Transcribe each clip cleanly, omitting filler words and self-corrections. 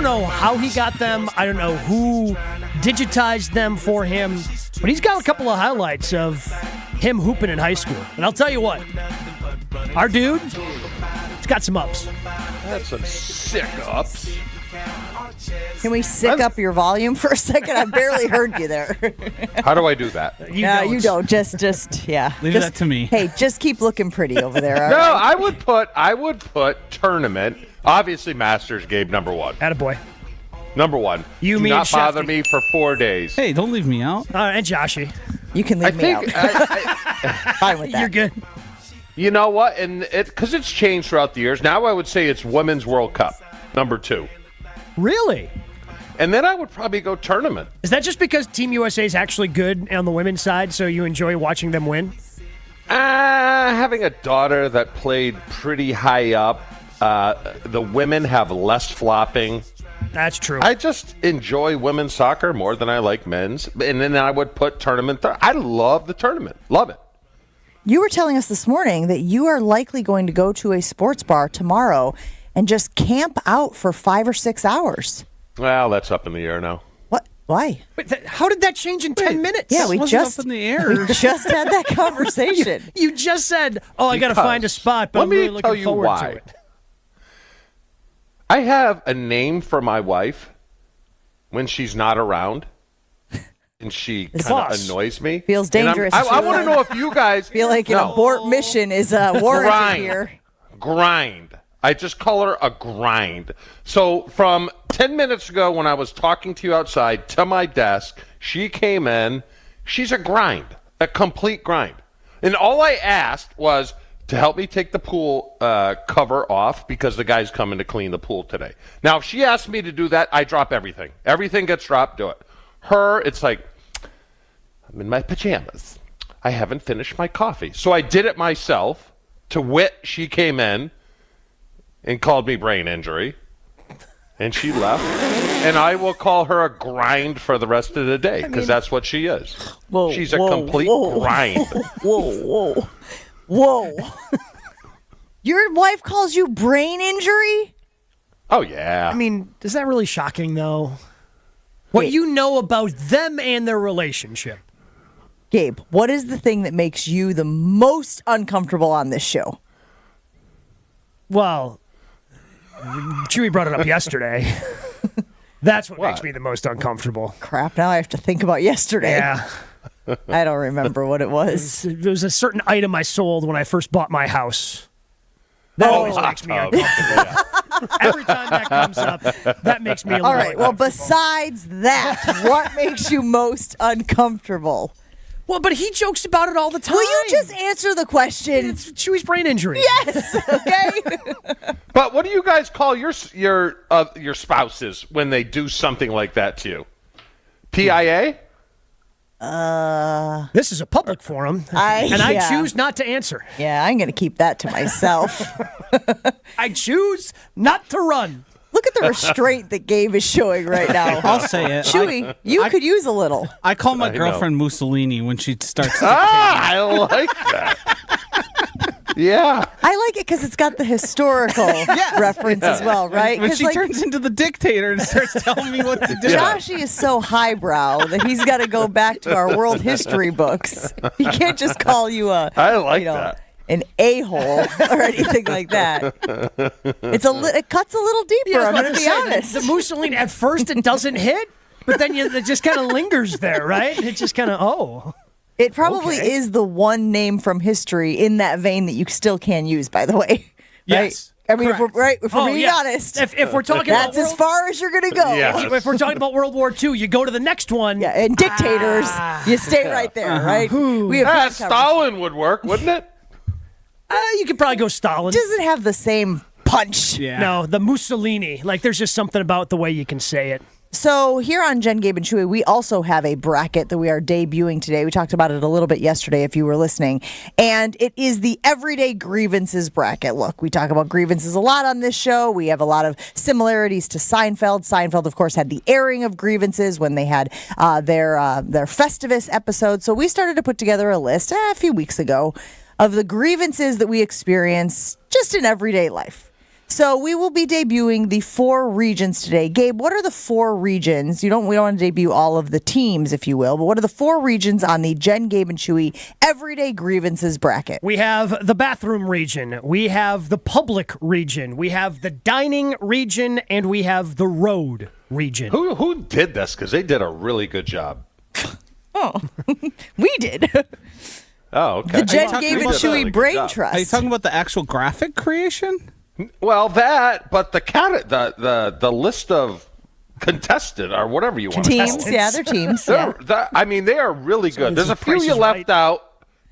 know how he got them. I don't know who digitized them for him. But he's got a couple of highlights of him hooping in high school. And I'll tell you what, our dude, he's got some ups. That's some sick ups. Can we sick up your volume for a second? I barely heard you there. How do I do that? You don't. Just, yeah. Leave that to me. Hey, just keep looking pretty over there. No, right? I would put tournament. Obviously, Masters, Gabe, number one. Attaboy. Number one. You do mean not bother Shefty. me for 4 days. Hey, don't leave me out. And Joshy. You can leave me out. Fine with that. You're good. You know what? And because it's changed throughout the years. Now I would say it's Women's World Cup, number 2. Really? And then I would probably go tournament. Is that just because Team USA is actually good on the women's side, so you enjoy watching them win? Having a daughter that played pretty high up, the women have less flopping. That's true. I just enjoy women's soccer more than I like men's. And then I would put tournament. I love the tournament. Love it. You were telling us this morning that you are likely going to go to a sports bar tomorrow and just camp out for 5 or 6 hours. Well, that's up in the air now. What? Why? Wait, how did that change in 10 minutes? Yeah, we just up in the air. We just had that conversation. You just said, I got to find a spot, but let I'm me really tell looking you forward why. to it. I have a name for my wife when she's not around, and she kind of annoys me. Feels dangerous. I want to know if you guys feel like an abort mission is warranted here. Grind. I just call her a grind. So from 10 minutes ago when I was talking to you outside to my desk, she came in. She's a grind, a complete grind. And all I asked was to help me take the pool cover off because the guy's coming to clean the pool today. Now, if she asked me to do that, I drop everything. Everything gets dropped, do it. Her, it's like, I'm in my pajamas. I haven't finished my coffee. So I did it myself. To wit, she came in and called me brain injury. And she left. And I will call her a grind for the rest of the day because that's what she is. She's a complete grind. Whoa. Your wife calls you brain injury? Oh, yeah. I mean, is that really shocking, though? What you know about them and their relationship. Gabe, what is the thing that makes you the most uncomfortable on this show? Well, Chewy brought it up yesterday. That's what makes me the most uncomfortable. Crap, now I have to think about yesterday. Yeah. I don't remember what it was. It was a certain item I sold when I first bought my house. That always makes me uncomfortable. Every time that comes up, that makes me a little All right, well, besides that, what makes you most uncomfortable? Well, but he jokes about it all the time. Will you just answer the question? It's Chewy's brain injury. Yes, okay. But what do you guys call your spouses when they do something like that to you? PIA? This is a public forum, I choose not to answer. Yeah, I'm going to keep that to myself. I choose not to run. Look at the restraint that Gabe is showing right now. I'll say it. Chewy, you could use a little. I call my girlfriend Mussolini when she starts dictating. I like that. Yeah. I like it because it's got the historical reference as well, right? When she turns into the dictator and starts telling me what to do. Joshy is so highbrow that he's got to go back to our world history books. He can't just call you I like that. An a-hole or anything like that. It cuts a little deeper, I'm going to be honest. The Mussolini, at first it doesn't hit, but then it just kind of lingers there, right? It just kind of, It probably is the one name from history in that vein that you still can use, by the way. Right? Yes. I mean, if we're being honest, if we're talking that's as far as you're going to go. Yes. If we're talking about World War II, you go to the next one. Yeah, and dictators, you stay right there, right? We have Stalin would work, wouldn't it? You could probably go Stalin. Doesn't have the same punch. Yeah. No, the Mussolini. Like, there's just something about the way you can say it. So here on Jen, Gabe, and Chewy, we also have a bracket that we are debuting today. We talked about it a little bit yesterday if you were listening. And it is the Everyday Grievances bracket. Look, we talk about grievances a lot on this show. We have a lot of similarities to Seinfeld. Seinfeld, of course, had the airing of grievances when they had their Festivus episode. So we started to put together a list a few weeks ago of the grievances that we experience just in everyday life. So we will be debuting the 4 regions today. Gabe, what are the 4 regions? We don't want to debut all of the teams, if you will, but what are the 4 regions on the Jen, Gabe, and Chewy Everyday Grievances bracket? We have the bathroom region. We have the public region. We have the dining region, and we have the road region. Who did this? Because they did a really good job. Oh, we did. Oh, okay. The Jen, Gabe, and Chewy Good Brain job. Trust. Are you talking about the actual graphic creation? Well, but the list of contested or whatever you want to call Teams, them. yeah, they're teams. Yeah. They are really good. There's a few Price you is left Right. out,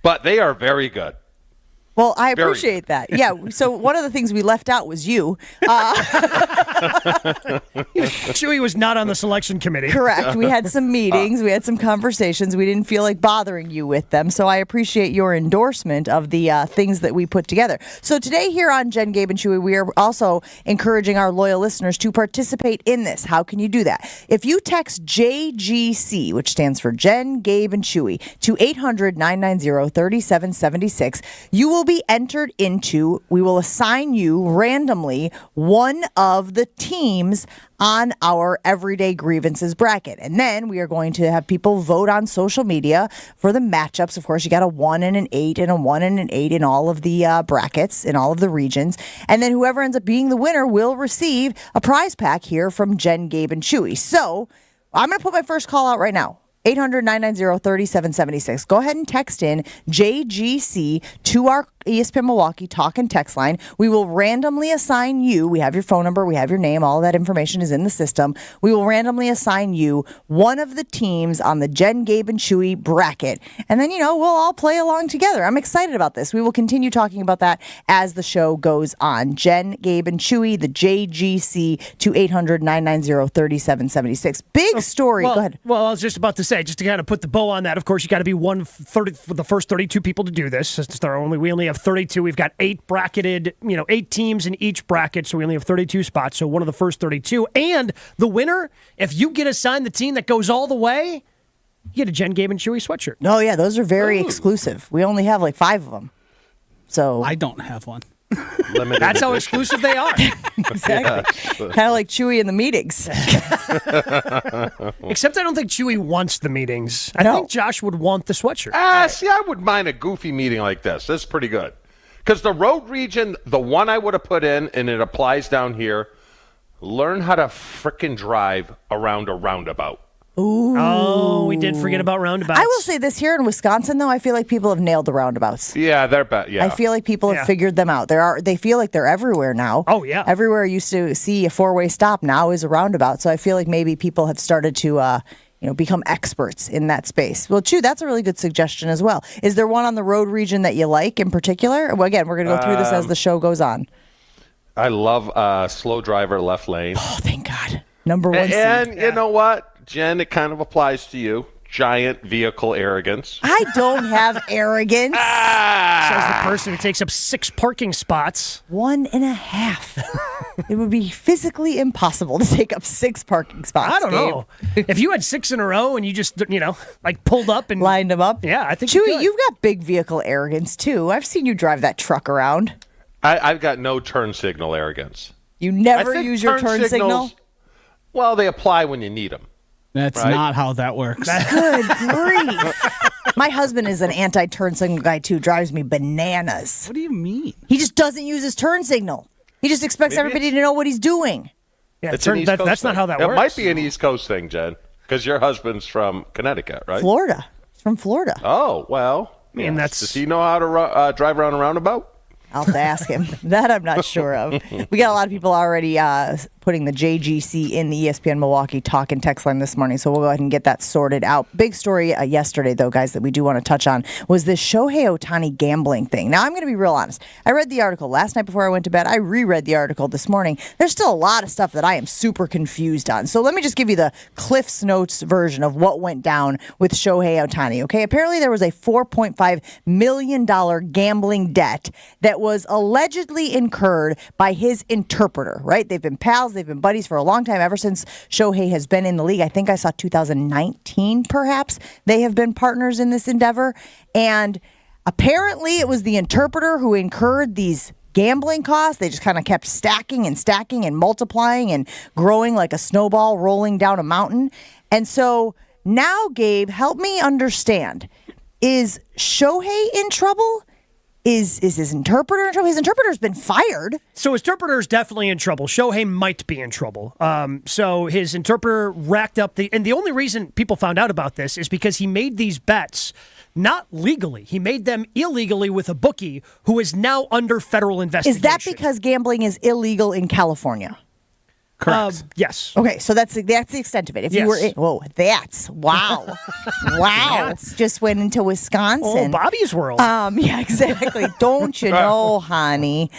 but they are very good. Well, I Very appreciate that. Yeah. So one of the things we left out was you. Chewy was not on the selection committee. Correct. We had some meetings. We had some conversations. We didn't feel like bothering you with them. So I appreciate your endorsement of the things that we put together. So today here on Jen, Gabe, and Chewy, we are also encouraging our loyal listeners to participate in this. How can you do that? If you text JGC, which stands for Jen, Gabe, and Chewy, to 800-990-3776, you will be entered into, we will assign you randomly one of the teams on our Everyday Grievances bracket. And then we are going to have people vote on social media for the matchups. Of course, you got a 1 and an 8 and a 1 and an 8 in all of the brackets, in all of the regions. And then whoever ends up being the winner will receive a prize pack here from Jen, Gabe, and Chewy. So I'm going to put my first call out right now. 800-990-3776. Go ahead and text in JGC to our ESPN Milwaukee talk and text line. We will randomly assign you, we have your phone number, we have your name, all of that information is in the system. We will randomly assign you one of the teams on the Jen, Gabe, and Chewy bracket. And then, we'll all play along together. I'm excited about this. We will continue talking about that as the show goes on. Jen, Gabe, and Chewy, the JGC to 800-990-3776. Big story. Well, Go ahead. Well, I was just about to say, just to kind of put the bow on that, of course, you got to be 130 for the first 32 people to do this. Since we only have 32. We've got 8 bracketed, 8 teams in each bracket, so we only have 32 spots. So one of the first 32. And the winner, if you get assigned the team that goes all the way, you get a Jen, Gabe, and Chewy sweatshirt. Oh, yeah, those are very exclusive. We only have like 5 of them. So I don't have one. Limited That's how edition. exclusive they are. exactly. Kind of like Chewy in the meetings. Except I don't think Chewy wants the meetings. I No. think Josh would want the sweatshirt. See, I wouldn't mind a goofy meeting like this. This is pretty good. Because the road region, the one I would have put in, and it applies down here, learn how to frickin' drive around a roundabout. Ooh. Oh, we did forget about roundabouts. I will say this, here in Wisconsin, though, I feel like people have nailed the roundabouts. Yeah, they're bad. Yeah. I feel like people have Yeah. figured them out. They feel like they're everywhere now. Oh, yeah. Everywhere I used to see a 4-way stop now is a roundabout. So I feel like maybe people have started to become experts in that space. Well, Chew, that's a really good suggestion as well. Is there one on the road region that you like in particular? Well, again, we're going to go through this as the show goes on. I love slow driver left lane. Oh, thank God. Number 1 seed. And you know what, Jen, it kind of applies to you. Giant vehicle arrogance. I don't have arrogance. Says the person who takes up 6 parking spots. 1.5. It would be physically impossible to take up 6 parking spots. I don't Gabe. know. If you had 6 in a row and you just, pulled up and Lined them up. Yeah, I think Chewy, you could. you've got big vehicle arrogance too. I've seen you drive that truck around. I've got no turn signal arrogance. You I never think use your turn signal. signals, well, they apply when you need them. That's Right. not how that works. Good grief. My husband is an anti-turn signal guy too. Drives me bananas. What do you mean? He just doesn't use his turn signal. He just expects Maybe everybody to know what he's doing. Yeah, It's an East Coast that's not thing. how that it works. It might be an East Coast thing, Jen, because your husband's from Connecticut, right? Florida. He's from Florida. Oh, well. Man, that's- Does he know how to drive around a roundabout? I'll have to ask him. That I'm not sure of. We got a lot of people already putting the JGC in the ESPN Milwaukee talk and text line this morning, so we'll go ahead and get that sorted out. Big story yesterday, though, guys, that we do want to touch on was this Shohei Ohtani gambling thing. Now, I'm going to be real honest. I read the article last night before I went to bed. I reread the article this morning. There's still a lot of stuff that I am super confused on. So let me just give you the Cliff's Notes version of what went down with Shohei Ohtani, okay? Apparently, there was a $4.5 million gambling debt that was allegedly incurred by his interpreter, right? They've been pals. They've been buddies for a long time, ever since Shohei has been in the league. I think I saw 2019, perhaps. They have been partners in this endeavor. And apparently it was the interpreter who incurred these gambling costs. They just kind of kept stacking and stacking and multiplying and growing like a snowball rolling down a mountain. And so now, Gabe, help me understand. Is Shohei in trouble? Is his interpreter in trouble? His interpreter's been fired. So his interpreter is definitely in trouble. Shohei might be in trouble. So his interpreter racked up and the only reason people found out about this is because he made these bets not legally. He made them illegally with a bookie who is now under federal investigation. Is that because gambling is illegal in California? Correct. Yes. Okay, so that's the extent of it. If you were wow. Wow. Just went into Wisconsin. Oh, Bobby's world. Yeah, exactly. Don't you know, honey?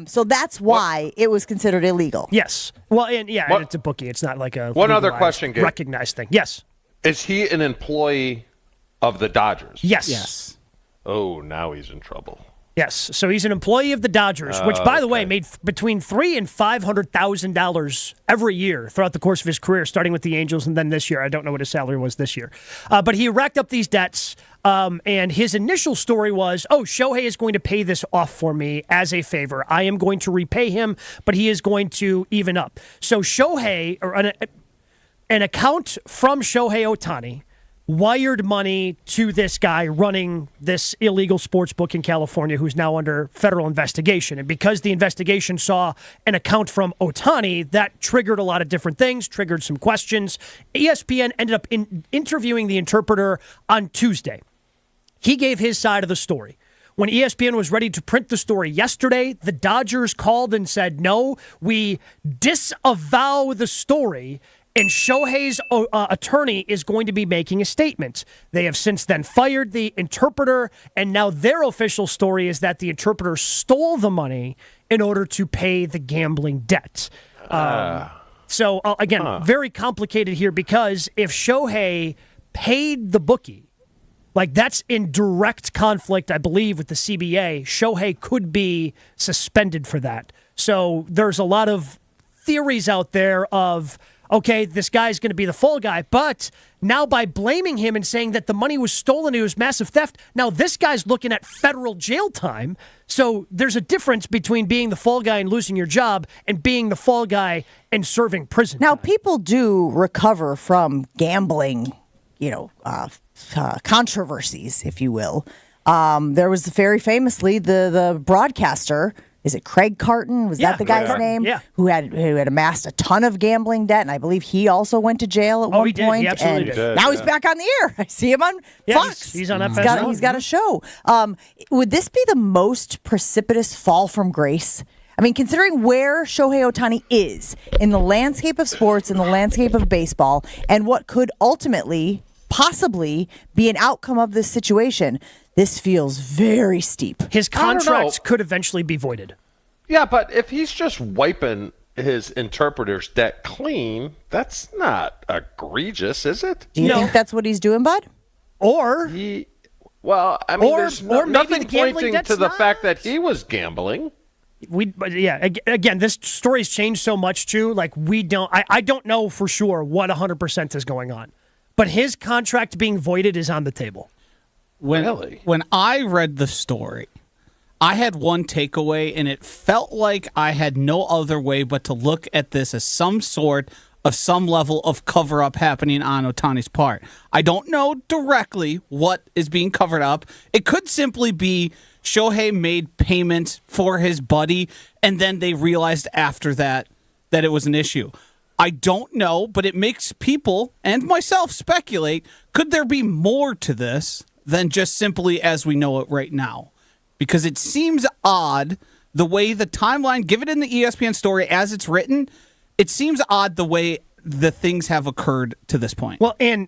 So that's why it was considered illegal. Yes. Well, and it's a bookie. It's not like a one other question, Gabe. recognized thing. Yes. Is he an employee of the Dodgers? Yes. Yes. Oh, now he's in trouble. Yes, so he's an employee of the Dodgers, which, by the way, made between $300,000 and $500,000 every year throughout the course of his career, starting with the Angels and then this year. I don't know what his salary was this year, but he racked up these debts. And his initial story was, Shohei is going to pay this off for me as a favor. I am going to repay him, but he is going to even up. So Shohei, or an account from Shohei Ohtani, wired money to this guy running this illegal sports book in California who's now under federal investigation. And because the investigation saw an account from Ohtani, that triggered a lot of different things, triggered some questions. ESPN ended up interviewing the interpreter on Tuesday. He gave his side of the story. When ESPN was ready to print the story yesterday, the Dodgers called and said, no, we disavow the story. And Shohei's attorney is going to be making a statement. They have since then fired the interpreter, and now their official story is that the interpreter stole the money in order to pay the gambling debt. So, again, very complicated here because if Shohei paid the bookie, like that's in direct conflict, I believe, with the CBA, Shohei could be suspended for that. So there's a lot of theories out there of, okay, this guy's going to be the fall guy, but now by blaming him and saying that the money was stolen, it was massive theft, now this guy's looking at federal jail time. So there's a difference between being the fall guy and losing your job and being the fall guy and serving prison Now, time. people do recover from gambling, controversies, if you will. There was very famously the broadcaster. Is it Craig Carton? Was that the guy's name? Yeah. Who had amassed a ton of gambling debt, and I believe he also went to jail at one he did. point. He absolutely and did. now he's back on the air. I see him on Fox. He's on FS1. He's got a show. Would this be the most precipitous fall from grace? I mean, considering where Shohei Ohtani is in the landscape of sports, in the landscape of baseball, and what could ultimately, possibly, be an outcome of this situation, this feels very steep. His contract could eventually be voided. Yeah, but if he's just wiping his interpreter's debt clean, that's not egregious, is it? Do you think that's what he's doing, bud? Or There's or maybe nothing the gambling pointing debt's to the not. fact that he was gambling. Again, this story's changed so much too. Like I don't know for sure what 100% is going on, but his contract being voided is on the table. When I read the story, I had one takeaway, and it felt like I had no other way but to look at this as some sort of some level of cover-up happening on Ohtani's part. I don't know directly what is being covered up. It could simply be Shohei made payment for his buddy, and then they realized after that it was an issue. I don't know, but it makes people and myself speculate, could there be more to this than just simply as we know it right now? Because it seems odd the way the timeline, given in the ESPN story as it's written, it seems odd the way the things have occurred to this point. Well, and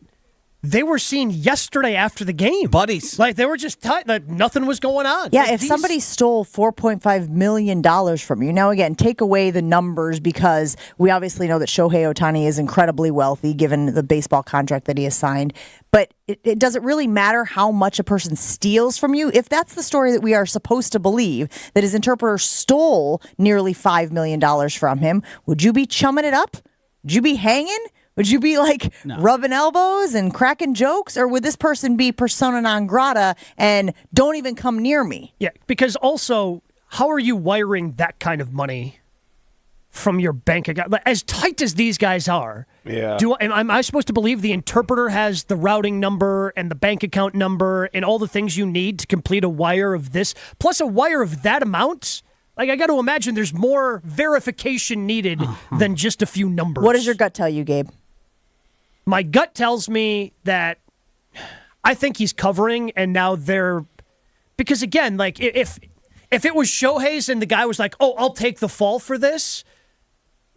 they were seen yesterday after the game. Buddies. Like they were just tight, like nothing was going on. Yeah, Like, if somebody stole $4.5 million from you, now again, take away the numbers because we obviously know that Shohei Ohtani is incredibly wealthy given the baseball contract that he has signed. But it doesn't really matter how much a person steals from you. If that's the story that we are supposed to believe, that his interpreter stole nearly $5 million from him, would you be chumming it up? Would you be hanging? Would you be rubbing elbows and cracking jokes? Or would this person be persona non grata and don't even come near me? Yeah, because also how are you wiring that kind of money from your bank account? As tight as these guys are, am I supposed to believe the interpreter has the routing number and the bank account number and all the things you need to complete a wire of this, plus a wire of that amount? Like, I got to imagine there's more verification needed than just a few numbers. What does your gut tell you, Gabe? My gut tells me that I think he's covering, and now they're... Because, again, like, if it was Shohei's and the guy was like, oh, I'll take the fall for this,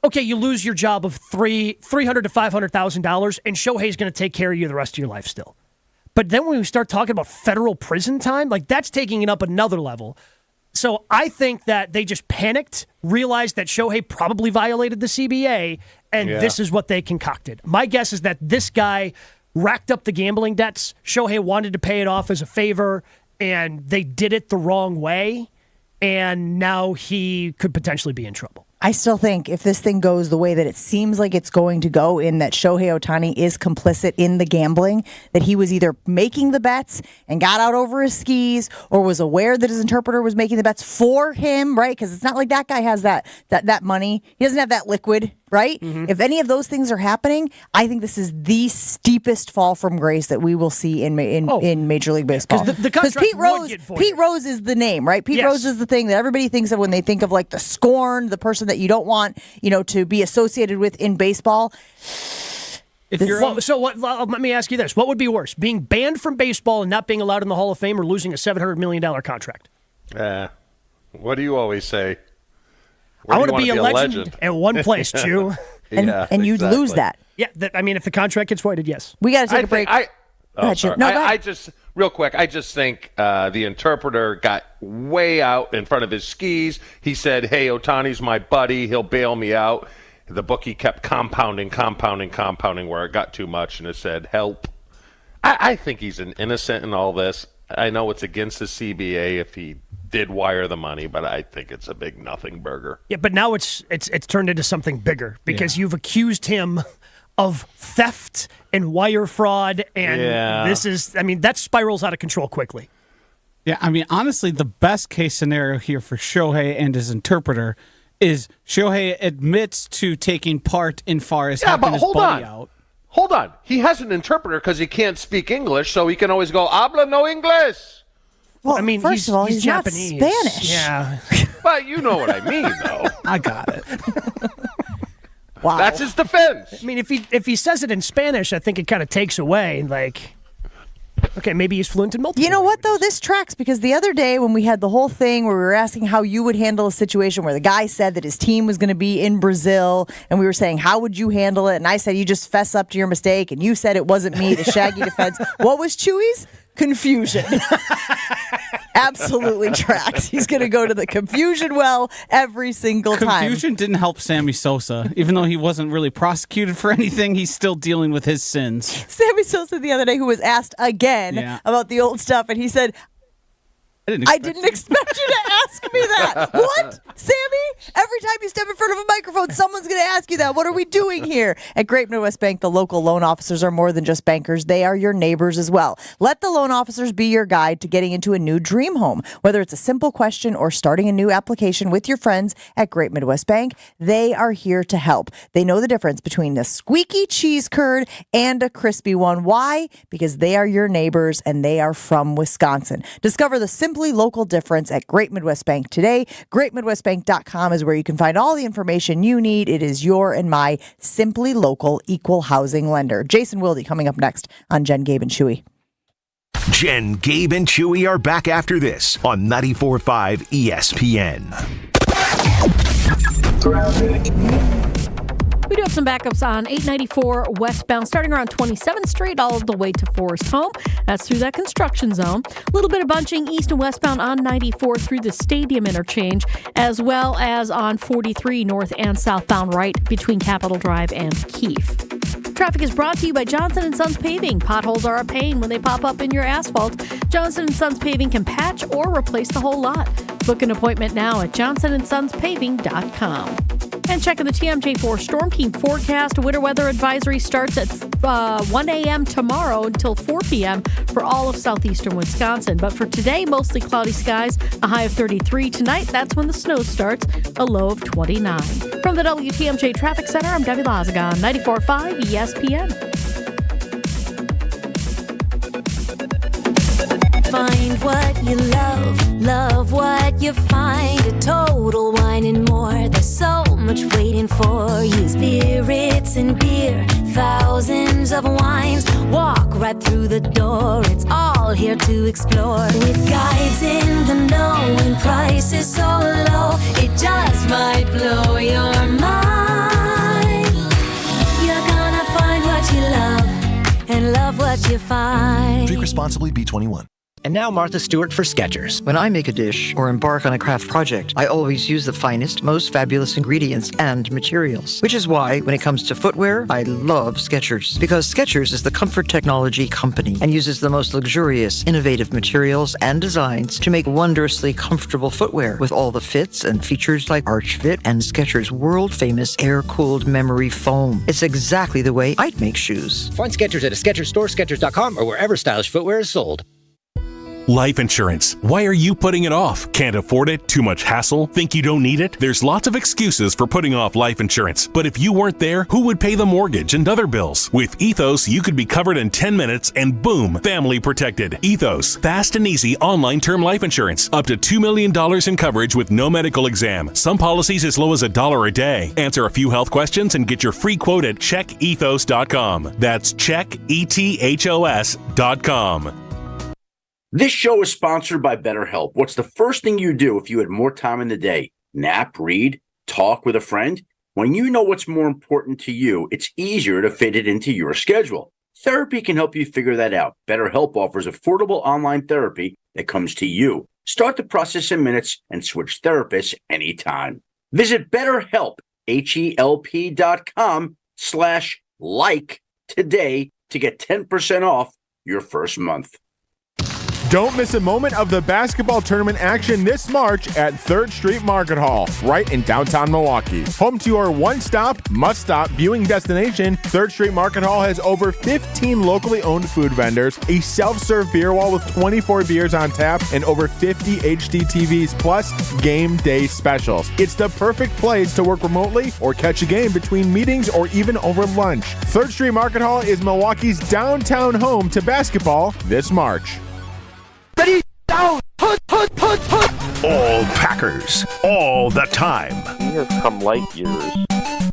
okay, you lose your job of $300,000 to $500,000, and Shohei's going to take care of you the rest of your life still. But then when we start talking about federal prison time, like, that's taking it up another level. So I think that they just panicked, realized that Shohei probably violated the CBA, and this is what they concocted. My guess is that this guy racked up the gambling debts. Shohei wanted to pay it off as a favor, and they did it the wrong way, and now he could potentially be in trouble. I still think if this thing goes the way that it seems like it's going to go, in that Shohei Ohtani is complicit in the gambling, that he was either making the bets and got out over his skis, or was aware that his interpreter was making the bets for him, right? Because it's not like that guy has that money. He doesn't have that liquid, right? Mm-hmm. If any of those things are happening, I think this is the steepest fall from grace that we will see in Major League Baseball. Because Pete Rose is the name, right? Pete Rose is the thing that everybody thinks of when they think of, like, the scorn, the person that you don't want, to be associated with in baseball. Let me ask you this. What would be worse, being banned from baseball and not being allowed in the Hall of Fame, or losing a $700 million contract? What do you always say? I want to be a legend at one place, Chew. and you'd lose that. Yeah, if the contract gets voided, yes. We got to take a break. I just, real quick, I just think the interpreter got way out in front of his skis. He said, hey, Ohtani's my buddy. He'll bail me out. The bookie kept compounding where it got too much, and it said, help. I think he's an innocent in all this. I know it's against the CBA if he did wire the money, but I think it's a big nothing burger. Yeah, but now it's turned into something bigger because you've accused him of theft and wire fraud, and that spirals out of control quickly. Yeah, honestly, the best case scenario here for Shohei and his interpreter is Shohei admits to taking part in far as helping his buddy out. Hold on. He has an interpreter because he can't speak English, so he can always go, habla no inglés. Well, first of all, he's Japanese. Not Spanish. Yeah. But you know what I mean, though. I got it. Wow. That's his defense. If he says it in Spanish, I think it kind of takes away, like, okay, maybe he's fluent in multiple. You know what, though? This tracks, because the other day when we had the whole thing where we were asking how you would handle a situation where the guy said that his team was going to be in Brazil, and we were saying, how would you handle it? And I said, you just fess up to your mistake, and you said it wasn't me, the shaggy defense. What was Chewy's? Confusion. Absolutely tracks. He's going to go to the confusion well every single time. Confusion didn't help Sammy Sosa. Even though he wasn't really prosecuted for anything, he's still dealing with his sins. Sammy Sosa the other day, who was asked again about the old stuff, and he said, I didn't expect you to ask me that. What? Sammy? Every time you step in front of a microphone, someone's going to ask you that. What are we doing here? At Great Midwest Bank, the local loan officers are more than just bankers. They are your neighbors as well. Let the loan officers be your guide to getting into a new dream home. Whether it's a simple question or starting a new application with your friends at Great Midwest Bank, they are here to help. They know the difference between a squeaky cheese curd and a crispy one. Why? Because they are your neighbors and they are from Wisconsin. Discover the simply local difference at Great Midwest Bank today. GreatMidwestBank.com is where you can find all the information you need. It is your and my simply local equal housing lender. Jason Wilde coming up next on Jen, Gabe, and Chewy. Jen, Gabe, and Chewy are back after this on 94.5 ESPN. We do have some backups on 894 westbound, starting around 27th Street, all the way to Forest Home. That's through that construction zone. A little bit of bunching east and westbound on 94 through the Stadium interchange, as well as on 43 north and southbound right between Capitol Drive and Keefe. Traffic is brought to you by Johnson & Sons Paving. Potholes are a pain when they pop up in your asphalt. Johnson & Sons Paving can patch or replace the whole lot. Book an appointment now at johnsonsonspaving.com. And checking the TMJ4 Storm Team forecast, winter weather advisory starts at 1 a.m. tomorrow until 4 p.m. for all of southeastern Wisconsin. But for today, mostly cloudy skies, a high of 33. Tonight, that's when the snow starts, a low of 29. From the WTMJ Traffic Center, I'm Debbie Lazagon, 94.5 ESPN. Find what you love what you find. A Total Wine and More. There's so much waiting for you. Spirits and beer, thousands of wines. Walk right through the door. It's all here to explore. With guides in the know and prices so low, it just might blow your mind. You're gonna find what you love and love what you find. Drink responsibly, B21. And now Martha Stewart for Skechers. When I make a dish or embark on a craft project, I always use the finest, most fabulous ingredients and materials. Which is why, when it comes to footwear, I love Skechers. Because Skechers is the comfort technology company and uses the most luxurious, innovative materials and designs to make wondrously comfortable footwear with all the fits and features like Arch Fit and Skechers' world-famous air-cooled memory foam. It's exactly the way I'd make shoes. Find Skechers at a Skechers store, Skechers.com, or wherever stylish footwear is sold. Life insurance. Why are you putting it off? Can't afford it? Too much hassle? Think you don't need it? There's lots of excuses for putting off life insurance. But if you weren't there, who would pay the mortgage and other bills? With Ethos, you could be covered in 10 minutes and boom, family protected. Ethos, fast and easy online term life insurance. Up to $2 million in coverage with no medical exam. Some policies as low as $1 a day. Answer a few health questions and get your free quote at checkethos.com. That's checkethos.com. This show is sponsored by BetterHelp. What's the first thing you do if you had more time in the day? Nap, read, talk with a friend? When you know what's more important to you, it's easier to fit it into your schedule. Therapy can help you figure that out. BetterHelp offers affordable online therapy that comes to you. Start the process in minutes and switch therapists anytime. Visit BetterHelp, HELP.com/like today to get 10% off your first month. Don't miss a moment of the basketball tournament action this March at 3rd Street Market Hall, right in downtown Milwaukee. Home to your one-stop, must-stop viewing destination, 3rd Street Market Hall has over 15 locally owned food vendors, a self-serve beer wall with 24 beers on tap, and over 50 HD TVs, plus game day specials. It's the perfect place to work remotely or catch a game between meetings or even over lunch. 3rd Street Market Hall is Milwaukee's downtown home to basketball this March. Ready, down, put. All Packers, all the time. He has come light years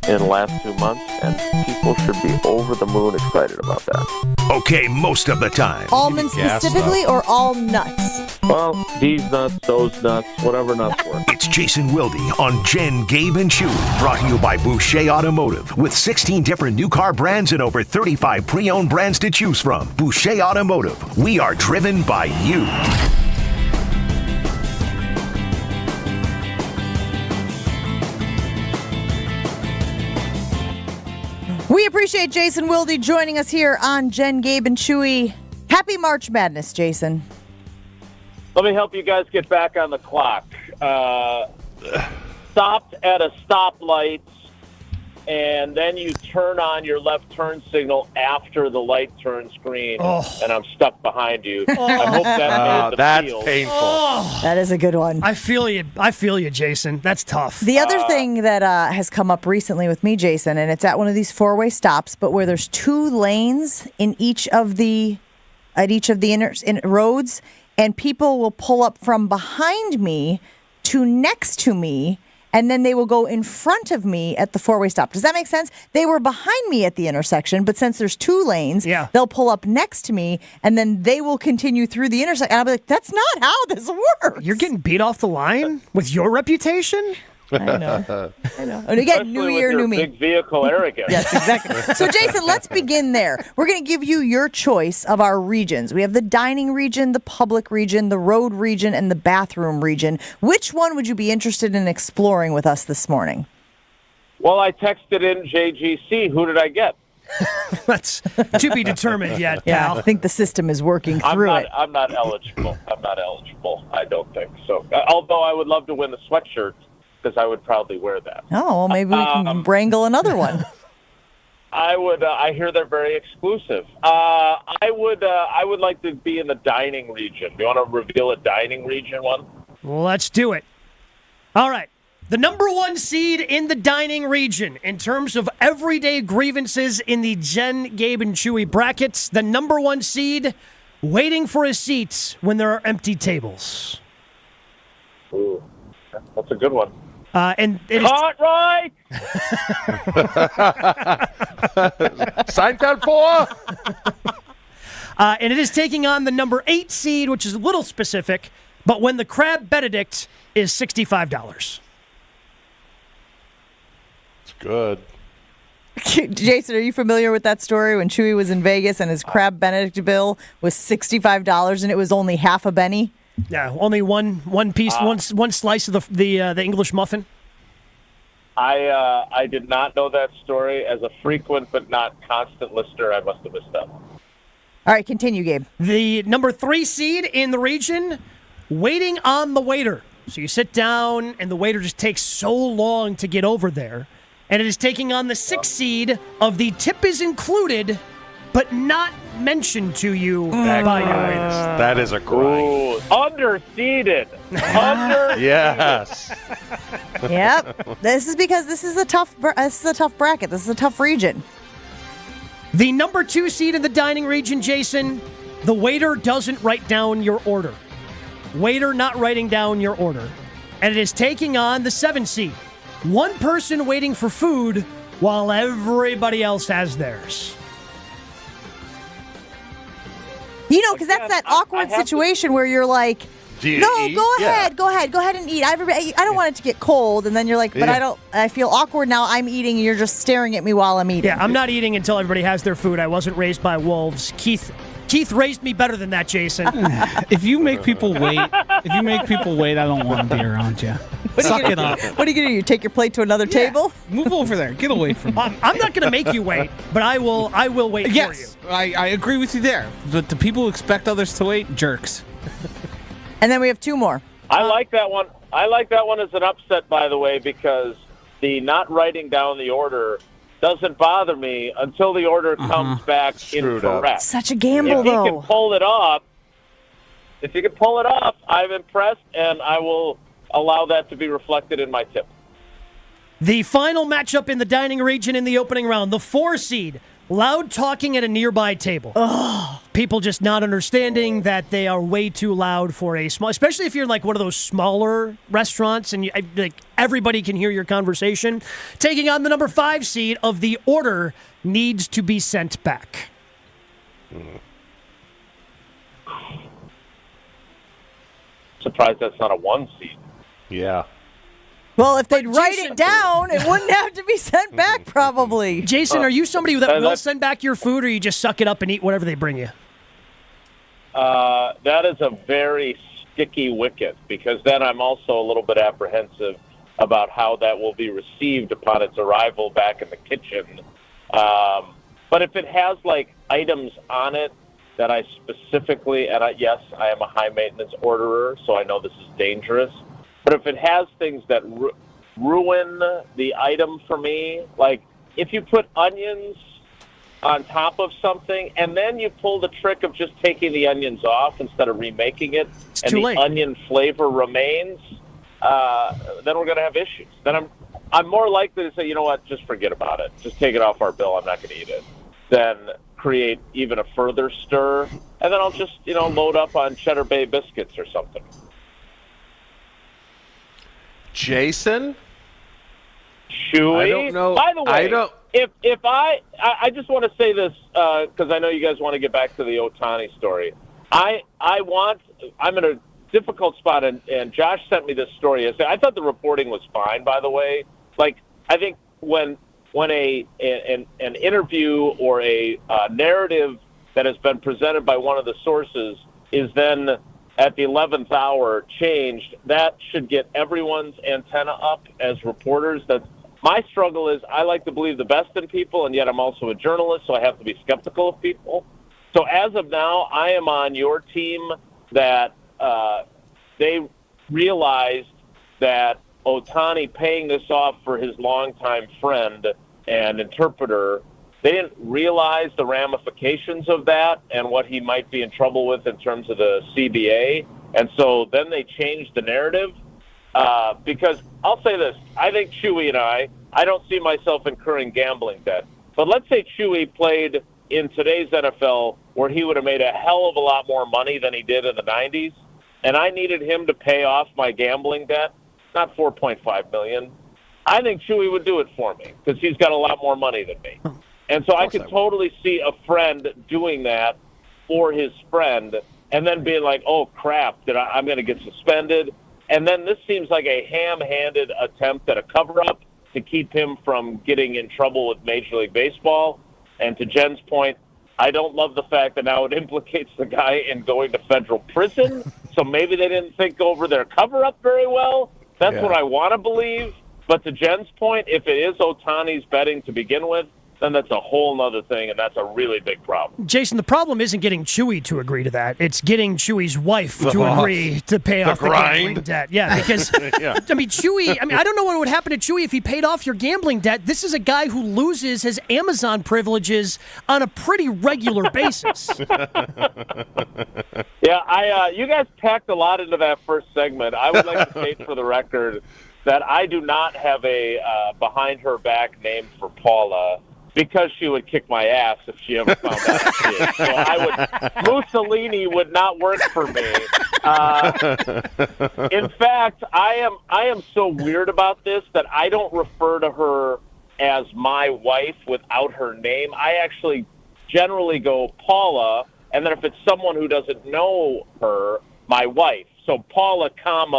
in the last 2 months, and people should be over the moon excited about that. Okay, most of the time. Almonds specifically or all nuts? Well, these nuts, those nuts, whatever nuts work. It's Jason Wilde on Jen, Gabe, and Chewy. Brought to you by Boucher Automotive. With 16 different new car brands and over 35 pre-owned brands to choose from. Boucher Automotive. We are driven by you. We appreciate Jason Wilde joining us here on Jen, Gabe, and Chewy. Happy March Madness, Jason. Let me help you guys get back on the clock. Stopped at a stoplight, and then you turn on your left turn signal after the light turns green, and I'm stuck behind you. I hope that made the field. Painful. That is a good one. I feel you, Jason. That's tough. The other thing that has come up recently with me, Jason, and it's at one of these four-way stops, but where there's 2 lanes in each of the roads, and people will pull up from behind me to next to me, and then they will go in front of me at the four-way stop. Does that make sense? They were behind me at the intersection, but since there's 2 lanes, they'll pull up next to me, and then they will continue through the intersection. And I'll be like, that's not how this works. You're getting beat off the line with your reputation? I know. And again, new year, new me. Big vehicle arrogance. Yes, exactly. So, Jason, let's begin there. We're going to give you your choice of our regions. We have the dining region, the public region, the road region, and the bathroom region. Which one would you be interested in exploring with us this morning? Well, I texted in JGC. Who did I get? That's to be determined yet, pal. I think the system is working through it. I'm not eligible. I don't think so. Although I would love to win the sweatshirt because I would probably wear that. Oh, well, maybe we can wrangle another one. I would. I hear they're very exclusive. I would like to be in the dining region. Do you want to reveal a dining region one? Well, let's do it. All right. The number 1 seed in the dining region in terms of everyday grievances in the Jen, Gabe, and Chewy brackets. The number 1 seed waiting for a seat when there are empty tables. Ooh, that's a good one. And it is right. Seinfeld 4. And it is taking on the number 8 seed, which is a little specific, but when the Crab Benedict is $65. It's good. Jason, are you familiar with that story when Chewy was in Vegas and his Crab Benedict bill was $65 and it was only half a Benny? Yeah, only one piece, one slice of the English muffin. I did not know that story. As a frequent but not constant listener, I must have missed that. All right, continue, Gabe. The number 3 seed in the region, waiting on the waiter. So you sit down, and the waiter just takes so long to get over there. And it is taking on the 6th seed of the tip is included, but not mentioned to you by your waiters. That is a grind. Ooh, underseeded. Yes. Yep. This is because this is a tough bracket. This is a tough region. The number 2 seed in the dining region, Jason, the waiter doesn't write down your order. Waiter not writing down your order. And it is taking on the 7 seed. One person waiting for food while everybody else has theirs. You know, because that's that awkward situation where you're like, no, go ahead and eat. I don't want it to get cold. And then you're like, but I feel awkward now. I'm eating and you're just staring at me while I'm eating. Yeah, I'm not eating until everybody has their food. I wasn't raised by wolves. Keith raised me better than that, Jason. If you make people wait, I don't want to be around you. Suck it up. What are you going to do? You take your plate to another table? Move over there. Get away from me. I'm not going to make you wait, but I will wait for you. Yes, I agree with you there. But the people who expect others to wait, jerks. And then we have 2 more. I like that one. I like that one as an upset, by the way, because the not writing down the order doesn't bother me until the order comes back incorrect. Such a gamble, though. If you can pull it off, I'm impressed, and I will allow that to be reflected in my tip. The final matchup in the dining region in the opening round, the 4 seed, loud talking at a nearby table. People just not understanding that they are way too loud for a small, especially if you're in like one of those smaller restaurants and like everybody can hear your conversation. Taking on the number 5 seed of the order needs to be sent back. Surprised that's not a 1 seed. Yeah. Well, if they'd write it down, it wouldn't have to be sent back, probably. Jason, are you somebody that will send back your food, or you just suck it up and eat whatever they bring you? That is a very sticky wicket, because then I'm also a little bit apprehensive about how that will be received upon its arrival back in the kitchen. But if it has, like, items on it that I specifically, yes, I am a high-maintenance orderer, so I know this is dangerous. But if it has things that ruin the item for me, like if you put onions on top of something and then you pull the trick of just taking the onions off instead of remaking it, and the onion flavor remains, then we're going to have issues. Then I'm more likely to say, you know what, just forget about it. Just take it off our bill. I'm not going to eat it. Then create even a further stir, and then I'll just, load up on Cheddar Bay biscuits or something. Jason? Chewy? I don't know. By the way, if I just want to say this, because I know you guys want to get back to the Ohtani story. I'm in a difficult spot, and Josh sent me this story. I thought the reporting was fine, by the way. Like, I think when an interview or a narrative that has been presented by one of the sources is then at the 11th hour changed, that should get everyone's antenna up as reporters. My struggle is I like to believe the best in people, and yet I'm also a journalist, so I have to be skeptical of people. So as of now, I am on your team that they realized that Ohtani paying this off for his longtime friend and interpreter, they didn't realize the ramifications of that and what he might be in trouble with in terms of the CBA. And so then they changed the narrative. Because I'll say this, I think Chewy and I don't see myself incurring gambling debt. But let's say Chewy played in today's NFL where he would have made a hell of a lot more money than he did in the 90s, and I needed him to pay off my gambling debt, not $4.5 million. I think Chewy would do it for me because he's got a lot more money than me. And so I could totally see a friend doing that for his friend and then being like, oh, crap, I'm going to get suspended. And then this seems like a ham-handed attempt at a cover-up to keep him from getting in trouble with Major League Baseball. And to Jen's point, I don't love the fact that now it implicates the guy in going to federal prison. So maybe they didn't think over their cover-up very well. That's what I want to believe. But to Jen's point, if it is Ohtani's betting to begin with, then that's a whole other thing, and that's a really big problem. Jason, the problem isn't getting Chewy to agree to that. It's getting Chewy's wife to agree to pay off the gambling debt. Yeah, because, I mean, Chewy, I don't know what would happen to Chewy if he paid off your gambling debt. This is a guy who loses his Amazon privileges on a pretty regular basis. You guys packed a lot into that first segment. I would like to state for the record that I do not have a behind-her-back name for Paula, because she would kick my ass if she ever found out I did. So Mussolini would not work for me. In fact, I am so weird about this that I don't refer to her as my wife without her name. I actually generally go Paula, and then if it's someone who doesn't know her, my wife. So Paula,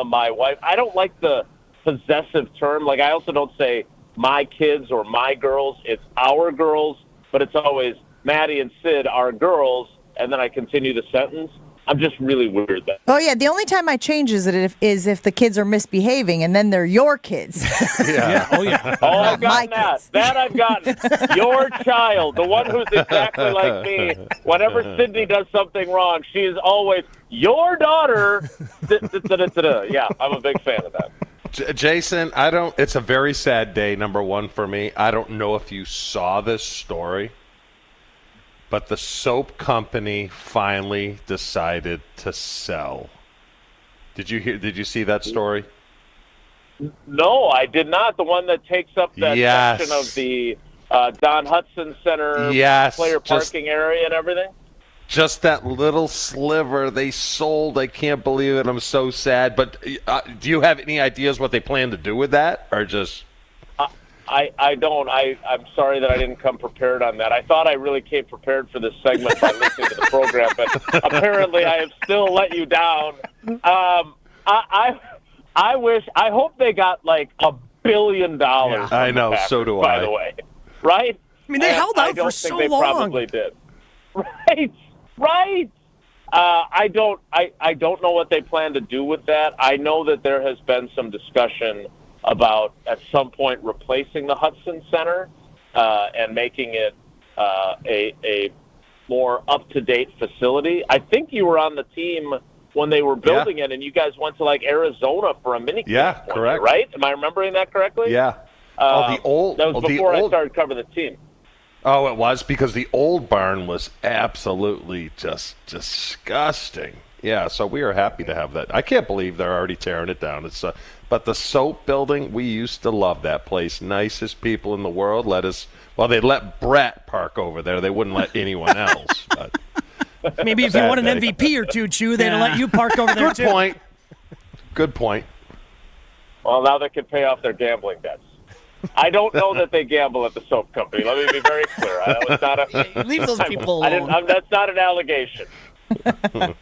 my wife. I don't like the possessive term. Like, I also don't say my kids or my girls. It's our girls, but it's always Maddie and Sid, our girls, and then I continue the sentence. I'm just really weird then. Oh, yeah. The only time I change is if the kids are misbehaving, and then they're your kids. Oh, I've gotten that. That I've gotten. Your child, the one who's exactly like me. Whenever Sydney does something wrong, she is always your daughter. Yeah, I'm a big fan of that. Jason, it's a very sad day, number one, for me. I don't know if you saw this story, but the soap company finally decided to sell. Did you see that story? No, I did not. The one that takes up that section of the Don Hudson Center player parking area and everything? Just that little sliver they sold. I can't believe it. I'm so sad. But do you have any ideas what they plan to do with that, or just? I don't. I'm sorry that I didn't come prepared on that. I thought I really came prepared for this segment by listening to the program, but apparently I have still let you down. I hope they got like $1 billion. I know. Packers, so do by the way, right? I mean, they held out for so long. I don't think they probably did. Right. I don't know what they plan to do with that. I know that there has been some discussion about at some point replacing the Hudson Center and making it a more up-to-date facility. I think you were on the team when they were building it, and you guys went to like Arizona for a mini camp. Yeah, correct. Right? Am I remembering that correctly? Yeah. That was before I started covering the team. Oh, it was, because the old barn was absolutely just disgusting. Yeah, so we are happy to have that. I can't believe they're already tearing it down. But the soap building, we used to love that place. Nicest people in the world. They let Brett park over there. They wouldn't let anyone else. But maybe if you won an MVP or two, Chew, they'd let you park over there too. Good point. Well, now they can pay off their gambling debts. I don't know that they gamble at the soap company. Let me be very clear. That was not leave those people alone. That's not an allegation. All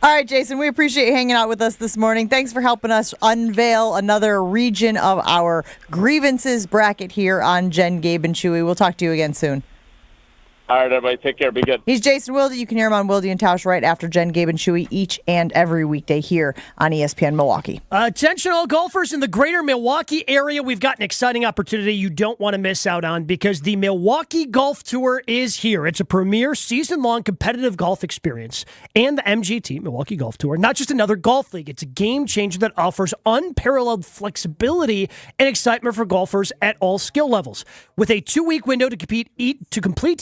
right, Jason, we appreciate you hanging out with us this morning. Thanks for helping us unveil another region of our grievances bracket here on Jen, Gabe, and Chewy. We'll talk to you again soon. All right, everybody, take care. Be good. He's Jason Wilde. You can hear him on Wilde and Tausch right after Jen, Gabe, and Chewy each and every weekday here on ESPN Milwaukee. Attention all golfers in the greater Milwaukee area. We've got an exciting opportunity you don't want to miss out on because the Milwaukee Golf Tour is here. It's a premier season-long competitive golf experience. And the MGT, Milwaukee Golf Tour, not just another golf league. It's a game changer that offers unparalleled flexibility and excitement for golfers at all skill levels. With a 2-week window to complete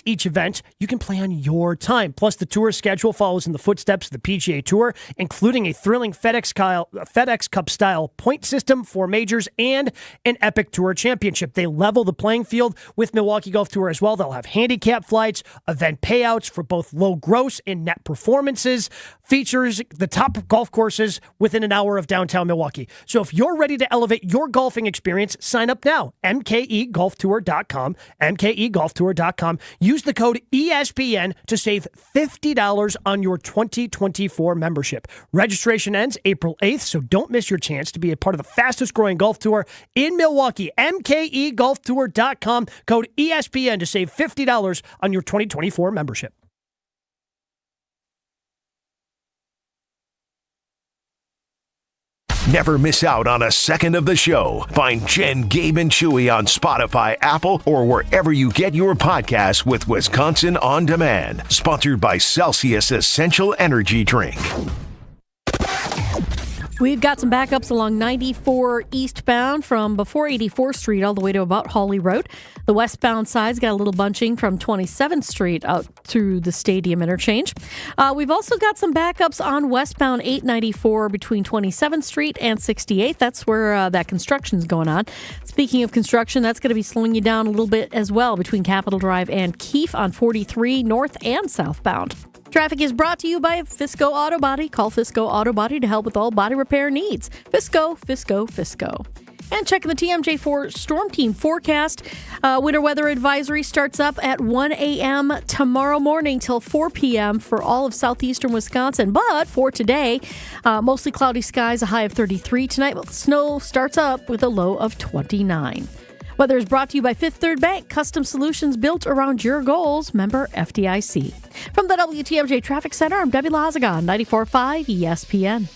each event, you can play on your time. Plus, the tour schedule follows in the footsteps of the PGA Tour, including a thrilling FedEx Cup-style point system for majors and an epic tour championship. They level the playing field with Milwaukee Golf Tour as well. They'll have handicap flights, event payouts for both low gross and net performances, features the top golf courses within an hour of downtown Milwaukee. So if you're ready to elevate your golfing experience, sign up now. MKEGolfTour.com, MKEGolfTour.com. Use the code ESPN to save $50 on your 2024 membership. Registration ends April 8th, so don't miss your chance to be a part of the fastest growing golf tour in Milwaukee. MKEGolfTour.com, code ESPN to save $50 on your 2024 membership. Never miss out on a second of the show. Find Jen, Gabe, and Chewy on Spotify, Apple, or wherever you get your podcasts with Wisconsin On Demand. Sponsored by Celsius Essential Energy Drink. We've got some backups along 94 eastbound from before 84th Street all the way to about Hawley Road. The westbound side's got a little bunching from 27th Street out through the stadium interchange. We've also got some backups on westbound 894 between 27th Street and 68th. That's where that construction's going on. Speaking of construction, that's going to be slowing you down a little bit as well between Capitol Drive and Keefe on 43 north and southbound. Traffic is brought to you by Fisco Auto Body. Call Fisco Auto Body to help with all body repair needs. Fisco, Fisco, Fisco. And checking the TMJ4 Storm Team forecast. Winter weather advisory starts up at 1 a.m. tomorrow morning till 4 p.m. for all of southeastern Wisconsin. But for today, mostly cloudy skies, a high of 33. Tonight, snow starts up with a low of 29. Weather is brought to you by Fifth Third Bank, custom solutions built around your goals. Member FDIC. From the WTMJ Traffic Center, I'm Debbie Lazagon, 94.5 ESPN.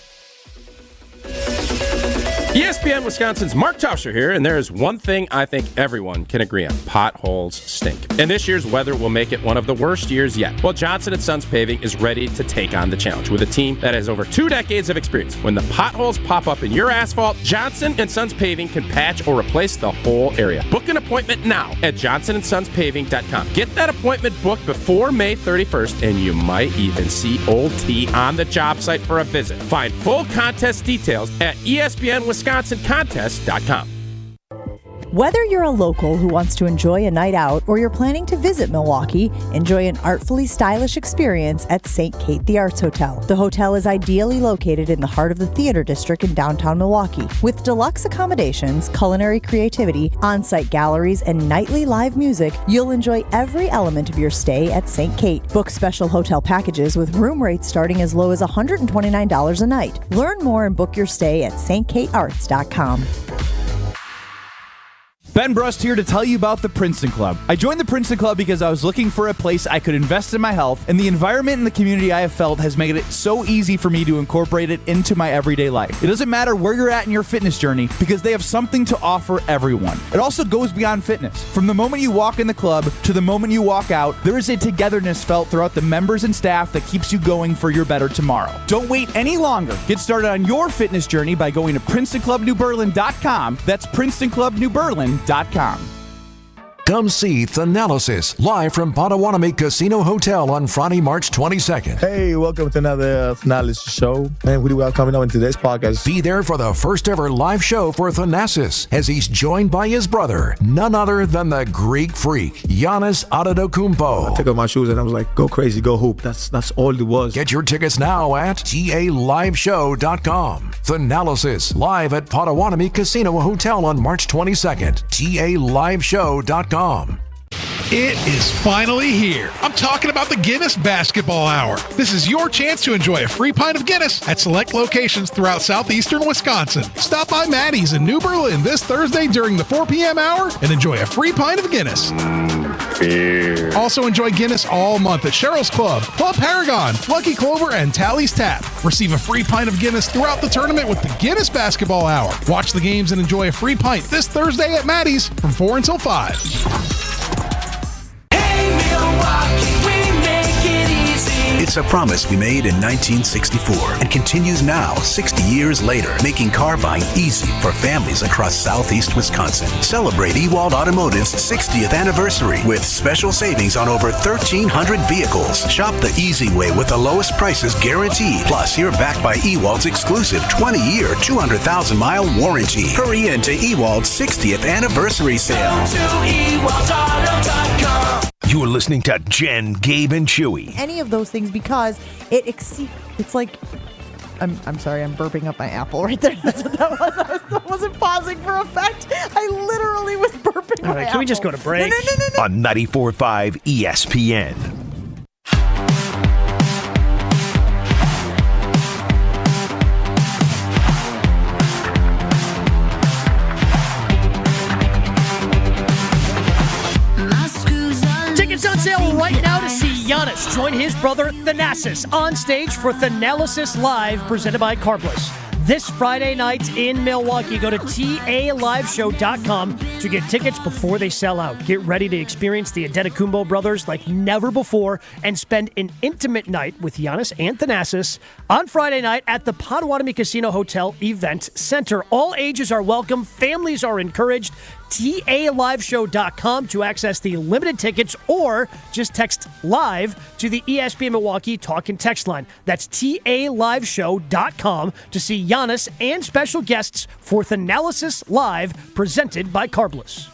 ESPN Wisconsin's Mark Tauscher here, and there is one thing I think everyone can agree on. Potholes stink. And this year's weather will make it one of the worst years yet. Well, Johnson & Sons Paving is ready to take on the challenge with a team that has over 2 decades of experience. When the potholes pop up in your asphalt, Johnson & Sons Paving can patch or replace the whole area. Book an appointment now at johnsonsonspaving.com. Get that appointment booked before May 31st, and you might even see Old T on the job site for a visit. Find full contest details at ESPNWisconsinContest.com. Whether you're a local who wants to enjoy a night out or you're planning to visit Milwaukee, enjoy an artfully stylish experience at St. Kate the Arts Hotel. The hotel is ideally located in the heart of the theater district in downtown Milwaukee. With deluxe accommodations, culinary creativity, on-site galleries, and nightly live music, you'll enjoy every element of your stay at St. Kate. Book special hotel packages with room rates starting as low as $129 a night. Learn more and book your stay at stkatearts.com. Ben Brust here to tell you about the Princeton Club. I joined the Princeton Club because I was looking for a place I could invest in my health, and the environment and the community I have felt has made it so easy for me to incorporate it into my everyday life. It doesn't matter where you're at in your fitness journey because they have something to offer everyone. It also goes beyond fitness. From the moment you walk in the club to the moment you walk out, there is a togetherness felt throughout the members and staff that keeps you going for your better tomorrow. Don't wait any longer. Get started on your fitness journey by going to PrincetonClubNewBerlin.com. That's PrincetonClubNewBerlin.com. Come see Thanalysis live from Potawatomi Casino Hotel on Friday, March 22nd. Hey, welcome to another Thanalysis show. And we do well coming up in today's podcast. Be there for the first ever live show for Thanasis as he's joined by his brother, none other than the Greek freak, Giannis Antetokounmpo. I took off my shoes and I was like, go crazy, go hoop. That's all it was. Get your tickets now at GALiveshow.com. Thanalysis live at Potawatomi Casino Hotel on March 22nd. GALiveshow.com. It is finally here. I'm talking about the Guinness Basketball Hour. This is your chance to enjoy a free pint of Guinness at select locations throughout southeastern Wisconsin. Stop by Maddie's in New Berlin this Thursday during the 4 p.m. hour and enjoy a free pint of Guinness. Beer. Also enjoy Guinness all month at Cheryl's Club, Club Paragon, Lucky Clover, and Tally's Tap. Receive a free pint of Guinness throughout the tournament with the Guinness Basketball Hour. Watch the games and enjoy a free pint this Thursday at Maddie's from 4 until 5. It's a promise we made in 1964 and continues now, 60 years later, making car buying easy for families across southeast Wisconsin. Celebrate Ewald Automotive's 60th anniversary with special savings on over 1,300 vehicles. Shop the easy way with the lowest prices guaranteed. Plus, you're backed by Ewald's exclusive 20-year, 200,000-mile warranty. Hurry into Ewald's 60th anniversary sale. Go to ewaldauto.com. You're listening to Jen, Gabe, and Chewy. Any of those things because it exceeds. It's like. I'm sorry, I'm burping up my apple right there. That's what that was. I wasn't pausing for effect. I literally was burping my apple. Can we just go to break? No. On 94.5 ESPN. Tickets on sale right now to see Giannis join his brother Thanasis on stage for Thanalysis Live, presented by Carbless. This Friday night in Milwaukee. Go to TALiveshow.com to get tickets before they sell out. Get ready to experience the Adetokumbo brothers like never before and spend an intimate night with Giannis and Thanasis on Friday night at the Potawatomi Casino Hotel Event Center. All ages are welcome. Families are encouraged. TALiveshow.com to access the limited tickets, or just text live to the ESPN Milwaukee talk and text line. That's TALiveshow.com to see Giannis and special guests for Thanalysis Live, presented by Carbless.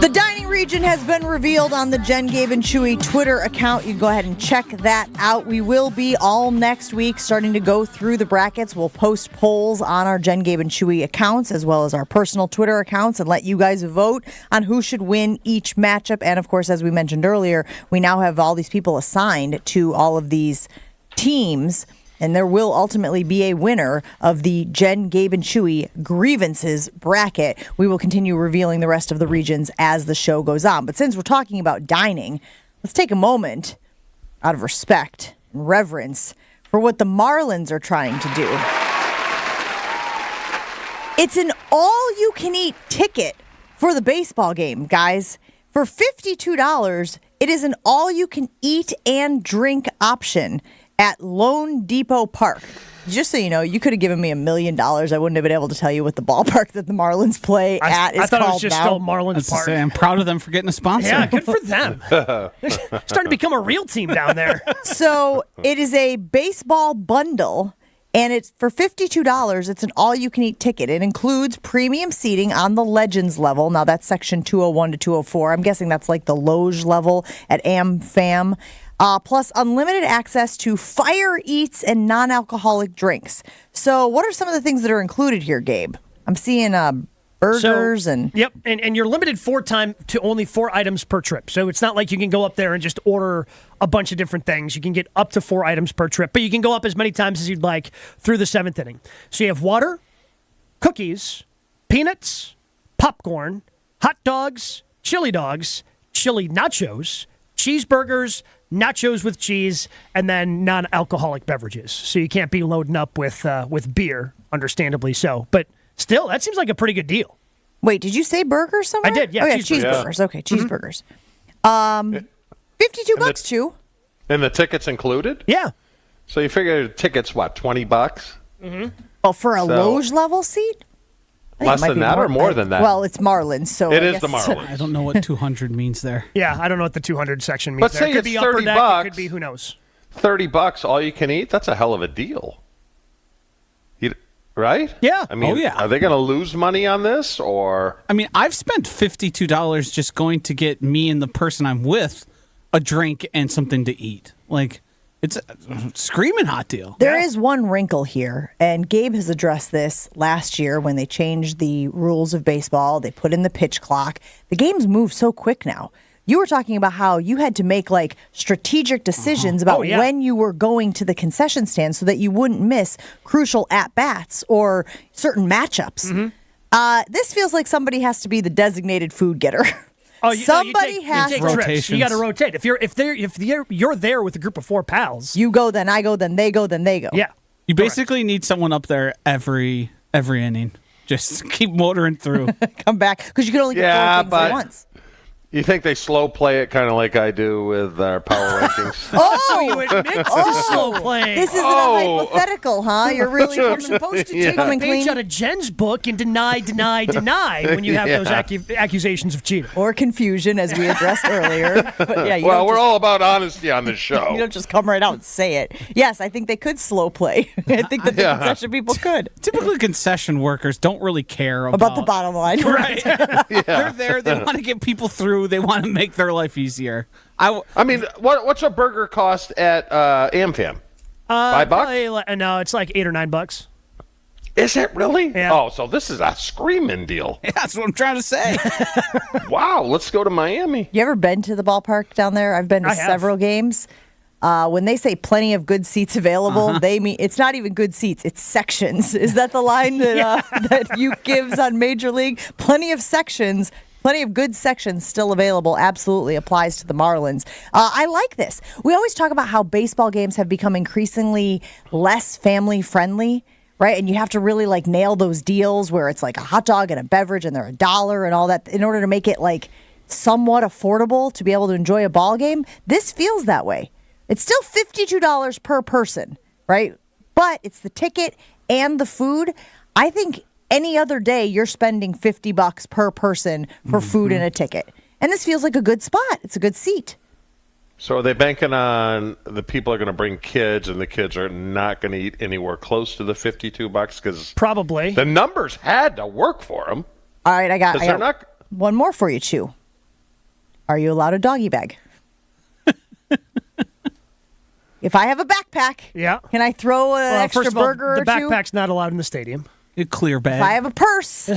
The dining region has been revealed on the Jen, Gabe, and Chewy Twitter account. You can go ahead and check that out. We will be all next week starting to go through the brackets. We'll post polls on our Jen, Gabe, and Chewy accounts as well as our personal Twitter accounts and let you guys vote on who should win each matchup. And, of course, as we mentioned earlier, we now have all these people assigned to all of these teams. And there will ultimately be a winner of the Jen, Gabe, and Chewy grievances bracket. We will continue revealing the rest of the regions as the show goes on. But since we're talking about dining, let's take a moment out of respect and reverence for what the Marlins are trying to do. It's an all-you-can-eat ticket for the baseball game, guys. For $52, it is an all-you-can-eat and drink option at Lone Depot Park. Just so you know, you could have given me $1 million. I wouldn't have been able to tell you what the ballpark that the Marlins play at is called. I thought it was just still Marlins Park. I'm proud of them for getting a sponsor. Yeah, good for them. Starting to become a real team down there. So it is a baseball bundle, and it's for $52. It's an all-you-can-eat ticket. It includes premium seating on the Legends level. Now, that's section 201 to 204. I'm guessing that's like the Loge level at AmFam. Plus unlimited access to fire eats and non-alcoholic drinks. So what are some of the things that are included here, Gabe? I'm seeing burgers and... Yep, and you're limited to only 4 items per trip. So it's not like you can go up there and just order a bunch of different things. You can get up to 4 items per trip, but you can go up as many times as you'd like through the 7th inning. So you have water, cookies, peanuts, popcorn, hot dogs, chili nachos, cheeseburgers, nachos with cheese, and then non-alcoholic beverages. So you can't be loading up with beer, understandably so. But still, that seems like a pretty good deal. Wait, did you say burgers somewhere? I did, yeah. Oh, yeah, cheeseburgers. Yeah. Okay, cheeseburgers. $52, Chew. And the tickets included? Yeah. So you figure tickets, what, $20? Mm-hmm. Oh, for a Loge level seat? Less than that or more than that? Well, it's Marlins, so it I is guess the Marlins. I don't know what 200 means there. Yeah, I don't know what the 200 section means. But there. say It could it's be upper $30. deck, it could be who knows. $30, all you can eat. That's a hell of a deal, right? Yeah. I mean, are they going to lose money on this, or? I mean, I've spent $52 just going to get me and the person I'm with a drink and something to eat. Like, it's a screaming hot deal. There is one wrinkle here, and Gabe has addressed this last year when they changed the rules of baseball. They put in the pitch clock. The games move so quick now. You were talking about how you had to make like strategic decisions about when you were going to the concession stand so that you wouldn't miss crucial at-bats or certain matchups. This feels like somebody has to be the designated food getter. Oh, somebody has to to. rotations. You got to rotate. If you're there with a group of 4 pals, you go, then I go, then they go, then they go. Yeah. You basically need someone up there every inning. Just keep motoring through. Come back because you can only get 4 things at once. You think they slow play it kind of like I do with our power rankings? So you admit to slow playing. This isn't a hypothetical, huh? You're really you're supposed to take a page out of Jen's book and deny when you have those accusations of cheating. Or confusion, as we addressed earlier. But yeah, we're all about honesty on this show. You don't just come right out and say it. Yes, I think they could slow play. I think that the concession people could. Typically, concession workers don't really care about the bottom line. Right. They're there. They want to get people through. They want to make their life easier. I mean, what's a burger cost at AmFam? $5? No, it's like $8 or $9. Is it really? Yeah. Oh, so this is a screaming deal. Yeah, that's what I'm trying to say. Wow, let's go to Miami. You ever been to the ballpark down there? I've been to several games. When they say plenty of good seats available, they mean it's not even good seats; it's sections. Is that the line that that you gives on Major League? Plenty of sections. Plenty of good sections still available. Absolutely applies to the Marlins. I like this. We always talk about how baseball games have become increasingly less family friendly, right? And you have to really like nail those deals where it's like a hot dog and a beverage and they're $1 and all that in order to make it like somewhat affordable to be able to enjoy a ball game. This feels that way. It's still $52 per person, right? But it's the ticket and the food. I think any other day, you're spending $50 per person for food and a ticket. And this feels like a good spot. It's a good seat. So are they banking on the people are going to bring kids and the kids are not going to eat anywhere close to the $52? Because probably the numbers had to work for them. All right, I got one more for you, Chew. Are you allowed a doggy bag? If I have a backpack, can I throw an extra burger or two? The backpack's not allowed in the stadium. A clear bag. If I have a purse.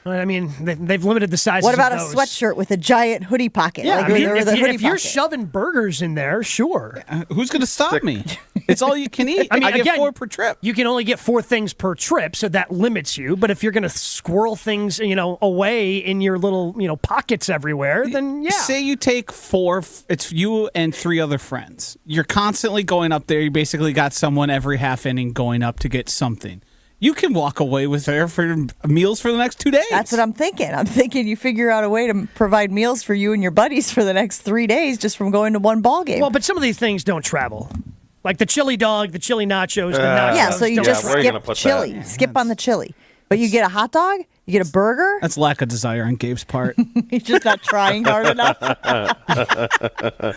I mean, they've limited the size. What about a sweatshirt with a giant hoodie pocket? Yeah, like, if you're shoving burgers in there, sure. Who's going to stop me? It's all you can eat. I get 4 per trip. You can only get 4 things per trip, so that limits you. But if you're going to squirrel things, away in your little, pockets everywhere, then yeah. Say you take 4. It's you and 3 other friends. You're constantly going up there. You basically got someone every half inning going up to get something. You can walk away with there for meals for the next 2 days. That's what I'm thinking. I'm thinking you figure out a way to provide meals for you and your buddies for the next 3 days just from going to one ball game. Well, but some of these things don't travel. Like the chili dog, the chili nachos, the nachos. Yeah, so you just skip chili. Skip on the chili. But you get a hot dog, you get a burger. That's lack of desire on Gabe's part. He's just not trying hard enough.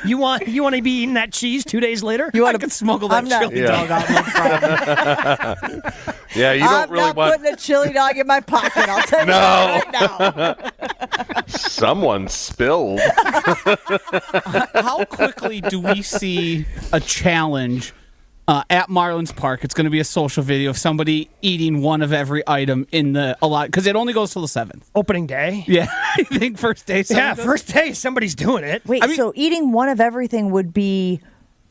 You want to be eating that cheese 2 days later? I could smuggle that chili dog out, no problem. Yeah, you don't really I'm not putting a chili dog in my pocket. I'll tell you that right now. Someone spilled. How quickly do we see a challenge at Marlins Park? It's going to be a social video of somebody eating one of every item in the allotted, because it only goes till the 7th. Opening day? Yeah. I think first day. Yeah, first day somebody's doing it. Wait, so eating one of everything would be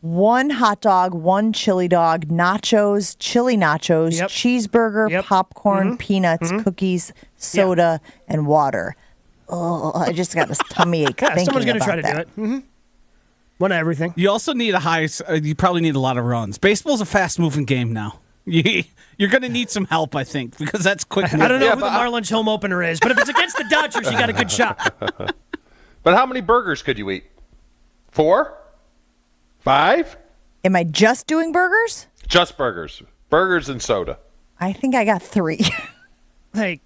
1 hot dog, 1 chili dog, nachos, chili nachos, cheeseburger, popcorn, peanuts, cookies, soda, and water. Oh, I just got this tummy ache thinking someone's going to about try to do it. Mm-hmm. One of everything. You also need you probably need a lot of runs. Baseball's a fast-moving game now. You're going to need some help, I think, because that's quick. I don't know who the Marlins home opener is, but if it's against the Dodgers, you got a good shot. But how many burgers could you eat? 4? 5? Am I just doing burgers? Just burgers. Burgers and soda. I think I got 3. Like,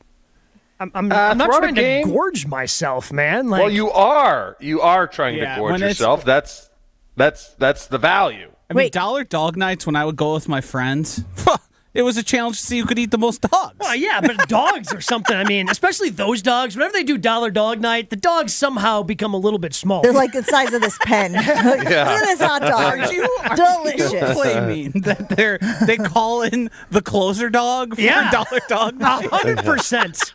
I'm not trying to gorge myself, man. Like, well, you are. You are trying to gorge yourself. That's the value. I mean, dollar dog nights when I would go with my friends, it was a challenge to see who could eat the most dogs. Oh, yeah, but dogs or something. I mean, especially those dogs. Whenever they do dollar dog night, the dogs somehow become a little bit small. They're like the size of this pen. Look at this hot dog. Delicious. You claiming that they call in the closer dog for dollar dog night? 100%.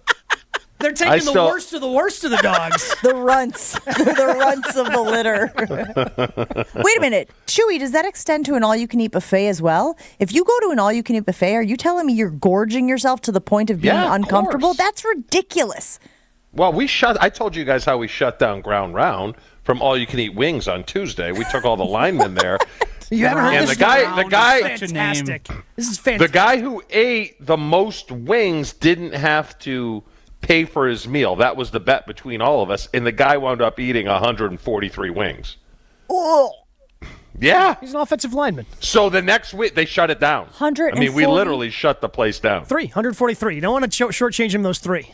They're taking the worst of the dogs. The runts. The runts of the litter. Wait a minute. Chewy, does that extend to an all-you-can-eat buffet as well? If you go to an all-you-can-eat buffet, are you telling me you're gorging yourself to the point of being uncomfortable? That's ridiculous. Well, I told you guys how we shut down Ground Round from all-you-can-eat wings on Tuesday. We took all the linemen there. You haven't heard this? The guy, fantastic. This is fantastic. The guy who ate the most wings didn't have to pay for his meal. That was the bet between all of us, and the guy wound up eating 143 wings. Oh. Yeah. He's an offensive lineman. So the next week, they shut it down. 140? I mean, we literally shut the place down. 143. You don't want to shortchange him those 3.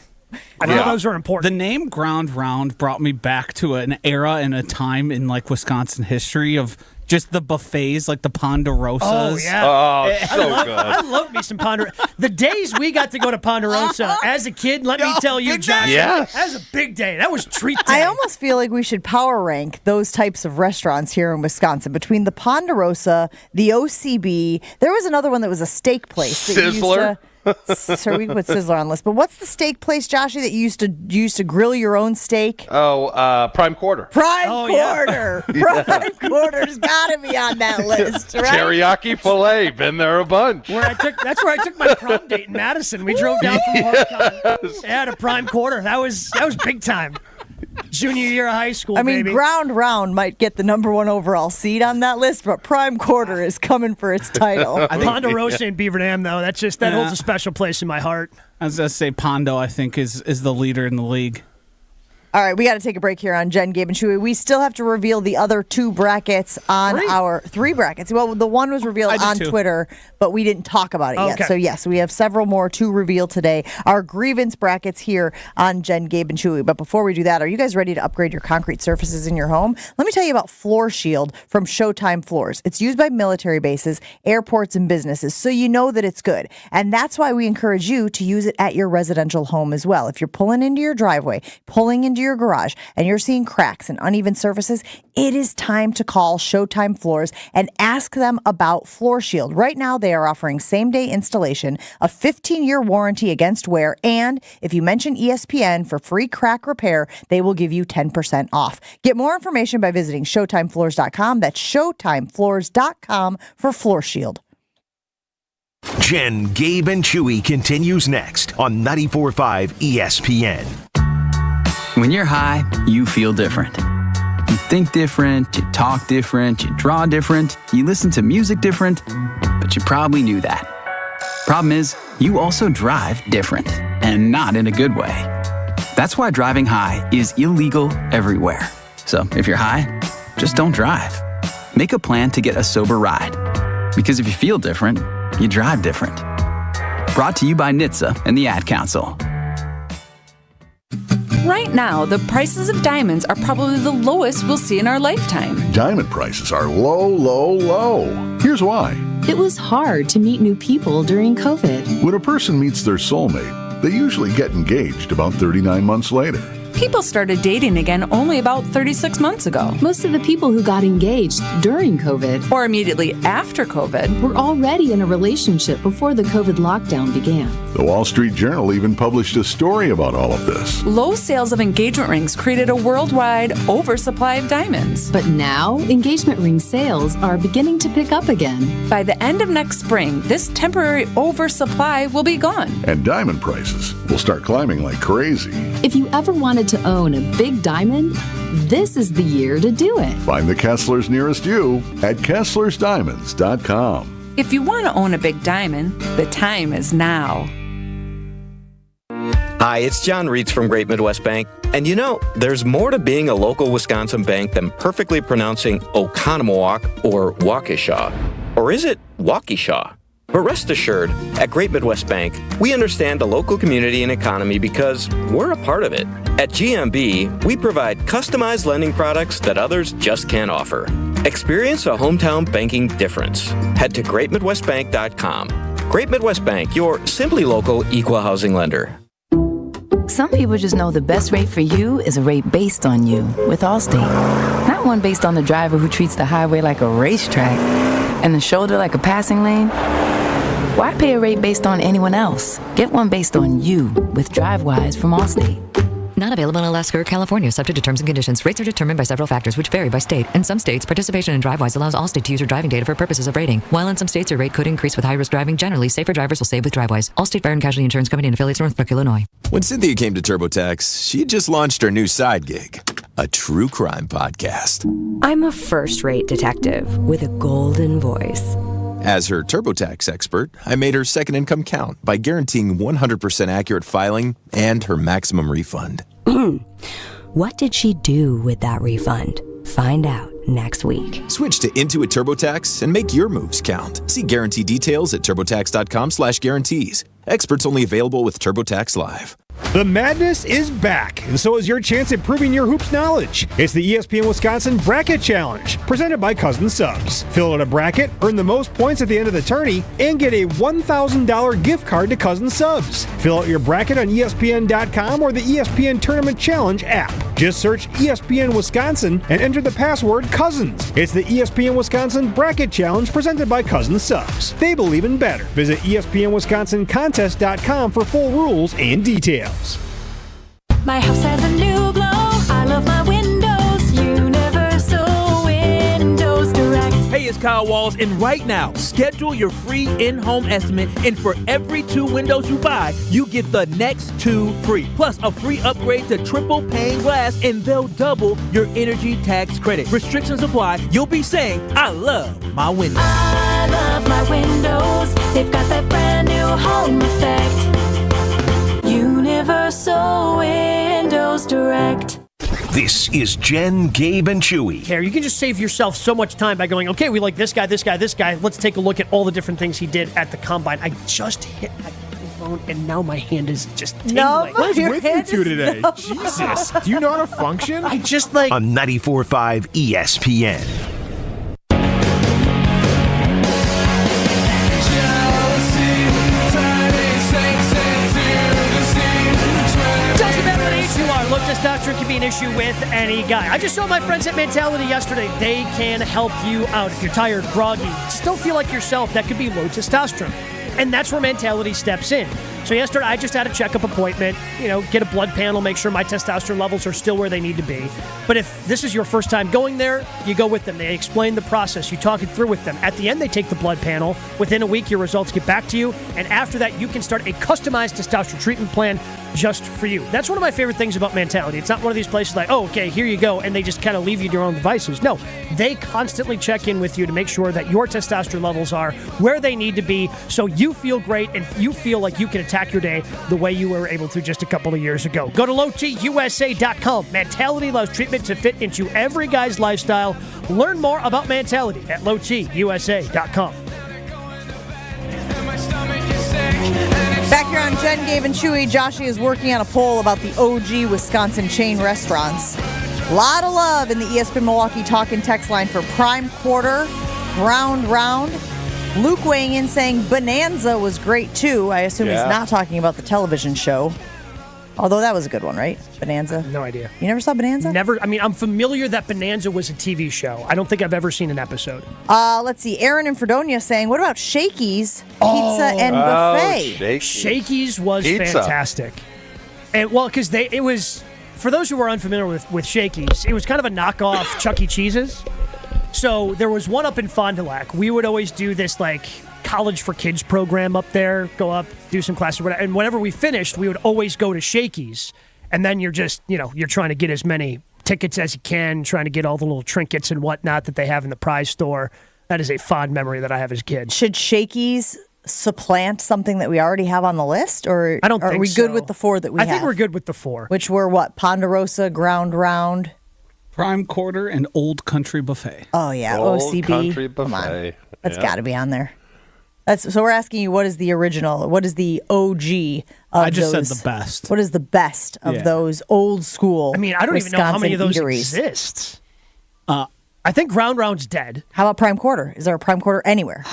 I know those are important. The name Ground Round brought me back to an era and a time in like Wisconsin history of just the buffets, like the Ponderosas. Oh, yeah. Oh, so good. I love me some Ponderosa. The days we got to go to Ponderosa as a kid, let me tell you, Josh, that was a big day. That was treat day. I almost feel like we should power rank those types of restaurants here in Wisconsin between the Ponderosa, the OCB. There was another one that was a steak place. Sizzler. So we can put Sizzler on the list. But what's the steak place, Joshy, that you used to grill your own steak? Oh, Prime Quarter. Prime Quarter. Yeah. Prime Quarter's got to be on that list, right? Teriyaki filet. Been there a bunch. That's where I took my prom date in Madison. We drove down from Horicon. Yeah, to Prime Quarter. That was big time. Junior year of high school, I mean, baby. Ground Round might get the number 1 overall seed on that list, but Prime Quarter is coming for its title. Ponderosa and Beaver Dam, though, that holds a special place in my heart. I was going to say Pondo, I think, is the leader in the league. All right, we got to take a break here on Jen, Gabe, and Chewy. We still have to reveal the other 2 brackets on our 3 brackets. Well, the one was revealed on Twitter, but we didn't talk about it yet. So, yes, we have several more to reveal today. Our grievance brackets here on Jen, Gabe, and Chewy. But before we do that, are you guys ready to upgrade your concrete surfaces in your home? Let me tell you about Floor Shield from Showtime Floors. It's used by military bases, airports, and businesses, so you know that it's good. And that's why we encourage you to use it at your residential home as well. If you're pulling into your driveway, pulling into your garage, and you're seeing cracks and uneven surfaces, it is time to call Showtime Floors and ask them about Floor Shield. Right now, they are offering same-day installation, a 15-year warranty against wear, and if you mention ESPN for free crack repair, they will give you 10% off. Get more information by visiting ShowtimeFloors.com. That's ShowtimeFloors.com for Floor Shield. Jen, Gabe, and Chewy continues next on 94.5 ESPN. When you're high, you feel different. You think different, you talk different, you draw different, you listen to music different, but you probably knew that. Problem is, you also drive different, and not in a good way. That's why driving high is illegal everywhere. So if you're high, just don't drive. Make a plan to get a sober ride. Because if you feel different, you drive different. Brought to you by NHTSA and the Ad Council. Right now, the prices of diamonds are probably the lowest we'll see in our lifetime. Diamond prices are low, low, low. Here's why. It was hard to meet new people during COVID. When a person meets their soulmate, they usually get engaged about 39 months later. People started dating again only about 36 months ago. Most of the people who got engaged during COVID or immediately after COVID were already in a relationship before the COVID lockdown began. The Wall Street Journal even published a story about all of this. Low sales of engagement rings created a worldwide oversupply of diamonds. But now, engagement ring sales are beginning to pick up again. By the end of next spring, this temporary oversupply will be gone. And diamond prices will start climbing like crazy. If you ever wanted to own a big diamond, this is the year to do it. Find the Kesslers nearest you at KesslersDiamonds.com. If you want to own a big diamond, the time is now. Hi, it's John Reitz from Great Midwest Bank. And you know, there's more to being a local Wisconsin bank than perfectly pronouncing Oconomowoc or Waukesha. Or is it Waukesha? But rest assured, at Great Midwest Bank, we understand the local community and economy because we're a part of it. At GMB, we provide customized lending products that others just can't offer. Experience a hometown banking difference. Head to greatmidwestbank.com. Great Midwest Bank, your simply local equal housing lender. Some people just know the best rate for you is a rate based on you with Allstate. Not one based on the driver who treats the highway like a racetrack and the shoulder like a passing lane. Why pay a rate based on anyone else? Get one based on you with DriveWise from Allstate. Not available in Alaska or California, subject to terms and conditions. Rates are determined by several factors, which vary by state. In some states, participation in DriveWise allows Allstate to use your driving data for purposes of rating. While in some states, your rate could increase with high-risk driving. Generally, safer drivers will save with DriveWise. Allstate Fire and Casualty Insurance Company and affiliates, Northbrook, Illinois. When Cynthia came to TurboTax, she had just launched her new side gig, a true crime podcast. I'm a first-rate detective with a golden voice. As her TurboTax expert, I made her second income count by guaranteeing 100% accurate filing and her maximum refund. What did she do with that refund? Find out next week. Switch to Intuit TurboTax and make your moves count. See guarantee details at turbotax.com/guarantees. Experts only available with TurboTax Live. The madness is back, and so is your chance at proving your hoops knowledge. It's the ESPN Wisconsin Bracket Challenge, presented by Cousin Subs. Fill out a bracket, earn the most points at the end of the tourney, and get a $1,000 gift card to Cousin Subs. Fill out your bracket on ESPN.com or the ESPN Tournament Challenge app. Just search ESPN Wisconsin and enter the password Cousins. It's the ESPN Wisconsin Bracket Challenge, presented by Cousin Subs. They believe in better. Visit ESPNWisconsinContest.com for full rules and details. My house has a new glow. I love my windows. Universal Windows Direct. Hey, it's Kyle Walls, and right now, schedule your free in-home estimate, and for every 2 windows you buy, you get the next 2 free. Plus, a free upgrade to triple pane glass, and they'll double your energy tax credit. Restrictions apply. You'll be saying, I love my windows. I love my windows. They've got that brand new home effect. Universal Windows Direct. This is Jen, Gabe, and Chewy. Here, you can just save yourself so much time by going, okay, we like this guy, this guy, this guy. Let's take a look at all the different things he did at the combine. I just hit my phone, and now my hand is just tingling. No, What's your with you hand two is today? no. Jesus. Do you know how to function? I just like... On 94.5 ESPN. Low testosterone can be an issue with any guy. I just saw my friends at Mentality yesterday. They can help you out. If you're tired, groggy, still feel like yourself, that could be low testosterone. And that's where Mentality steps in. So yesterday, I just had a checkup appointment, get a blood panel, make sure my testosterone levels are still where they need to be. But if this is your first time going there, you go with them. They explain the process. You talk it through with them. At the end, they take the blood panel. Within a week, your results get back to you. And after that, you can start a customized testosterone treatment plan just for you. That's one of my favorite things about Mentality. It's not one of these places like, oh, okay, here you go, and they just kind of leave you to your own devices. No, they constantly check in with you to make sure that your testosterone levels are where they need to be so you feel great and you feel like you can attack your day the way you were able to just a couple of years ago. Go to lowtusa.com. Mentality allows treatment to fit into every guy's lifestyle. Learn more about Mentality at lowtusa.com. Back here on Jen, Gabe, and Chewy, Joshy is working on a poll about the OG Wisconsin chain restaurants. A lot of love in the ESPN Milwaukee talk and text line for Prime Quarter, Round. Luke weighing in saying Bonanza was great too. I assume he's not talking about the television show. Although that was a good one, right? Bonanza? No idea. You never saw Bonanza? Never. I mean, I'm familiar that Bonanza was a TV show. I don't think I've ever seen an episode. Let's see. Aaron in Fredonia saying, what about Shakey's Pizza and Buffet? Shakey's was Pizza. fantastic. And well, because it was, for those who are unfamiliar with Shakey's, it was kind of a knockoff Chuck E. Cheese's. So there was one up in Fond du Lac. We would always do this like college for kids program up there, go up, do some classes, and whenever we finished, we would always go to Shakey's, and then you're just, you're trying to get as many tickets as you can, trying to get all the little trinkets and whatnot that they have in the prize store. That is a fond memory that I have as a kid. Should Shakey's supplant something that we already have on the list, or I don't think are we so. good with the 4 that we have? I think we're good with the 4. Which were what? Ponderosa, Ground Round, Prime Quarter, and Old Country Buffet. Oh yeah, Old OCB. Country Come on. Buffet. That's Yeah. got to be on there. So we're asking you, what is the original? What is the OG of I just those? said the best. What is the best of those old school? I mean, I don't even know how many of those eateries? exist. I think Ground Round's dead. How about Prime Quarter? Is there a Prime Quarter anywhere?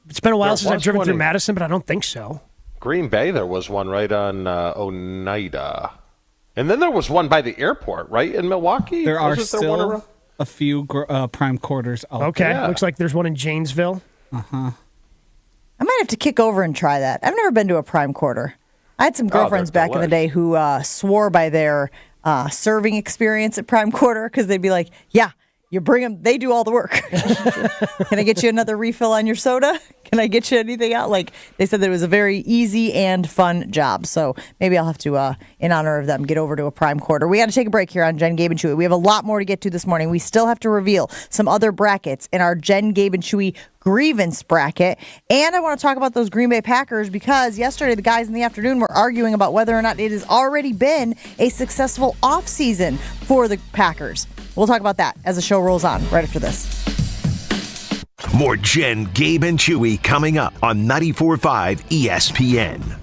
It's been a while There since I've was driven one through in- Madison, but I don't think so. Green Bay, there was one right on Oneida. And then there was one by the airport, right, in Milwaukee? There are Wasn't there one still around? a few Prime Quarters out Okay, there. looks like there's one in Janesville. Uh-huh. I might have to kick over and try that. I've never been to a prime quarter. I had some girlfriends back in the day who swore by their serving experience at prime quarter because they'd be like, yeah, you bring them, they do all the work. Can I get you another refill on your soda? Can I get you anything out? Like, they said that it was a very easy and fun job. So maybe I'll have to, in honor of them, get over to a prime quarter. We got to take a break here on Jen, Gabe, and Chewy. We have a lot more to get to this morning. We still have to reveal some other brackets in our Jen, Gabe, and Chewy grievance bracket. And I want to talk about those Green Bay Packers because yesterday the guys in the afternoon were arguing about whether or not it has already been a successful offseason for the Packers. We'll talk about that as the show rolls on right after this. More Jen, Gabe, and Chewy coming up on 94.5 ESPN.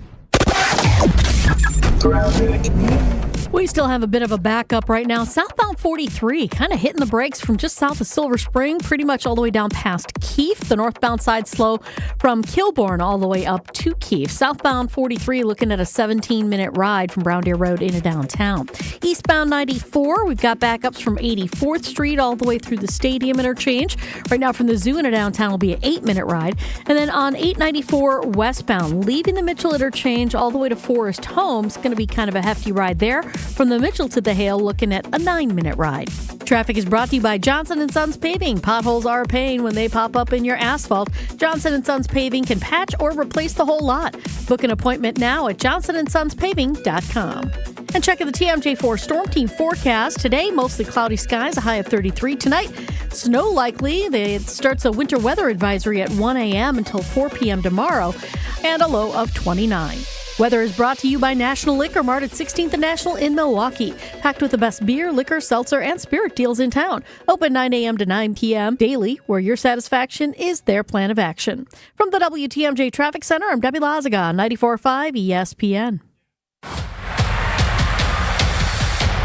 We still have a bit of a backup right now. Southbound 43, kind of hitting the brakes from just south of Silver Spring, pretty much all the way down past Keefe. The northbound side slow from Kilbourne all the way up to Keefe. Southbound 43 looking at a 17-minute ride from Brown Deer Road into downtown. Eastbound 94, we've got backups from 84th Street all the way through the Stadium interchange. Right now from the zoo into downtown will be an 8-minute ride. And then on 894 westbound, leaving the Mitchell interchange all the way to Forest Homes, going to be kind of a hefty ride there. From the Mitchell to the Hale, looking at a 9-minute ride. Traffic is brought to you by Johnson & Sons Paving. Potholes are a pain when they pop up in your asphalt. Johnson & Sons Paving can patch or replace the whole lot. Book an appointment now at johnsonsonspaving.com. And check out the TMJ4 Storm Team forecast. Today, mostly cloudy skies, a high of 33. Tonight, snow likely. It starts a winter weather advisory at 1 a.m. until 4 p.m. tomorrow, and a low of 29. Weather is brought to you by National Liquor Mart at 16th and National in Milwaukee. Packed with the best beer, liquor, seltzer, and spirit deals in town. Open 9 a.m. to 9 p.m. daily, where your satisfaction is their plan of action. From the WTMJ Traffic Center, I'm Debbie Lazaga on 94.5 ESPN.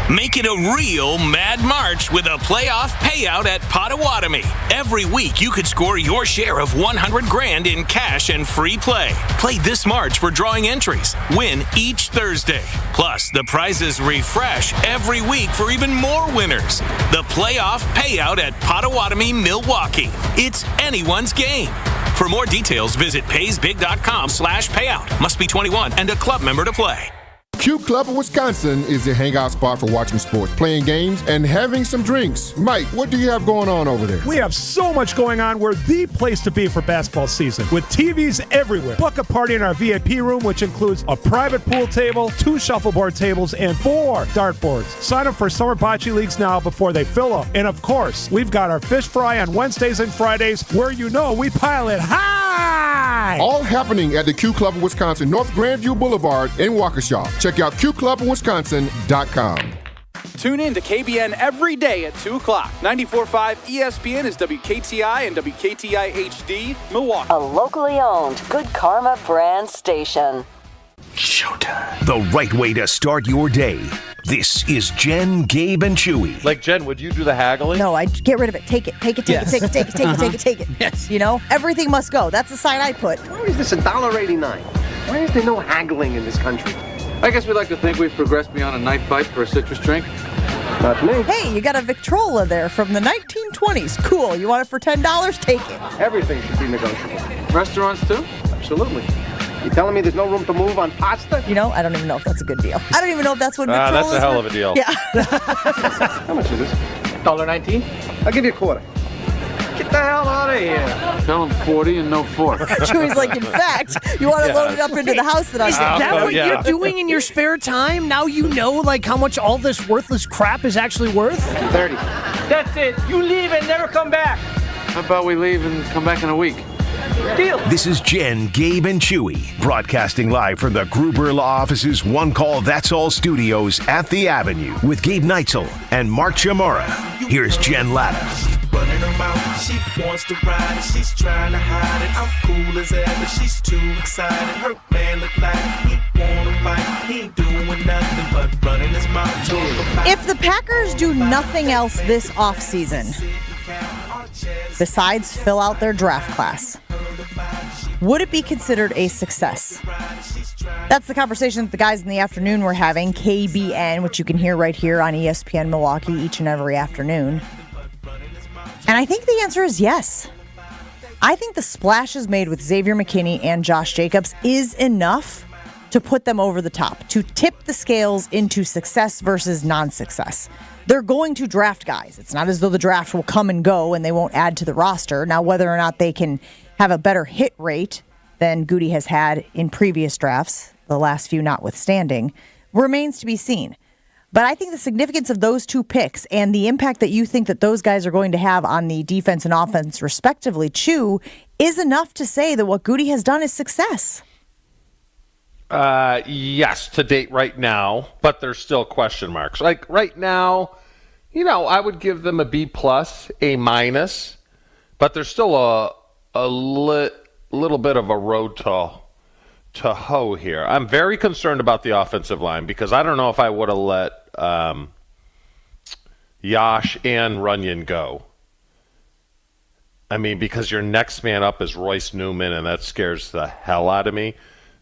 Make it a real Mad March with a playoff payout at Potawatomi. Every week, you could score your share of $100,000 in cash and free play. Play this March for drawing entries. Win each Thursday. Plus, the prizes refresh every week for even more winners. The playoff payout at Potawatomi, Milwaukee. It's anyone's game. For more details, visit paysbig.com/payout. Must be 21 and a club member to play. Q Club of Wisconsin is a hangout spot for watching sports, playing games, and having some drinks. Mike, what do you have going on over there? We have so much going on. We're the place to be for basketball season, with TVs everywhere. Book a party in our VIP room, which includes a private pool table, 2 shuffleboard tables, and 4 dartboards. Sign up for summer bocce leagues now before they fill up. And of course, we've got our fish fry on Wednesdays and Fridays, where you know we pile it high. All happening at the Q Club of Wisconsin, North Grandview Boulevard in Waukesha. Check out QClubofWisconsin.com. Tune in to KBN every day at 2 o'clock. 94.5 ESPN is WKTI and WKTI HD, Milwaukee. A locally owned Good Karma brand station. Showtime. The right way to start your day. This is Jen, Gabe, and Chewy. Like, Jen, would you do the haggling? No, I'd get rid of it. Take it. Yes. Take it. Yes. You know, everything must go. That's the sign I put. Why is this $1.89? Why is there no haggling in this country? I guess we'd like to think we've progressed beyond a night fight for a citrus drink. Not me. Hey, you got a Victrola there from the 1920s. Cool. You want it for $10? Take it. Everything should be negotiable. Restaurants, too? Absolutely. You telling me there's no room to move on pasta? You know, I don't even know if that's a good deal. I don't even know if that's what Victrolas that's a hell of a deal. Yeah. How much is this? $1.19? I'll give you a quarter. Get the hell out of here. Tell them 40 and no fork. Chewy's like, in fact, you want to load it up into the house that I Is got. that what you're doing in your spare time? Now you know, like, how much all this worthless crap is actually worth? 30. That's it. You leave and never come back. How about we leave and come back in a week? Deal. This is Jen, Gabe, and Chewy, broadcasting live from the Gruber Law Office's One Call That's All studios at the Avenue with Gabe Neitzel and Mark Chamorro. Here's Jen Latta. Running her mouth, she wants to ride it, she's trying to hide it. I'm cool as ever, she's too excited. Her man look like he wanna fight, he ain't doing nothing but running his mouth. If the Packers do nothing else this offseason besides fill out their draft class, would it be considered a success? That's the conversation that the guys in the afternoon were having, KBN, which you can hear right here on ESPN Milwaukee each and every afternoon. And I think the answer is yes. I think the splashes made with Xavier McKinney and Josh Jacobs is enough to put them over the top, to tip the scales into success versus non-success. They're going to draft guys. It's not as though the draft will come and go and they won't add to the roster. Now, whether or not they can have a better hit rate than Goody has had in previous drafts, the last few notwithstanding, remains to be seen. But I think the significance of those two picks and the impact that you think that those guys are going to have on the defense and offense, respectively, Chew, is enough to say that what Goody has done is success. Yes, to date right now, but there's still question marks. Like right now, I would give them a B+, A-, but there's still a little bit of a road to hoe here. I'm very concerned about the offensive line because I don't know if I would have let Yash and Runyon go. I mean, because your next man up is Royce Newman, and that scares the hell out of me.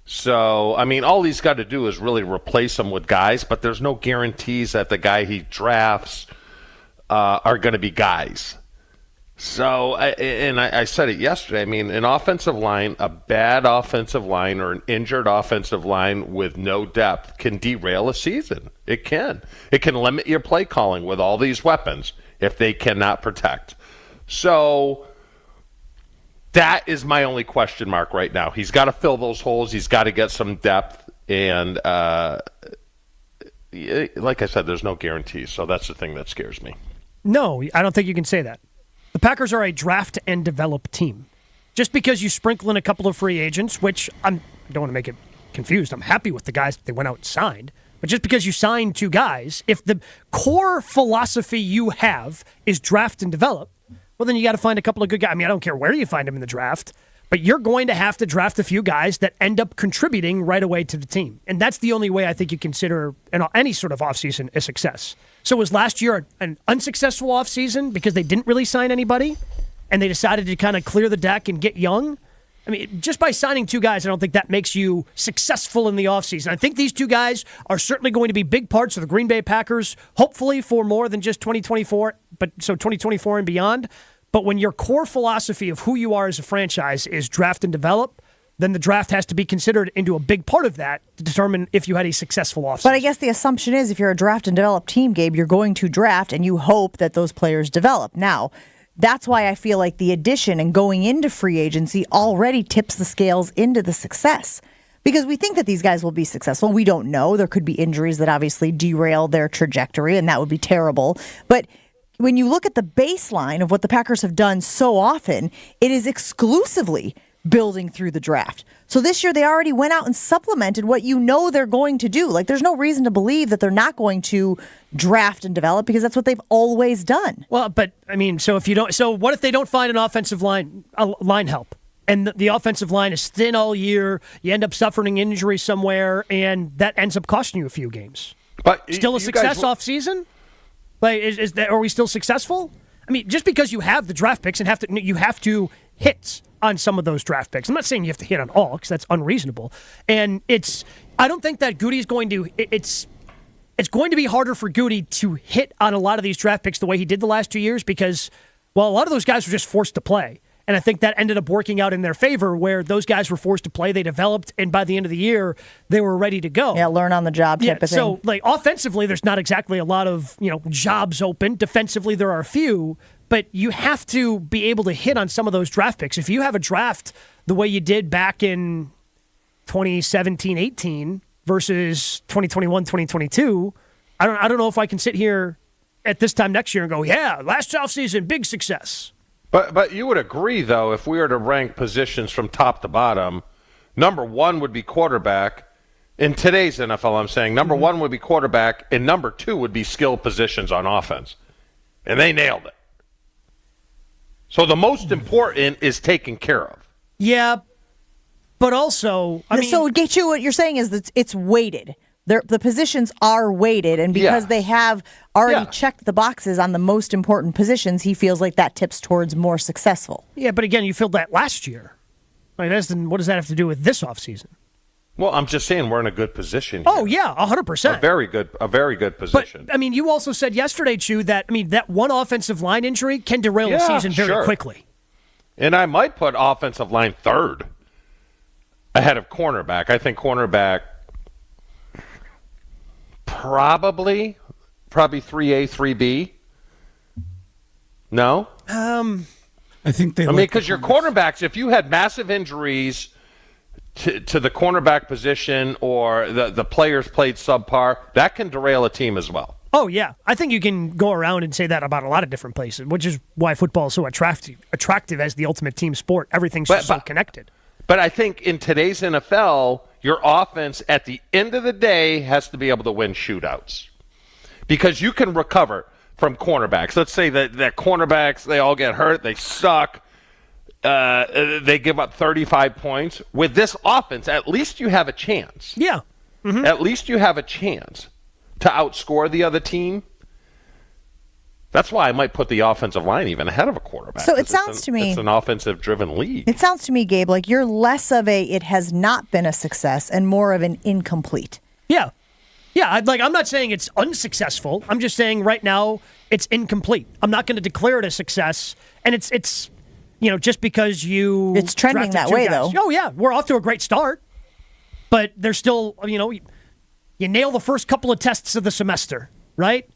So, I mean, all he's got to do is really replace him with guys, but there's no guarantees that the guy he drafts are going to be guys. So, I said it yesterday, I mean, an offensive line, a bad offensive line or an injured offensive line with no depth can derail a season. It can. It can limit your play calling with all these weapons if they cannot protect. So, that is my only question mark right now. He's got to fill those holes. He's got to get some depth. And like I said, there's no guarantees. So that's the thing that scares me. No, I don't think you can say that. The Packers are a draft and develop team. Just because you sprinkle in a couple of free agents, which I don't want to make it confused. I'm happy with the guys that they went out and signed. But just because you signed two guys, if the core philosophy you have is draft and develop, well, then you got to find a couple of good guys. I mean, I don't care where you find them in the draft, but you're going to have to draft a few guys that end up contributing right away to the team. And that's the only way I think you consider any sort of offseason a success. So was last year an unsuccessful offseason because they didn't really sign anybody and they decided to kind of clear the deck and get young? I mean, just by signing two guys, I don't think that makes you successful in the offseason. I think these two guys are certainly going to be big parts of the Green Bay Packers, hopefully for more than just 2024, so 2024 and beyond. But when your core philosophy of who you are as a franchise is draft and develop, then the draft has to be considered into a big part of that to determine if you had a successful offseason. But I guess the assumption is if you're a draft and develop team, Gabe, you're going to draft and you hope that those players develop. Now, that's why I feel like the addition and going into free agency already tips the scales into the success. Because we think that these guys will be successful. We don't know. There could be injuries that obviously derail their trajectory, and that would be terrible. But when you look at the baseline of what the Packers have done so often, it is exclusively building through the draft. So this year they already went out and supplemented what you know they're going to do. Like there's no reason to believe that they're not going to draft and develop because that's what they've always done. Well, but I mean, so what if they don't find an offensive line help? And the offensive line is thin all year. You end up suffering injury somewhere, and that ends up costing you a few games. But still a success off season? Like, are we still successful? I mean, just because you have the draft picks and you have to hit on some of those draft picks. I'm not saying you have to hit on all because that's unreasonable. And I don't think that Goody's going to. It's going to be harder for Goody to hit on a lot of these draft picks the way he did the last 2 years because, well, a lot of those guys were just forced to play. And I think that ended up working out in their favor where those guys were forced to play, they developed, and by the end of the year, they were ready to go. Yeah, learn on the job type of thing. So, like, offensively, there's not exactly a lot of, jobs open. Defensively, there are a few, but you have to be able to hit on some of those draft picks. If you have a draft the way you did back in 2017-18 versus 2021-2022, I don't know if I can sit here at this time next year and go, yeah, last offseason, big success. But you would agree, though, if we were to rank positions from top to bottom, number one would be quarterback. In today's NFL, I'm saying number one would be quarterback, and number two would be skill positions on offense. And they nailed it. So the most important is taken care of. Yeah, but also, So, Gaethje, what you're saying is that it's weighted. The positions are weighted, and because they have already checked the boxes on the most important positions, he feels like that tips towards more successful. Yeah, but again, you filled that last year. Like, what does that have to do with this offseason? Well, I'm just saying we're in a good position here. Oh, yeah, 100%. A very good position. But, you also said yesterday, Chew, that, that one offensive line injury can derail a season very quickly. And I might put offensive line third ahead of cornerback. I think cornerback probably 3A, 3B. No? I think they. I mean, because your cornerbacks, if you had massive injuries to the cornerback position or the players played subpar, that can derail a team as well. Oh, yeah. I think you can go around and say that about a lot of different places, which is why football is so attractive as the ultimate team sport. Everything's just so connected. But I think in today's NFL, your offense at the end of the day has to be able to win shootouts because you can recover from cornerbacks. Let's say that cornerbacks, they all get hurt, they suck, they give up 35 points. With this offense, at least you have a chance. Yeah. Mm-hmm. At least you have a chance to outscore the other team. That's why I might put the offensive line even ahead of a quarterback. So it sounds to me... It's an offensive-driven league. It sounds to me, Gabe, like you're less of a it has not been a success and more of an incomplete. Yeah. Yeah, I'm not saying it's unsuccessful. I'm just saying right now it's incomplete. I'm not going to declare it a success. And it's just because you... It's trending that way, though. Oh, yeah. We're off to a great start. But there's still, you nail the first couple of tests of the semester, right?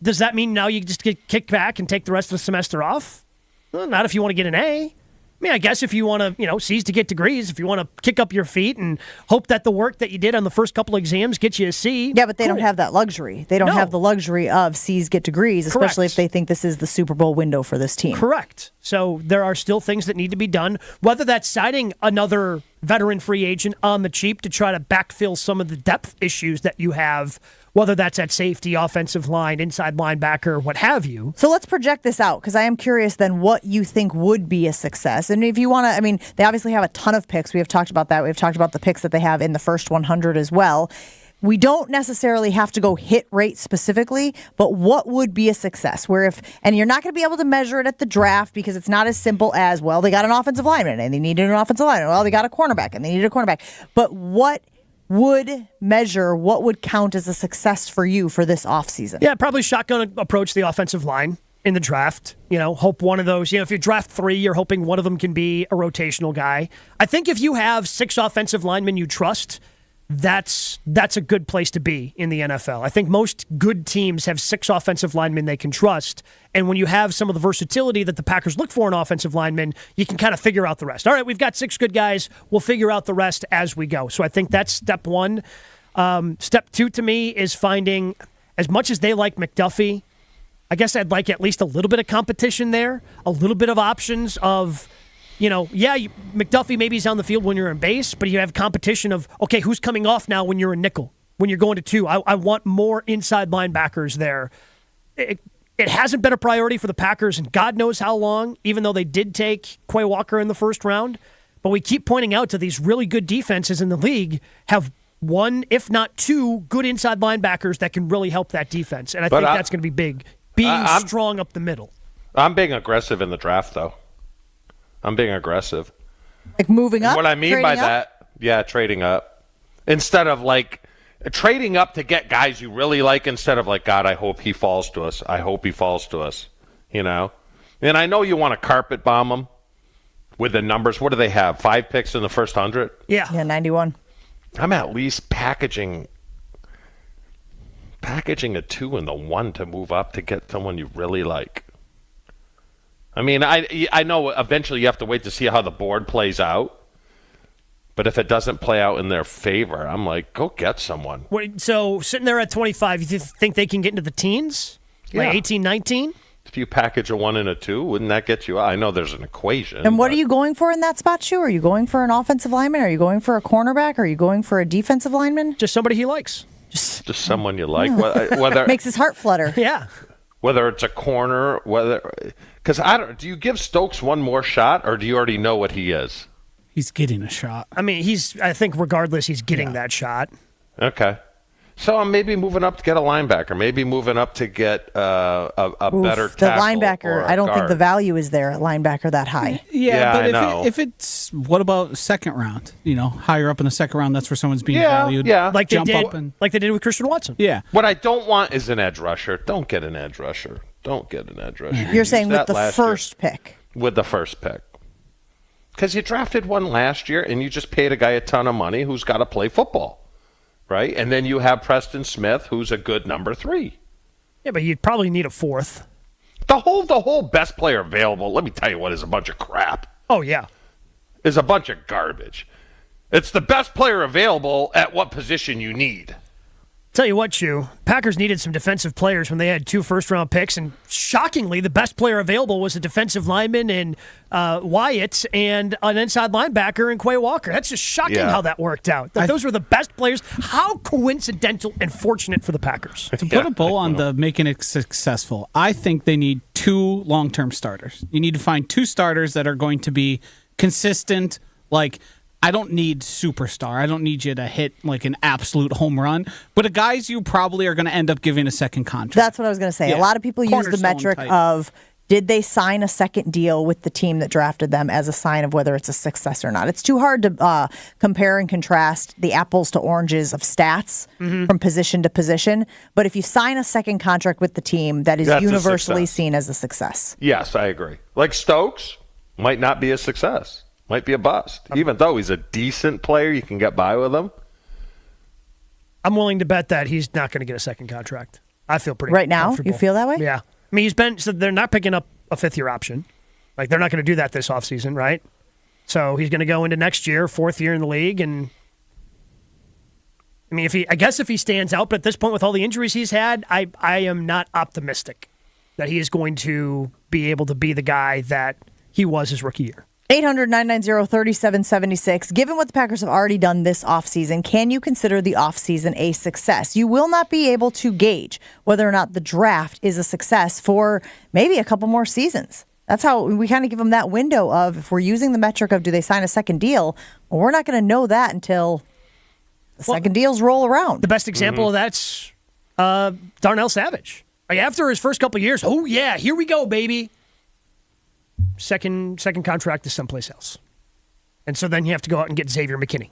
Does that mean now you just get kicked back and take the rest of the semester off? Well, not if you want to get an A. I mean, I guess if you want to, C's to get degrees, if you want to kick up your feet and hope that the work that you did on the first couple of exams gets you a C. Yeah, but they don't have that luxury. They don't have the luxury of C's get degrees, especially if they think this is the Super Bowl window for this team. Correct. So there are still things that need to be done, whether that's signing another veteran free agent on the cheap to try to backfill some of the depth issues that you have, whether that's at safety, offensive line, inside linebacker, what have you. So let's project this out, because I am curious then what you think would be a success. And if you want to, they obviously have a ton of picks. We have talked about that. We've talked about the picks that they have in the first 100 as well. We don't necessarily have to go hit rate specifically, but what would be a success? And you're not going to be able to measure it at the draft because it's not as simple as, well, they got an offensive lineman and they needed an offensive lineman. Well, they got a cornerback and they needed a cornerback. But what would count as a success for you for this offseason? Yeah, probably shotgun approach the offensive line in the draft. Hope one of those, if you draft 3, you're hoping one of them can be a rotational guy. I think if you have 6 offensive linemen you trust, that's a good place to be in the NFL. I think most good teams have 6 offensive linemen they can trust. And when you have some of the versatility that the Packers look for in offensive linemen, you can kind of figure out the rest. All right, we've got 6 good guys. We'll figure out the rest as we go. So I think that's step 1. Step 2 to me is finding, as much as they like McDuffie, I guess I'd like at least a little bit of competition there, a little bit of options of, McDuffie maybe he's on the field when you're in base, but you have competition of, okay, who's coming off now when you're in nickel, when you're going to 2? I want more inside linebackers there. It hasn't been a priority for the Packers in God knows how long, even though they did take Quay Walker in the first round. But we keep pointing out to these really good defenses in the league have 1, if not 2, good inside linebackers that can really help that defense. And I think that's going to be big, being strong up the middle. I'm being aggressive in the draft, though. I'm being aggressive. Like moving up? What I mean by that, trading up. Instead of trading up to get guys you really like instead of God, I hope he falls to us. I hope he falls to us. And I know you want to carpet bomb them with the numbers. What do they have? 5 picks in the first 100? Yeah, 91. I'm at least packaging a 2 and the 1 to move up to get someone you really like. I know eventually you have to wait to see how the board plays out. But if it doesn't play out in their favor, I'm like, go get someone. So sitting there at 25, you think they can get into the teens? Yeah. 18, 19? If you package a 1 and a 2, wouldn't that get you out? I know there's an equation. And what are you going for in that spot, Chew? Are you going for an offensive lineman? Are you going for a cornerback? Are you going for a defensive lineman? Just somebody he likes. Just someone you like. Whether makes his heart flutter. Yeah. Whether it's a corner, because do you give Stokes one more shot, or do you already know what he is? He's getting a shot. I think regardless, he's getting that shot. Okay. So I'm maybe moving up to get a linebacker, maybe moving up to get a better tackle. The linebacker, I don't think guard. the value is there at linebacker that high. Yeah, but if it's, what about second round? Higher up in the second round, that's where someone's being valued. Yeah, like they did with Christian Watson. Yeah. What I don't want is an edge rusher. Don't get an edge rusher. You're saying with the first pick. With the first pick. Because you drafted one last year, and you just paid a guy a ton of money who's got to play football, right? And then you have Preston Smith, who's a good number 3. Yeah, but you'd probably need a 4th. The whole best player available, let me tell you what, is a bunch of crap. Oh, yeah. Is a bunch of garbage. It's the best player available at what position you need. Tell you what, Chew, Packers needed some defensive players when they had 2 first-round picks, and shockingly, the best player available was a defensive lineman in Wyatt and an inside linebacker in Quay Walker. That's just shocking how that worked out. Those were the best players. How coincidental and fortunate for the Packers. To put a bow on the making it successful, I think they need 2 long-term starters. You need to find 2 starters that are going to be consistent, like – I don't need superstar. I don't need you to hit like an absolute home run. But the guys you probably are going to end up giving a second contract. That's what I was going to say. Yeah. A lot of people use the metric of did they sign a second deal with the team that drafted them as a sign of whether it's a success or not. It's too hard to compare and contrast the apples to oranges of stats from position to position. But if you sign a second contract with the team, that is universally seen as a success. Yes, I agree. Like Stokes might not be a success. Might be a bust. Even though he's a decent player, you can get by with him. I'm willing to bet that he's not going to get a second contract. I feel pretty right now. comfortable. You feel that way? Yeah. I mean, so they're not picking up a 5th-year option. Like, they're not going to do that this offseason, right? So he's going to go into next year, 4th year in the league, and I mean, I guess if he stands out, but at this point with all the injuries he's had, I am not optimistic that he is going to be able to be the guy that he was his rookie year. 800-990-3776. Given what the Packers have already done this offseason, can you consider the offseason a success? You will not be able to gauge whether or not the draft is a success for maybe a couple more seasons. That's how we kind of give them that window of, if we're using the metric of do they sign a second deal, well, we're not going to know that until the second deals roll around. The best example of that's Darnell Savage. Like, after his first couple of years, oh yeah, here we go, baby. Second contract is someplace else. And so then you have to go out and get Xavier McKinney.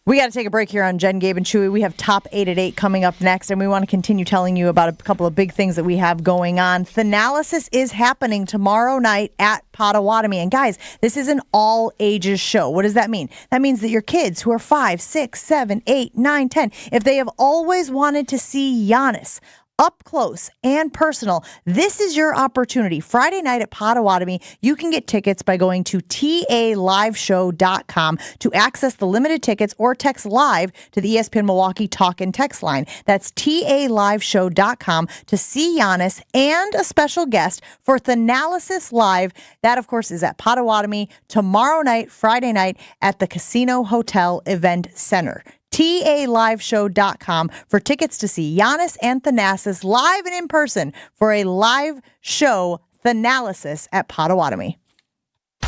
We got to take a break here on Jen, Gabe, and Chewy. We have Top 8 at 8 coming up next, and we want to continue telling you about a couple of big things that we have going on. Thanalysis is happening tomorrow night at Potawatomi. And guys, this is an all-ages show. What does that mean? That means that your kids who are 5, 6, 7, 8, 9, 10, if they have always wanted to see Giannis up close and personal, this is your opportunity. Friday night at Potawatomi, you can get tickets by going to taliveshow.com to access the limited tickets or text live to the ESPN Milwaukee talk and text line. That's taliveshow.com to see Giannis and a special guest for Thanalysis Live. That, of course, is at Potawatomi tomorrow night, Friday night at the Casino Hotel Event Center. taliveshow.com for tickets to see Giannis and Thanasis live and in person for a live show Thanalysis at Potawatomi.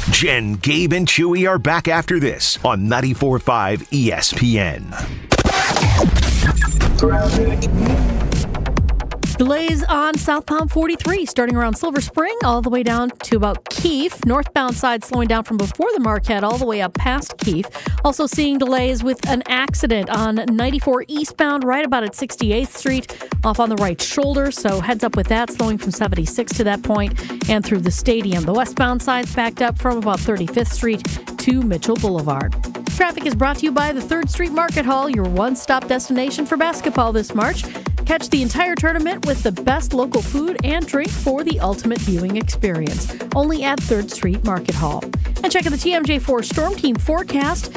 Jen, Gabe, and Chewy are back after this on 94.5 ESPN. Delays on southbound 43 starting around Silver Spring all the way down to about Keefe. Northbound side slowing down from before the Marquette all the way up past Keefe. Also seeing delays with an accident on 94 eastbound right about at 68th Street off on the right shoulder. So heads up with that, slowing from 76 to that point and through the stadium. The westbound side's backed up from about 35th Street to Mitchell Boulevard. Traffic is brought to you by the 3rd Street Market Hall, your one-stop destination for basketball this March. Catch the entire tournament with the best local food and drink for the ultimate viewing experience. Only at 3rd Street Market Hall. And check out the TMJ4 Storm Team forecast.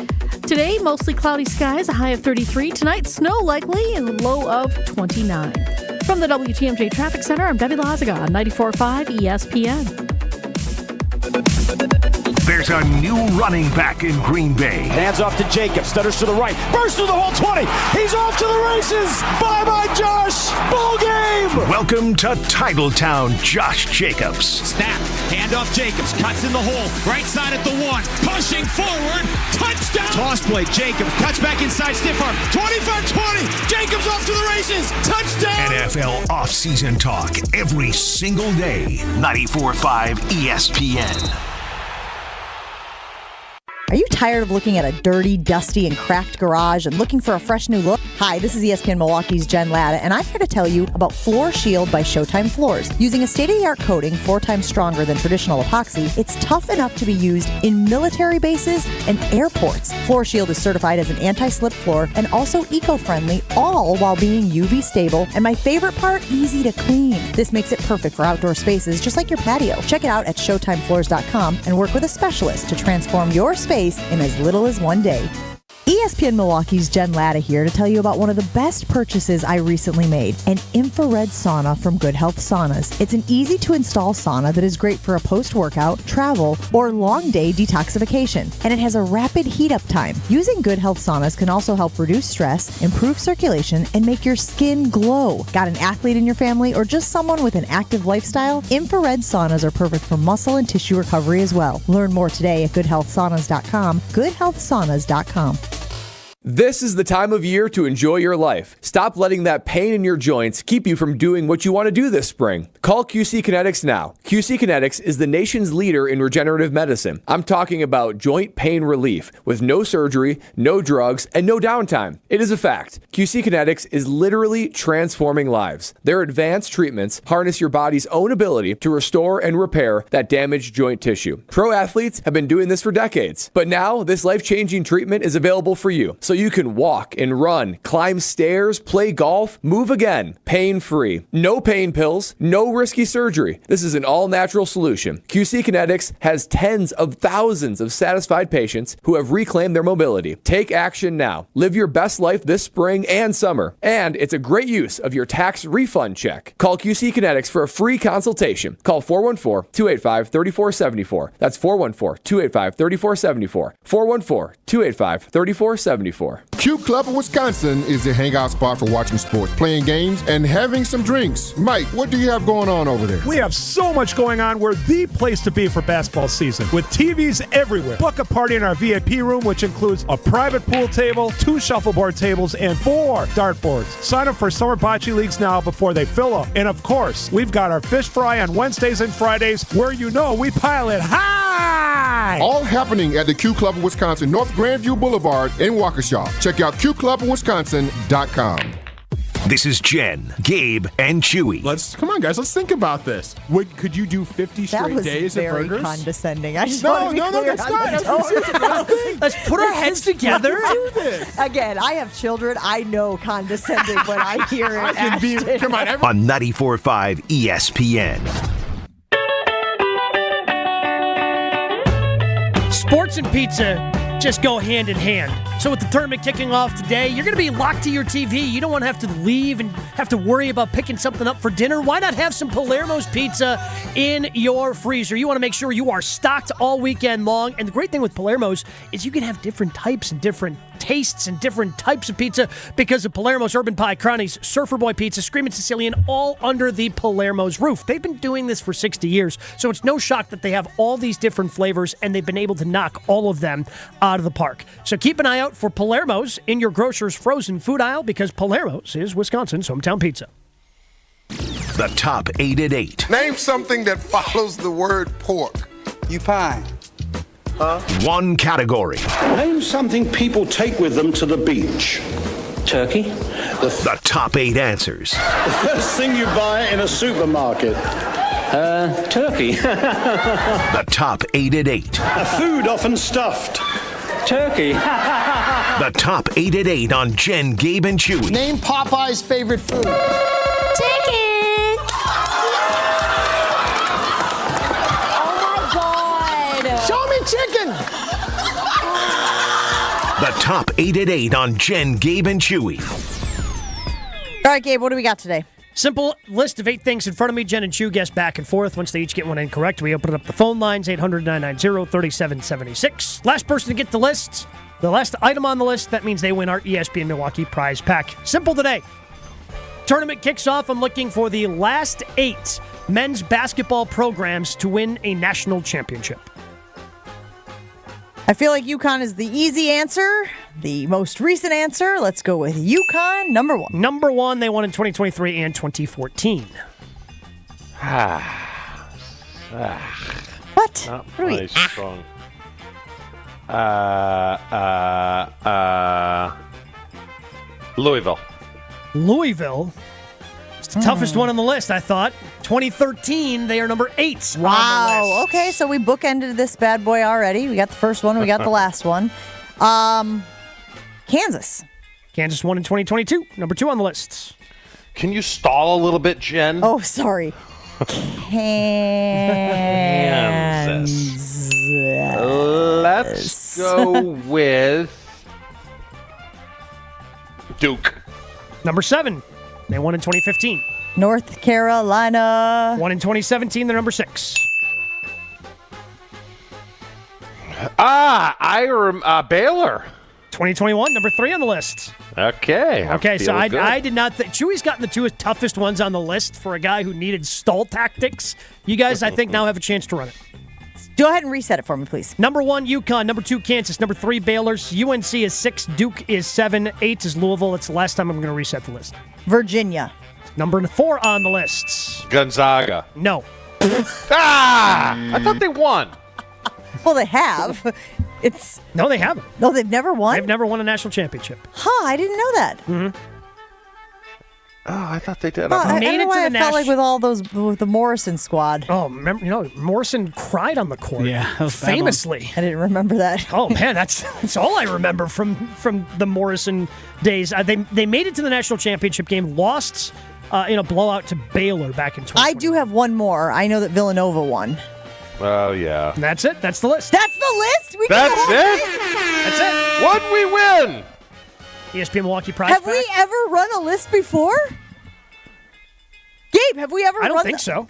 Today, mostly cloudy skies, a high of 33. Tonight, snow likely and low of 29. From the WTMJ Traffic Center, I'm Debbie Lazaga on 94.5 ESPN. There's a new running back in Green Bay. Hands off to Jacobs. Stutters to the right. Bursts through the whole 20. He's off to the races. Bye-bye, Josh. Ball game. Welcome to Titletown, Josh Jacobs. Snap. Hand off Jacobs. Cuts in the hole. Right side at the 1. Pushing forward. Touchdown. Toss play. Jacobs cuts back inside. Stiff arm. 25-20. Jacobs off to the races. Touchdown. NFL offseason talk every single day. 94.5 ESPN. Are you tired of looking at a dirty, dusty, and cracked garage and looking for a fresh new look? Hi, this is ESPN Milwaukee's Jen Latta, and I'm here to tell you about Floor Shield by Showtime Floors. Using a state-of-the-art coating 4 times stronger than traditional epoxy, it's tough enough to be used in military bases and airports. Floor Shield is certified as an anti-slip floor and also eco-friendly, all while being UV stable, and my favorite part, easy to clean. This makes it perfect for outdoor spaces, just like your patio. Check it out at ShowtimeFloors.com and work with a specialist to transform your space in as little as one day. ESPN Milwaukee's Jen Latta here to tell you about one of the best purchases I recently made, an infrared sauna from Good Health Saunas. It's an easy-to-install sauna that is great for a post-workout, travel, or long-day detoxification, and it has a rapid heat-up time. Using Good Health Saunas can also help reduce stress, improve circulation, and make your skin glow. Got an athlete in your family or just someone with an active lifestyle? Infrared saunas are perfect for muscle and tissue recovery as well. Learn more today at goodhealthsaunas.com, goodhealthsaunas.com. This is the time of year to enjoy your life. Stop letting that pain in your joints keep you from doing what you want to do this spring. Call QC Kinetics now. QC Kinetics is the nation's leader in regenerative medicine. I'm talking about joint pain relief with no surgery, no drugs, and no downtime. It is a fact. QC Kinetics is literally transforming lives. Their advanced treatments harness your body's own ability to restore and repair that damaged joint tissue. Pro athletes have been doing this for decades, but now this life-changing treatment is available for you. So you can walk and run, climb stairs, play golf, move again, pain-free. No pain pills, no risky surgery. This is an all-natural solution. QC Kinetics has tens of thousands of satisfied patients who have reclaimed their mobility. Take action now. Live your best life this spring and summer. And it's a great use of your tax refund check. Call QC Kinetics for a free consultation. Call 414-285-3474. That's 414-285-3474. 414-285-3474. Q Club of Wisconsin is the hangout spot for watching sports, playing games, and having some drinks. Mike, what do you have going on over there? We have so much going on. We're the place to be for basketball season with TVs everywhere. Book a party in our VIP room, which includes a private pool table, 2 shuffleboard tables, and 4 dartboards. Sign up for summer bocce leagues now before they fill up. And of course, we've got our fish fry on Wednesdays and Fridays where we pile it high. All happening at the Q Club of Wisconsin, North Grandview Boulevard in Waukesha. Check out QClubofWisconsin.com. This is Jen, Gabe, and Chewy. Come on, guys. Let's think about this. Could you do 50 straight days of burgers? That was very condescending. I just No, want to be clear that's on not. the Let's put our heads together. Do this. Again, I have children. I know condescending when I hear it. Come on, On 94.5 ESPN. Sports and pizza just go hand in hand. So with the tournament kicking off today, you're going to be locked to your TV. You don't want to have to leave and have to worry about picking something up for dinner. Why not have some Palermo's pizza in your freezer? You want to make sure you are stocked all weekend long. And the great thing with Palermo's is you can have different types and different tastes and different types of pizza because of Palermo's, Urban Pie, Crownies, Surfer Boy Pizza, Screamin' Sicilian, all under the Palermo's roof. They've been doing this for 60 years, so it's no shock that they have all these different flavors and they've been able to knock all of them out of the park. So keep an eye out for Palermo's in your grocer's frozen food aisle because Palermo's is Wisconsin's hometown pizza. The top 8 at 8. Name something that follows the word pork. You pine. Huh? One category. Name something people take with them to the beach. Turkey. The top 8 answers. The first thing you buy in a supermarket. Turkey. The top 8 at 8. A food often stuffed. Turkey. The top 8 at 8 on Jen, Gabe, and Chewy. Name Popeye's favorite food. Chicken. Show me chicken. The top 8 at 8 on Jen, Gabe, and Chewy. All right, Gabe, what do we got today? Simple list of 8 things in front of me. Jen and Chew guess back and forth. Once they each get one incorrect, we open up the phone lines, 800-990-3776. Last person to get the list, the last item on the list, that means they win our ESPN Milwaukee prize pack. Simple today. Tournament kicks off. I'm looking for the last 8 men's basketball programs to win a national championship. I feel like UConn is the easy answer, the most recent answer. Let's go with UConn, number 1. Number 1, they won in 2023 and 2014. What? Not What are we? really strong. Louisville. Louisville. It's the toughest one on the list, I thought. 2013, they are number 8 on the Wow. list. Okay, so we bookended this bad boy already. We got the first one. We got the last one. Kansas. Kansas won in 2022, number 2 on the list. Can you stall a little bit, Jen? Oh, sorry. Kansas. Let's go with Duke. Number 7, they won in 2015. North Carolina. Won in 2017, they're number 6. Baylor. 2021, number 3 on the list. Okay. Okay, so feeling good. I did not think Chewy's gotten the 2 toughest ones on the list for a guy who needed stall tactics. You guys, I think, now have a chance to run it. Go ahead and reset it for me, please. Number 1, UConn. Number 2, Kansas. Number 3, Baylor. UNC is 6. Duke is 7. 8 is Louisville. It's the last time I'm going to reset the list. Virginia. Number 4 on the list. Gonzaga. No. I thought they won. Well, they have. No, they haven't. No, they've never won? They've never won a national championship. Huh, I didn't know that. Mm-hmm. Oh, I thought they did. I Made don't it know to why the I felt like with all those, with the Morrison squad. Oh, remember, Morrison cried on the court. Yeah, that was a bad one. famously. I didn't remember that. Oh man, that's all I remember from the Morrison days. They made it to the national championship game, lost in a blowout to Baylor back in 2020. I do have one more. I know that Villanova won. Oh, yeah. And that's it. That's the list. That's the list? That's it? That's it. What'd we win? ESPN Milwaukee Prize Have Pack. we ever run a list before? Gabe, have we ever I run don't think so.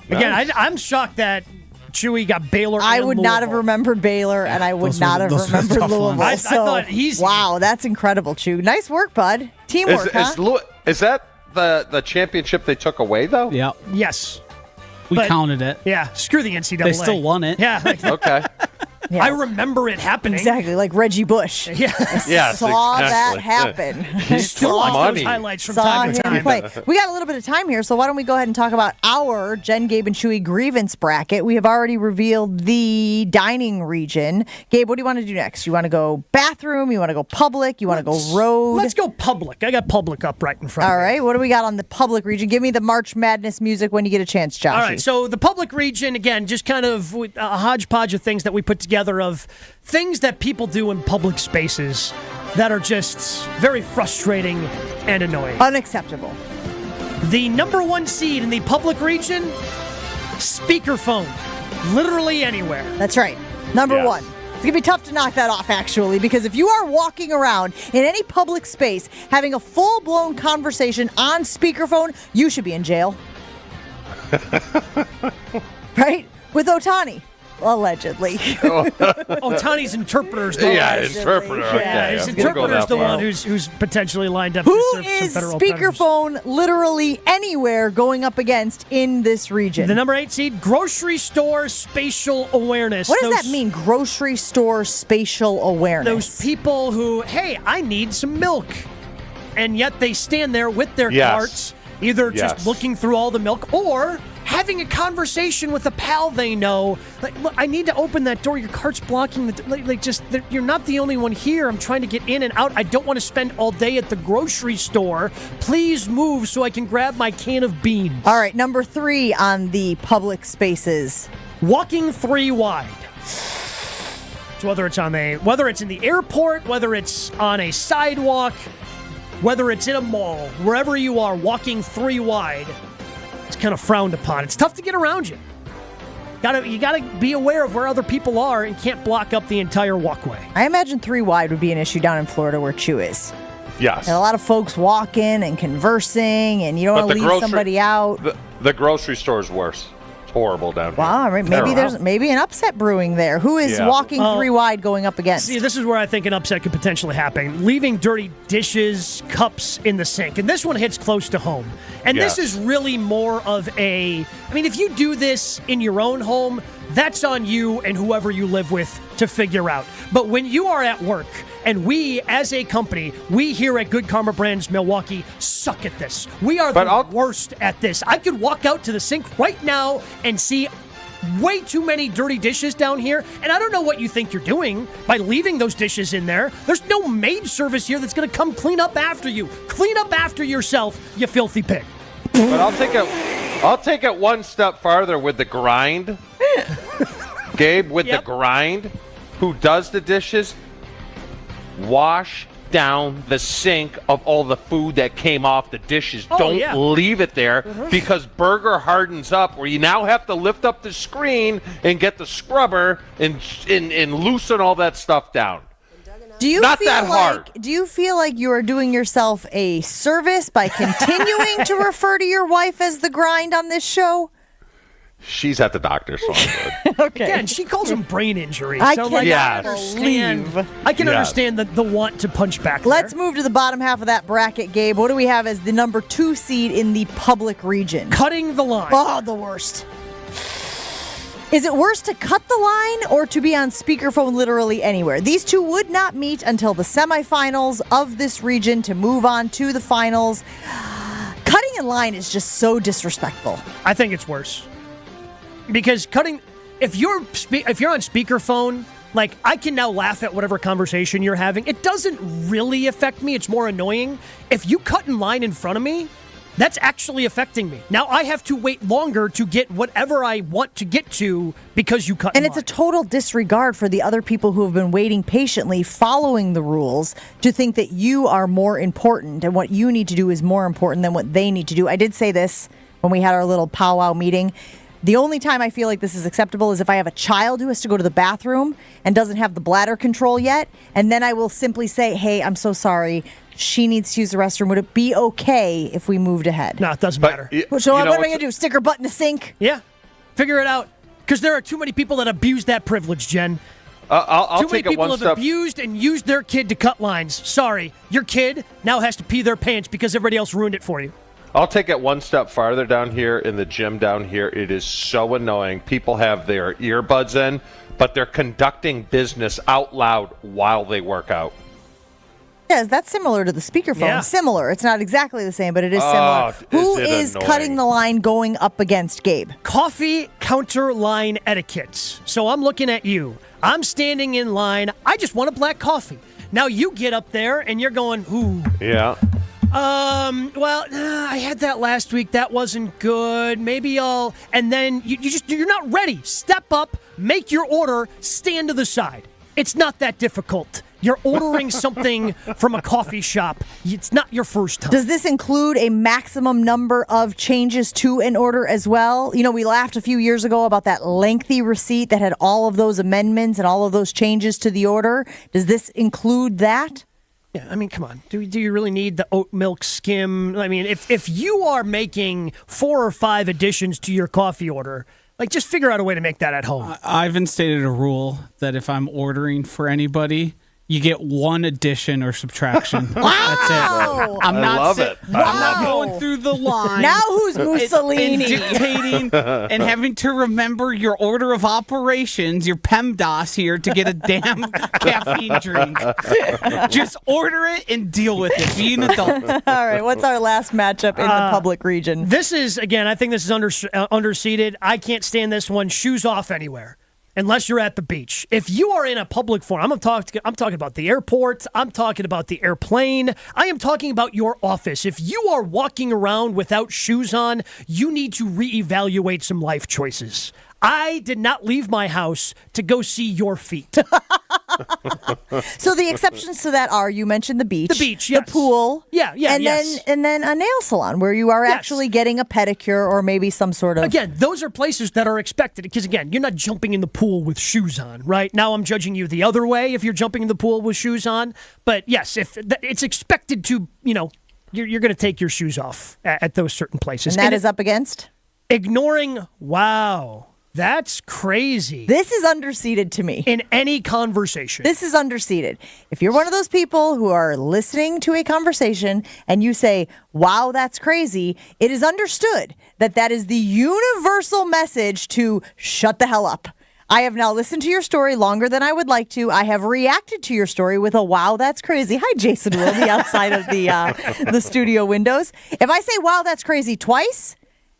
Again, I'm shocked that Chewy got Baylor. I and would not have Louisville. remembered Baylor, and I would those not were- have those were remembered tough ones. Louisville. I So, thought easy. wow, that's incredible, Chew. Nice work, bud. Teamwork, huh? Is that the championship they took away, though? Yeah, Yes. we But- counted it. Yeah. Screw the NCAA. They still won it. Yeah. Okay. Yeah. I remember it happening. Exactly, like Reggie Bush. Yeah. Yes, Saw that exactly. happen. He's Still still watch money. those highlights from Saw time to him time. play. We got a little bit of time here, so why don't we go ahead and talk about our Jen, Gabe, and Chewy grievance bracket. We have already revealed the dining region. Gabe, what do you want to do next? You want to go bathroom? You want to go public? You want to go road? Let's go public. I got public up right in front All of me. right, what do we got on the public region? Give me the March Madness music when you get a chance, Josh. All right, so the public region, again, just kind of a hodgepodge of things that we put together of things that people do in public spaces that are just very frustrating and annoying. Unacceptable. The number 1 seed in the public region, speakerphone. Literally anywhere. That's right. Number Yes. 1. It's going to be tough to knock that off, actually, because if you are walking around in any public space having a full-blown conversation on speakerphone, you should be in jail. Right? With Ohtani. Allegedly. Ohtani's interpreter's the Yeah, one. interpreter. Yeah, Okay, His we'll go interpreter's that the far. one who's potentially lined up Who to serve some is federal offenders. speakerphone literally anywhere going up against in this region? The number 8 seed, grocery store spatial awareness. What does that mean, grocery store spatial awareness? Those people who, hey, I need some milk. And yet they stand there with their Yes. carts, either just Yes. looking through all the milk or having a conversation with a pal they know. Like, look, I need to open that door. Your cart's blocking the. You're not the only one here. I'm trying to get in and out. I don't want to spend all day at the grocery store. Please move so I can grab my can of beans. All right, number 3 on the public spaces. Walking 3 wide. So whether it's in the airport, whether it's on a sidewalk, whether it's in a mall, wherever you are, walking 3 wide, it's kind of frowned upon. It's tough to get around you. You gotta be aware of where other people are and can't block up the entire walkway. I imagine 3 wide would be an issue down in Florida where Chew is. Yes. And a lot of folks walking and conversing, and you don't want to leave somebody out. The grocery store is worse. It's horrible down here. Wow, right. Maybe there's an upset brewing there. Who is walking 3 wide going up against? See, this is where I think an upset could potentially happen. Leaving dirty dishes, cups in the sink. And this one hits close to home. And Yes. this is really more of if you do this in your own home, that's on you and whoever you live with to figure out. But when you are at work, and we, as a company, we here at Good Karma Brands Milwaukee suck at this. We are the worst at this. I could walk out to the sink right now and see way too many dirty dishes down here, and I don't know what you think you're doing by leaving those dishes in there. There's no maid service here that's going to come clean up after you. Clean up after yourself, you filthy pig. But I'll take it one step farther with the grind. Gabe, with the grind, who does the dishes, wash down the sink of all the food that came off the dishes. Don't leave it there because burger hardens up where you now have to lift up the screen and get the scrubber and loosen all that stuff down. Do you Not feel that hard. Do you feel like you are doing yourself a service by continuing to refer to your wife as the grind on this show? She's at the doctor, so I'm good. Okay. Again, she calls them brain injuries. I so cannot I can understand the want to punch back. Let's move to the bottom half of that bracket, Gabe. What do we have as the number 2 seed in the public region? Cutting the line. Oh, the worst. Is it worse to cut the line or to be on speakerphone literally anywhere? These two would not meet until the semifinals of this region to move on to the finals. Cutting in line is just so disrespectful. I think it's worse. Because if you're on speakerphone, like, I can now laugh at whatever conversation you're having. It doesn't really affect me. It's more annoying. If you cut in line in front of me, that's actually affecting me. Now I have to wait longer to get whatever I want to get to because you cut in line. And it's a total disregard for the other people who have been waiting patiently, following the rules, to think that you are more important and what you need to do is more important than what they need to do. I did say this when we had our little powwow meeting. The only time I feel like this is acceptable is if I have a child who has to go to the bathroom and doesn't have the bladder control yet, and then I will simply say, hey, I'm so sorry. She needs to use the restroom. Would it be okay if we moved ahead? No, it doesn't matter. So what am I going to do? Stick her butt in the sink? Yeah. Figure it out. Because there are too many people that abuse that privilege, Jen. I'll too many take it people one have step. abused and used their kid to cut lines. Sorry. Your kid now has to pee their pants because everybody else ruined it for you. I'll take it one step farther down here in the gym down here. It is so annoying. People have their earbuds in, but they're conducting business out loud while they work out. Yes, that's similar to the speakerphone. Yeah. Similar. It's not exactly the same, but it is similar. Who is cutting the line going up against Gabe? Coffee counter line etiquette. So I'm looking at you. I'm standing in line. I just want a black coffee. Now you get up there and you're going, ooh. Yeah. I had that last week. That wasn't good. Maybe I'll... And then you're not ready. Step up, make your order, stand to the side. It's not that difficult. You're ordering something from a coffee shop. It's not your first time. Does this include a maximum number of changes to an order as well? You know, we laughed a few years ago about that lengthy receipt that had all of those amendments and all of those changes to the order. Does this include that? Yeah, I mean, come on. Do you really need the oat milk skim? I mean, if you are making 4 or 5 additions to your coffee order, like, just figure out a way to make that at home. I've instated a rule that if I'm ordering for anybody, you get 1 addition or subtraction. Wow! That's it. I'm not I'm not Wow. going through the line. Now who's Mussolini? And dictating and having to remember your order of operations, your PEMDAS here, to get a damn caffeine drink. Just order it and deal with it. Be an adult. All right, what's our last matchup in the public region? This is, again, I think this is underseeded. I can't stand this one. Shoes off anywhere. Unless you're at the beach. If you are in a public forum, I'm talking about the airport, I'm talking about the airplane, I am talking about your office. If you are walking around without shoes on, you need to reevaluate some life choices. I did not leave my house to go see your feet. So the exceptions to that are, you mentioned the beach. The beach, yes. The pool. Yeah, and then a nail salon where you are actually getting a pedicure or maybe some sort of... Again, those are places that are expected because, again, you're not jumping in the pool with shoes on, right? Now I'm judging you the other way if you're jumping in the pool with shoes on. But, yes, if it's expected to, you're going to take your shoes off at those certain places. And that is up against? Ignoring, wow. That's crazy. This is underseated to me. In any conversation. This is underseated. If you're one of those people who are listening to a conversation and you say, wow, that's crazy, it is understood that that is the universal message to shut the hell up. I have now listened to your story longer than I would like to. I have reacted to your story with a wow, that's crazy. Hi, Jason Wilde, outside of the studio windows. If I say, wow, that's crazy twice,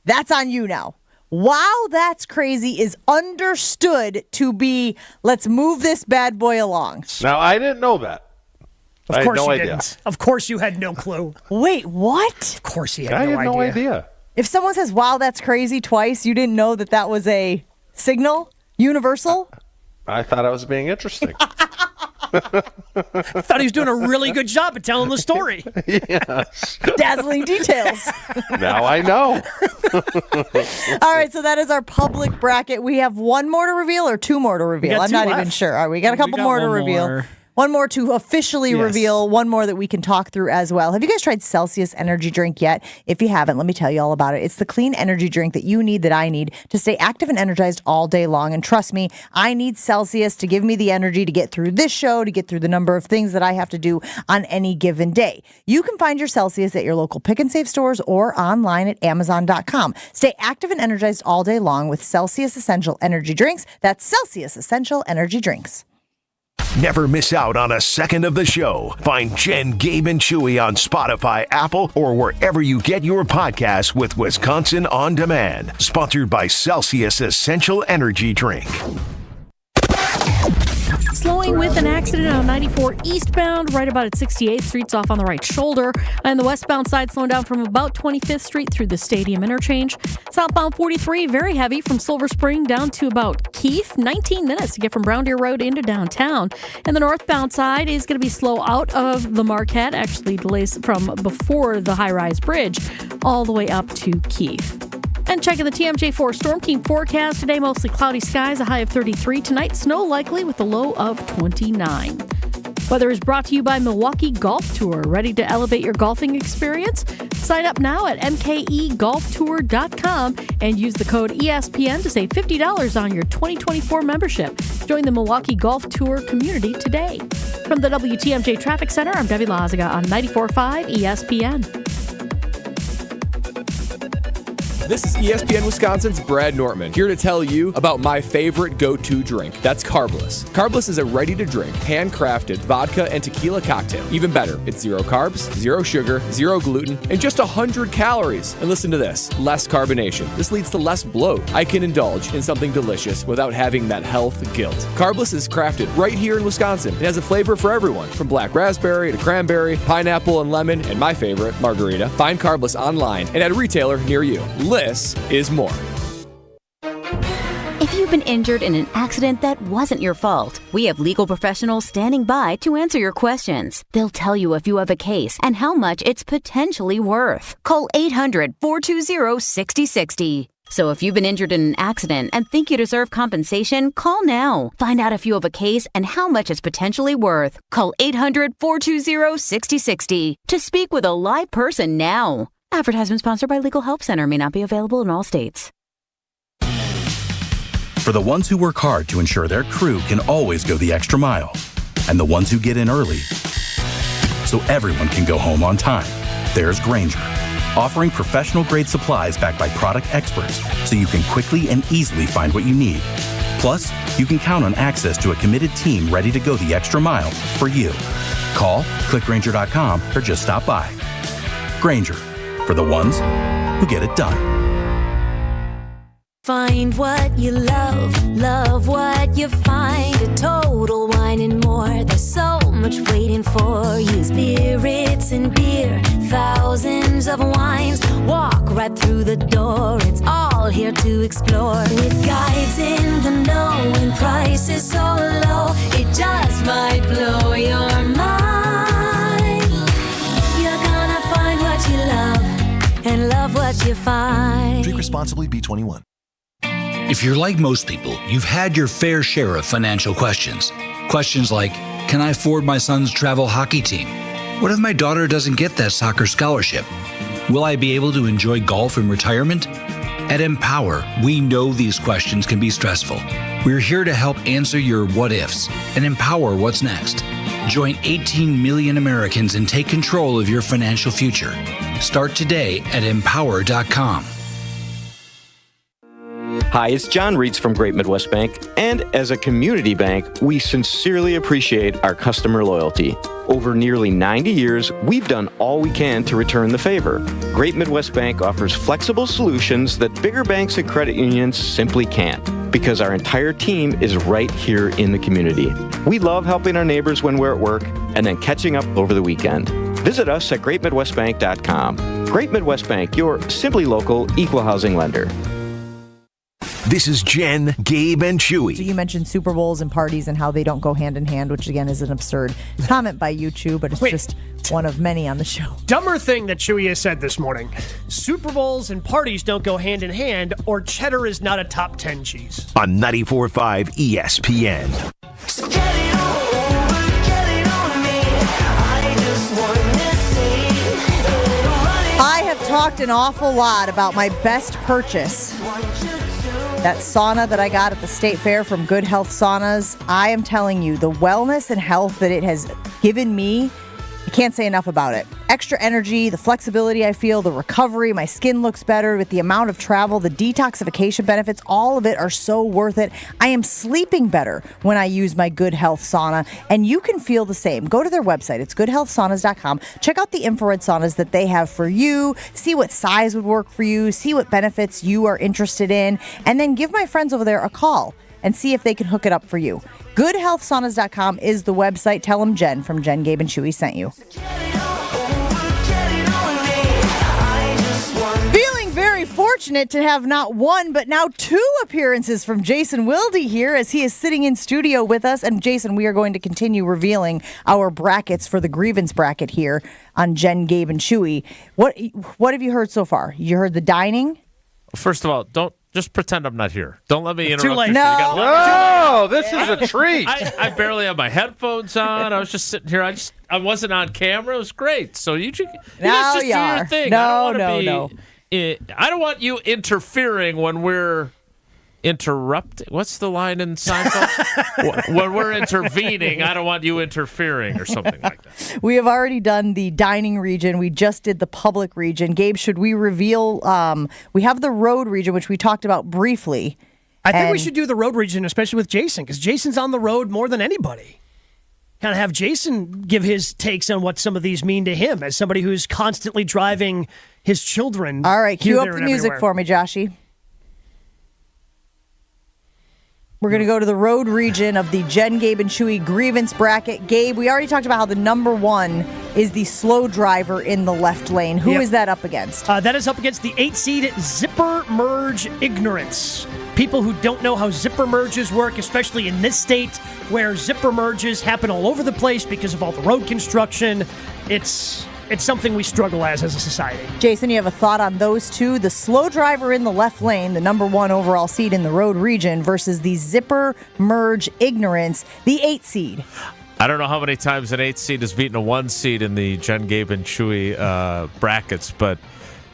that's on you now. Wow, That's Crazy is understood to be, let's move this bad boy along. Now, I didn't know that. Of course you didn't. Of course you had no clue. Wait, what? Of course you had I no had no idea. If someone says, wow, that's crazy twice, you didn't know that was a signal? Universal? I thought I was being interesting. I thought he was doing a really good job at telling the story. Yes. Dazzling details. Now I know. All right, so that is our public bracket. We have one more to reveal or two more to reveal? I'm not even sure. All right, we got a couple more to reveal. One more to officially reveal, one more that we can talk through as well. Have you guys tried Celsius energy drink yet? If you haven't, let me tell you all about it. It's the clean energy drink that you need, that I need, to stay active and energized all day long. And trust me, I need Celsius to give me the energy to get through this show, to get through the number of things that I have to do on any given day. You can find your Celsius at your local Pick and Save stores or online at Amazon.com. Stay active and energized all day long with Celsius Essential Energy Drinks. That's Celsius Essential Energy Drinks. Never miss out on a second of the show. Find Jen, Gabe, and Chewy on Spotify, Apple, or wherever you get your podcasts with Wisconsin On Demand. Sponsored by Celsius Essential Energy Drink. Slowing with an accident on 94 eastbound, right about at 68th Street's off on the right shoulder. And the westbound side slowing down from about 25th Street through the Stadium interchange. Southbound 43, very heavy from Silver Spring down to about Keith. 19 minutes to get from Brown Deer Road into downtown. And the northbound side is going to be slow out of the Marquette, actually delays from before the high-rise bridge all the way up to Keith. And checking the TMJ4 Storm Team forecast today, mostly cloudy skies, a high of 33. Tonight, snow likely with a low of 29. Weather is brought to you by Milwaukee Golf Tour. Ready to elevate your golfing experience? Sign up now at mkegolftour.com and use the code ESPN to save $50 on your 2024 membership. Join the Milwaukee Golf Tour community today. From the WTMJ Traffic Center, I'm Debbie Lazaga on 94.5 ESPN. This is ESPN Wisconsin's Brad Nortman, here to tell you about my favorite go-to drink. That's Carbless. Carbless is a ready-to-drink, handcrafted vodka and tequila cocktail. Even better, it's 0 carbs, 0 sugar, 0 gluten, and just 100 calories. And listen to this, less carbonation. This leads to less bloat. I can indulge in something delicious without having that health guilt. Carbless is crafted right here in Wisconsin. It has a flavor for everyone, from black raspberry to cranberry, pineapple and lemon, and my favorite, margarita. Find Carbless online and at a retailer near you. Less is more. If you've been injured in an accident that wasn't your fault, we have legal professionals standing by to answer your questions. They'll tell you if you have a case and how much it's potentially worth. Call 800-420-6060. So if you've been injured in an accident and think you deserve compensation, call now. Find out if you have a case and how much it's potentially worth. Call 800-420-6060 to speak with a live person now. Advertisement sponsored by Legal Help Center. May not be available in all states. For the ones who work hard to ensure their crew can always go the extra mile, and the ones who get in early so everyone can go home on time, there's Grainger, offering professional-grade supplies backed by product experts so you can quickly and easily find what you need. Plus, you can count on access to a committed team ready to go the extra mile for you. Call, click Grainger.com, or just stop by. Grainger, for the ones who get it done. Find what you love, love what you find. A Total Wine and More. There's so much waiting for you. Spirits and beer, thousands of wines. Walk right through the door. It's all here to explore. With guides in the know and prices so low, it just might blow your mind. You're gonna find what you love and love what you find. Drink responsibly, B21. If you're like most people, you've had your fair share of financial questions. Questions like, can I afford my son's travel hockey team? What if my daughter doesn't get that soccer scholarship? Will I be able to enjoy golf in retirement? At Empower, we know these questions can be stressful. We're here to help answer your what ifs and empower what's next. Join 18 million Americans and take control of your financial future. Start today at empower.com. Hi, it's John Reitz from Great Midwest Bank, and as a community bank, we sincerely appreciate our customer loyalty. Over nearly 90 years, we've done all we can to return the favor. Great Midwest Bank offers flexible solutions that bigger banks and credit unions simply can't, because our entire team is right here in the community. We love helping our neighbors when we're at work and then catching up over the weekend. Visit us at greatmidwestbank.com. Great Midwest Bank, your simply local equal housing lender. This is Jen, Gabe, and Chewy. So you mentioned Super Bowls and parties and how they don't go hand in hand, which again is an absurd comment by you two, but it's just one of many on the show. Dumber thing that Chewy has said this morning. Super Bowls and parties don't go hand in hand, or cheddar is not a top 10 cheese. On 94.5 ESPN. So get it over, get it on me. I just want to see I have talked an awful lot about my best purchase. That sauna that I got at the State Fair from Good Health Saunas. I am telling you, the wellness and health that it has given me, I can't say enough about it. Extra energy, the flexibility I feel, the recovery, my skin looks better with the amount of travel, the detoxification benefits, all of it are so worth it. I am sleeping better when I use my Good Health Sauna, and you can feel the same. Go to their website. It's goodhealthsaunas.com. Check out the infrared saunas that they have for you. See what size would work for you. See what benefits you are interested in. And then give my friends over there a call and see if they can hook it up for you. GoodHealthSaunas.com is the website. Tell them Jen from Jen, Gabe, and Chewy sent you. Feeling very fortunate to have not one, but now two appearances from Jason Wilde here as he is sitting in studio with us. And Jason, we are going to continue revealing our brackets for the grievance bracket here on Jen, Gabe, and Chewy. What have you heard so far? You heard the dining? First of all, don't just pretend I'm not here. Don't let me interrupt. Too late. You. No. You gotta this is a treat. I barely have my headphones on. I was just sitting here. I wasn't on camera. It was great. So you guys just do your thing. No. I don't want you interfering when we're interrupting. What's the line in Seinfeld? When we're intervening, I don't want you interfering or something like that. We have already done the dining region. We just did the public region. Gabe, should we reveal? We have the road region, which we talked about briefly. I think we should do the road region, especially with Jason, because Jason's on the road more than anybody. Kind of have Jason give his takes on what some of these mean to him as somebody who's constantly driving his children. All right, cue here, up there, the and music everywhere. for me, Joshy. We're going to go to the road region of the Jen, Gabe, and Chewy grievance bracket. Gabe, we already talked about how the number one is the slow driver in the left lane. Who is that up against? That is up against the 8-seed Zipper Merge Ignorance. People who don't know how zipper merges work, especially in this state where zipper merges happen all over the place because of all the road construction. It's something we struggle as a society. Jason, you have a thought on those two? The slow driver in the left lane, the number one overall seed in the road region, versus the Zipper Merge Ignorance, the 8 seed. I don't know how many times an 8 seed has beaten a 1 seed in the Jen, Gabe, and Chewy brackets, but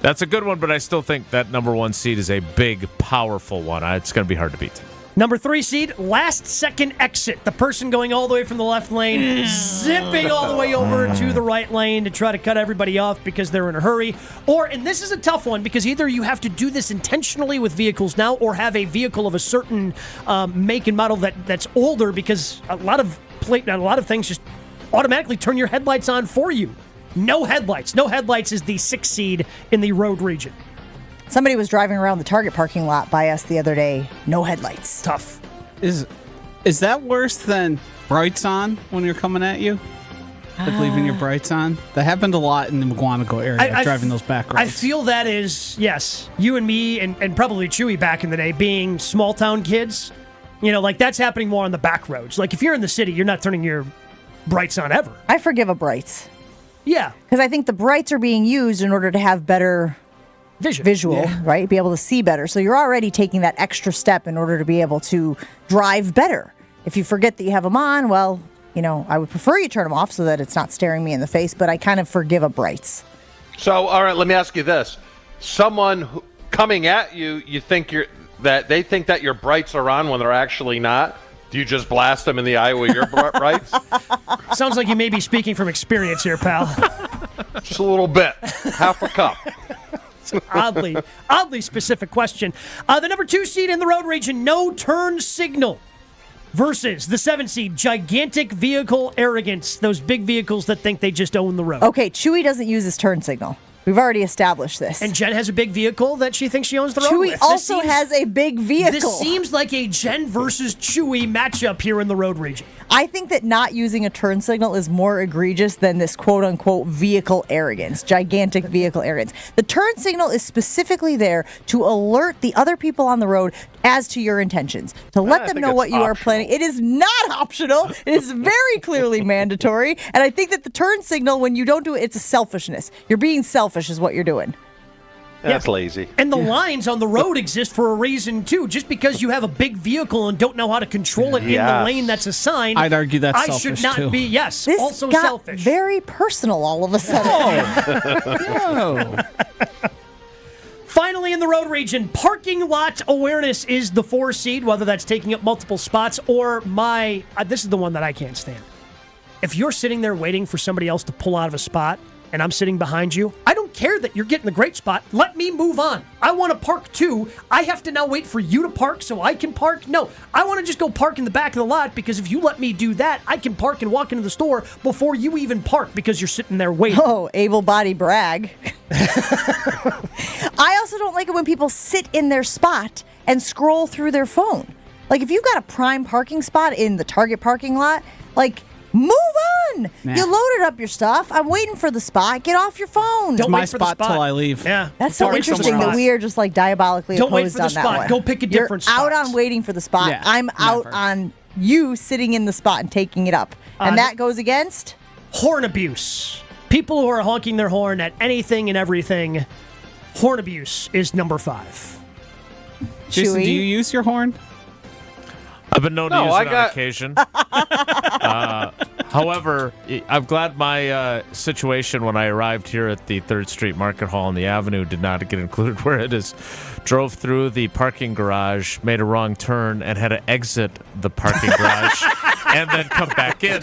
that's a good one, but I still think that number 1 seed is a big, powerful one. It's going to be hard to beat. Number 3 seed, last second exit. The person going all the way from the left lane, zipping all the way over to the right lane to try to cut everybody off because they're in a hurry. And this is a tough one because either you have to do this intentionally with vehicles now or have a vehicle of a certain make and model that's older, because a lot of things just automatically turn your headlights on for you. No headlights. No headlights is the 6 seed in the road region. Somebody was driving around the Target parking lot by us the other day. No headlights. Tough. Is that worse than brights on when you're coming at you? Like leaving your brights on? That happened a lot in the McGuanago area, driving those back roads. I feel that is, yes, you and me and probably Chewy back in the day being small town kids. You know, like that's happening more on the back roads. Like if you're in the city, you're not turning your brights on ever. I forgive a brights. Yeah. Because I think the brights are being used in order to have better visual, right? Be able to see better. So you're already taking that extra step in order to be able to drive better. If you forget that you have them on, well, you know, I would prefer you turn them off so that it's not staring me in the face, but I kind of forgive a brights. So, all right, let me ask you this. Someone coming at you, they think that your brights are on when they're actually not. Do you just blast them in the eye with your brights? Sounds like you may be speaking from experience here, pal. Just a little bit. Half a cup. It's an oddly specific question. The number 2 seed in the road region, no turn signal, versus the 7 seed, gigantic vehicle arrogance. Those big vehicles that think they just own the road. Okay, Chewy doesn't use his turn signal. We've already established this. And Jen has a big vehicle that she thinks she owns the road Chewy with. also has a big vehicle. This seems like a Jen versus Chewy matchup here in the road region. I think that not using a turn signal is more egregious than this quote-unquote vehicle arrogance, gigantic vehicle arrogance. The turn signal is specifically there to alert the other people on the road as to your intentions, to let them know what you are planning. It is not optional. It is very clearly mandatory. And I think that the turn signal, when you don't do it, it's a selfishness. You're being selfish is what you're doing. That's lazy. And the lines on the road exist for a reason, too. Just because you have a big vehicle and don't know how to control it in the lane that's assigned, I'd argue that's I selfish, should not too. be, yes, This also got selfish. very personal all of a sudden. No. Finally, in the road region, parking lot awareness is the 4 seed, whether that's taking up multiple spots or this is the one that I can't stand. If you're sitting there waiting for somebody else to pull out of a spot, and I'm sitting behind you, I don't care that you're getting the great spot. Let me move on. I want to park too. I have to now wait for you to park so I can park? No, I want to just go park in the back of the lot because if you let me do that, I can park and walk into the store before you even park because you're sitting there waiting. Oh, able-body brag. I also don't like it when people sit in their spot and scroll through their phone. Like, if you've got a prime parking spot in the Target parking lot, like, move on. Nah. You loaded up your stuff. I'm waiting for the spot. Get off your phone. It's my spot till I leave. Yeah. That's so interesting that we are just like diabolically Don't wait opposed for the on that spot. one. Go pick a different You're spot. out on waiting for the spot. Yeah, I'm out never. on you sitting in the spot and taking it up. And that goes against? Horn abuse. People who are honking their horn at anything and everything. Horn abuse is number 5. Jason, Chewy? do you use your horn? I've been known to use it on occasion. However, I'm glad my situation when I arrived here at the 3rd Street Market Hall on the Avenue did not get included, where it is drove through the parking garage, made a wrong turn, and had to exit the parking garage and then come back in,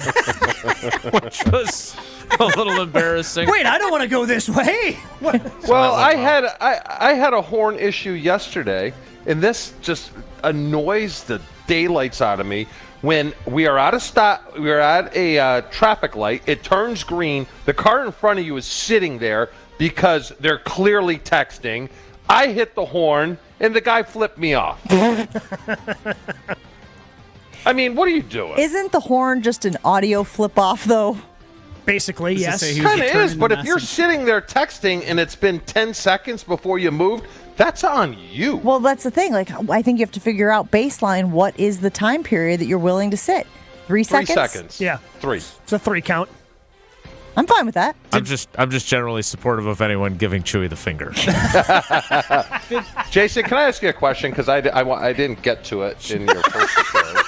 which was a little embarrassing. Wait, I don't want to go this way. Well, I had a horn issue yesterday, and this just annoys the daylights out of me. When we are at a traffic light, it turns green. The car in front of you is sitting there because they're clearly texting. I hit the horn, and the guy flipped me off. I mean, what are you doing? Isn't the horn just an audio flip-off, though? Basically, yes. Kind of is, but if you're sitting there texting and it's been 10 seconds before you moved, that's on you. Well, that's the thing. Like, I think you have to figure out baseline what is the time period that you're willing to sit. 3 seconds? 3 seconds. Yeah. 3. It's a 3 count. I'm fine with that. I'm just generally supportive of anyone giving Chewy the finger. Jason, can I ask you a question? Because I didn't get to it in your first appearance.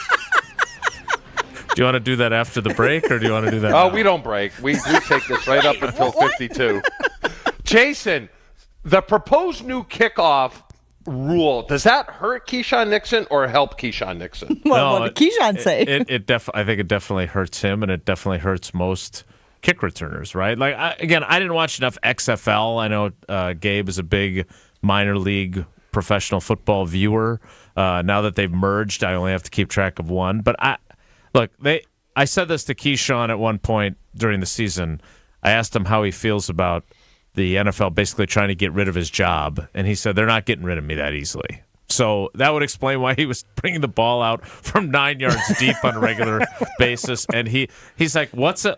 Do you want to do that after the break, or do you want to do that Oh, now? we don't break. We take this right up until 52. Jason, the proposed new kickoff rule, does that hurt Keyshawn Nixon or help Keyshawn Nixon? What did Keyshawn say? I think it definitely hurts him, and it definitely hurts most kick returners, right? Like, I didn't watch enough XFL. I know Gabe is a big minor league professional football viewer. Now that they've merged, I only have to keep track of one. But I said this to Keyshawn at one point during the season. I asked him how he feels about the NFL basically trying to get rid of his job, and he said, they're not getting rid of me that easily. So that would explain why he was bringing the ball out from 9 yards deep on a regular basis. And he's like, what's a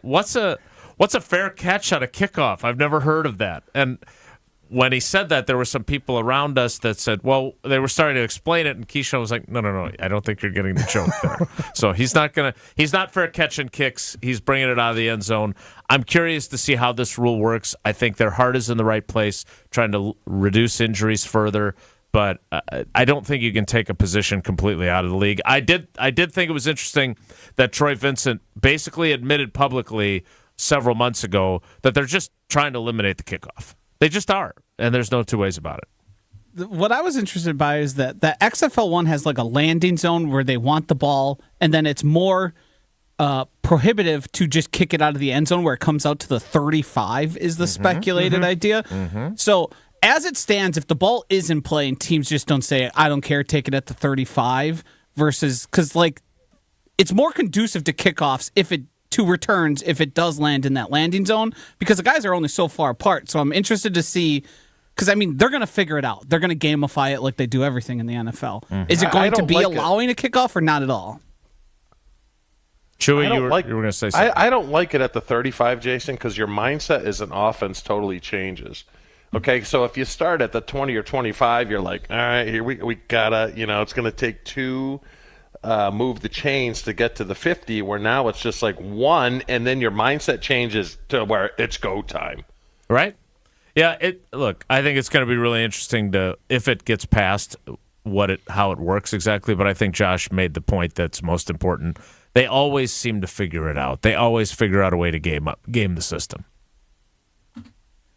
fair catch on a kickoff? I've never heard of that. And when he said that, there were some people around us that said, well, they were starting to explain it, and Keyshawn was like, no, I don't think you're getting the joke there. So he's not fair catching kicks. He's bringing it out of the end zone. I'm curious to see how this rule works. I think their heart is in the right place, trying to reduce injuries further, but I don't think you can take a position completely out of the league. I did think it was interesting that Troy Vincent basically admitted publicly several months ago that they're just trying to eliminate the kickoff. They just are, and there's no two ways about it. What I was interested by is that the XFL one has like a landing zone where they want the ball, and then it's more prohibitive to just kick it out of the end zone where it comes out to the 35 is the speculated idea. Mm-hmm. So as it stands, if the ball is in play and teams just don't say, I don't care, take it at the 35 versus, because like it's more conducive to kickoffs to returns if it does land in that landing zone, because the guys are only so far apart. So I'm interested to see, because I mean, they're going to figure it out. They're going to gamify it like they do everything in the NFL. Mm-hmm. Is it going to be allowing a kickoff or not at all? Chewy, you were going to say something. I don't like it at the 35, Jason, because your mindset as an offense totally changes. Okay, so if you start at the 20 or 25, you're like, all right, here we gotta, it's going to take two move the chains to get to the 50, where now it's just like one, and then your mindset changes to where it's go time. Right? Yeah, look, I think it's going to be really interesting if it gets past how it works exactly, but I think Josh made the point that's most important. They always seem to figure it out. They always figure out a way to game the system.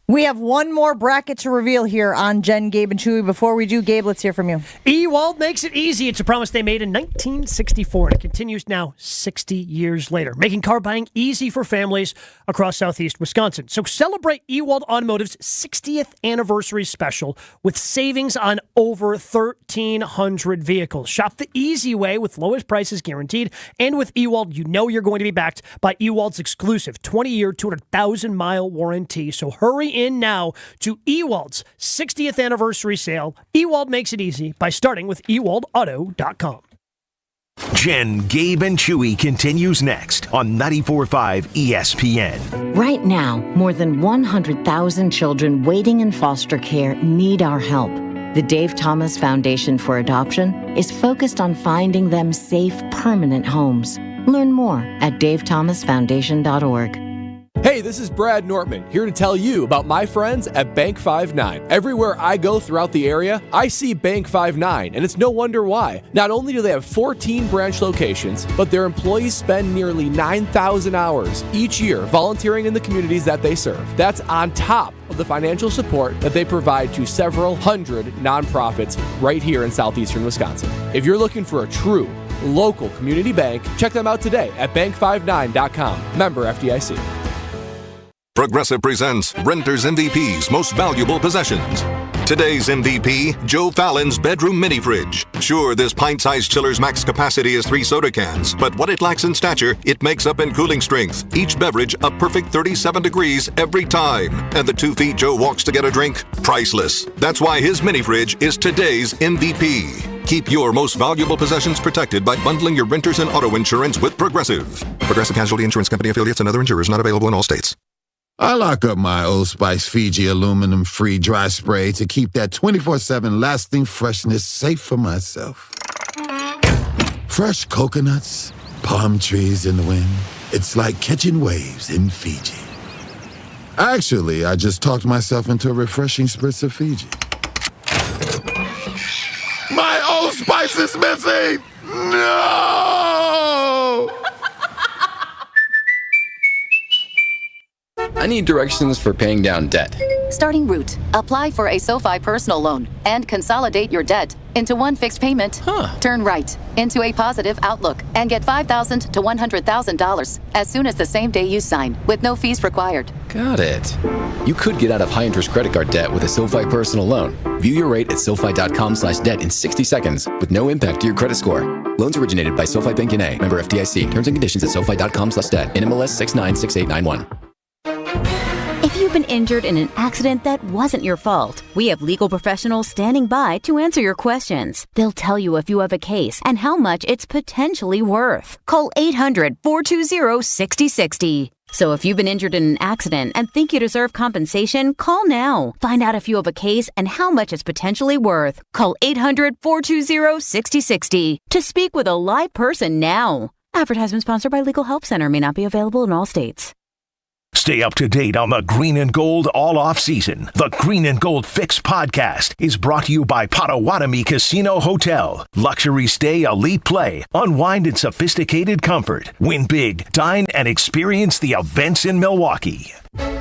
We have one more bracket to reveal here on Jen, Gabe, and Chewy. Before we do, Gabe, let's hear from you. Ewald makes it easy. It's a promise they made in 1964, and it continues now 60 years later, making car buying easy for families across southeast Wisconsin. So celebrate Ewald Automotive's 60th anniversary special with savings on over 1,300 vehicles. Shop the easy way with lowest prices guaranteed, and with Ewald, you know you're going to be backed by Ewald's exclusive 20-year, 200,000-mile warranty. So hurry in now to Ewald's 60th anniversary sale. Ewald makes it easy by starting with ewaldauto.com. Jen, Gabe, and Chewy continues next on 94.5 ESPN. Right now, more than 100,000 children waiting in foster care need our help. The Dave Thomas Foundation for Adoption is focused on finding them safe, permanent homes. Learn more at davethomasfoundation.org. Hey, this is Brad Nortman, here to tell you about my friends at Bank 5-9. Everywhere I go throughout the area, I see Bank 5-9, and it's no wonder why. Not only do they have 14 branch locations, but their employees spend nearly 9,000 hours each year volunteering in the communities that they serve. That's on top of the financial support that they provide to several hundred nonprofits right here in southeastern Wisconsin. If you're looking for a true local community bank, check them out today at bank59.com. Member FDIC. Progressive presents Renter's MVP's Most Valuable Possessions. Today's MVP, Joe Fallon's bedroom mini fridge. Sure, this pint-sized chiller's max capacity is 3 soda cans, but what it lacks in stature, it makes up in cooling strength. Each beverage a perfect 37 degrees every time. And the 2 feet Joe walks to get a drink, priceless. That's why his mini fridge is today's MVP. Keep your most valuable possessions protected by bundling your renters and auto insurance with Progressive. Progressive Casualty Insurance Company affiliates and other insurers not available in all states. I lock up my Old Spice Fiji aluminum-free dry spray to keep that 24/7 lasting freshness safe for myself. Fresh coconuts, palm trees in the wind. It's like catching waves in Fiji. Actually, I just talked myself into a refreshing spritz of Fiji. My Old Spice is missing! No! I need directions for paying down debt. Starting route. Apply for a SoFi personal loan and consolidate your debt into one fixed payment. Turn right into a positive outlook and get $5,000 to $100,000 as soon as the same day you sign with no fees required. Got it. You could get out of high-interest credit card debt with a SoFi personal loan. View your rate at SoFi.com/debt in 60 seconds with no impact to your credit score. Loans originated by SoFi Bank N.A. Member FDIC. Terms and conditions at SoFi.com/debt. NMLS 696891. If you've been injured in an accident that wasn't your fault, we have legal professionals standing by to answer your questions. They'll tell you if you have a case and how much it's potentially worth. Call 800-420-6060. So if you've been injured in an accident and think you deserve compensation, call now. Find out if you have a case and how much it's potentially worth. Call 800-420-6060 to speak with a live person now. Advertisement sponsored by Legal Help Center. May not be available in all states. Stay up to date on the Green and Gold all off season. The Green and Gold Fix podcast is brought to you by Potawatomi Casino Hotel. Luxury stay, elite play, unwind in sophisticated comfort. Win big, dine, and experience the events in Milwaukee.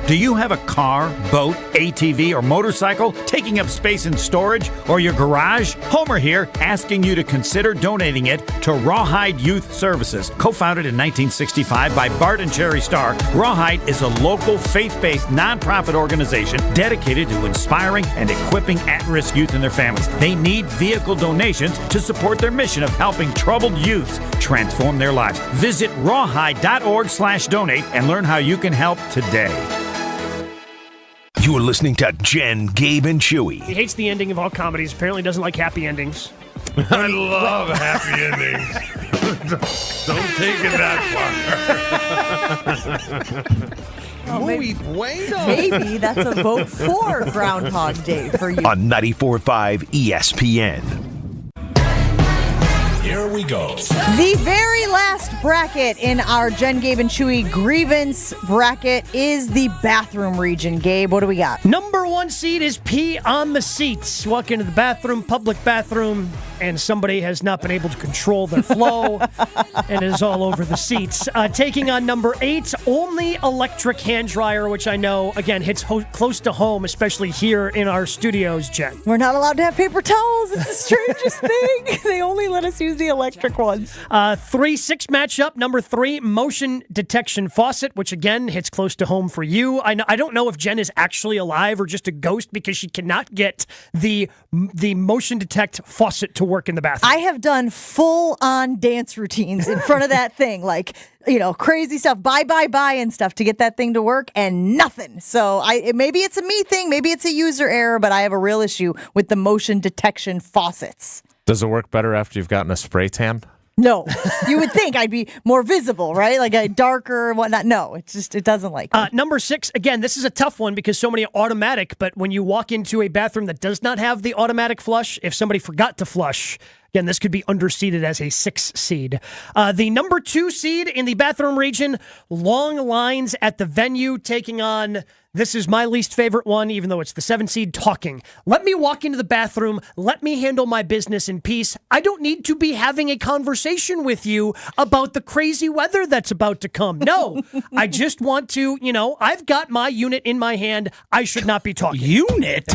Do you have a car, boat, ATV, or motorcycle taking up space in storage or your garage? Homer here, asking you to consider donating it to Rawhide Youth Services. Co-founded in 1965 by Bart and Jerry Starr, Rawhide is a local faith-based nonprofit organization dedicated to inspiring and equipping at-risk youth and their families. They need vehicle donations to support their mission of helping troubled youths transform their lives. Visit rawhide.org/donate and learn how you can help today. You are listening to Jen, Gabe, and Chewy. He hates the ending of all comedies. Apparently doesn't like happy endings. I love happy endings. Don't take it that far. Muy bueno. Maybe that's a vote for Groundhog Day for you. On 94.5 ESPN. Here we go. The very last bracket in our Jen, Gabe, and Chewy grievance bracket is the bathroom region. Gabe, what do we got? Number 1 seed is pee on the seats. Walk into the bathroom, public bathroom, and somebody has not been able to control their flow and is all over the seats. Taking on number 8, only electric hand dryer, which I know, again, hits close to home, especially here in our studios, Jen. We're not allowed to have paper towels. It's the strangest thing. They only let us use the electric ones. 3-6 matchup. Number 3, motion detection faucet, which again hits close to home for you. I don't know if Jen is actually alive or just a ghost because she cannot get the motion detect faucet to work in the bathroom. I have done full-on dance routines in front of that thing, like, crazy stuff, bye, and stuff to get that thing to work, and nothing. So maybe it's a me thing, maybe it's a user error, but I have a real issue with the motion detection faucets. Does it work better after you've gotten a spray tan? No, you would think I'd be more visible, right? Like a darker and whatnot. No, it doesn't like me. Number 6, again, this is a tough one because so many are automatic, but when you walk into a bathroom that does not have the automatic flush, if somebody forgot to flush, again, this could be underseeded as a 6 seed. The number 2 seed in the bathroom region, long lines at the venue, taking on, this is my least favorite one, even though it's the 7 seed, talking. Let me walk into the bathroom. Let me handle my business in peace. I don't need to be having a conversation with you about the crazy weather that's about to come. No, I just want to, I've got my unit in my hand. I should not be talking. Unit?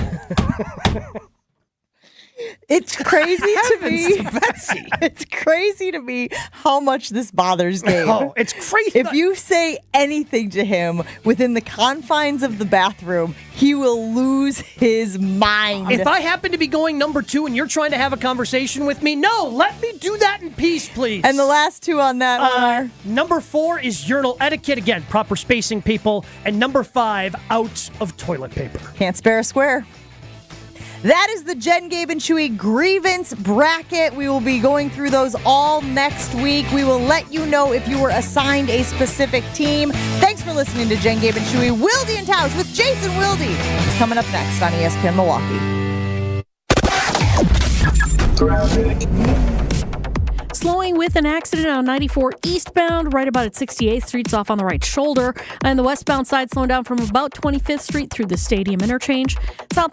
It's crazy to me. Betsy. It's crazy to me how much this bothers Gabe. Oh, it's crazy. If you say anything to him within the confines of the bathroom, he will lose his mind. If I happen to be going number 2 and you're trying to have a conversation with me, no, let me do that in peace, please. And the last 2 on that are? Number 4 is urinal etiquette. Again, proper spacing, people. And number 5, out of toilet paper. Can't spare a square. That is the Jen, Gabe, and Chewy grievance bracket. We will be going through those all next week. We will let you know if you were assigned a specific team. Thanks for listening to Jen, Gabe, and Chewy. Wilde and Tausch with Jason Wilde is coming up next on ESPN Milwaukee. Slowing with an accident on 94 eastbound, right about at 68th Street's off on the right shoulder. And the westbound side slowing down from about 25th Street through the Stadium interchange. Southbound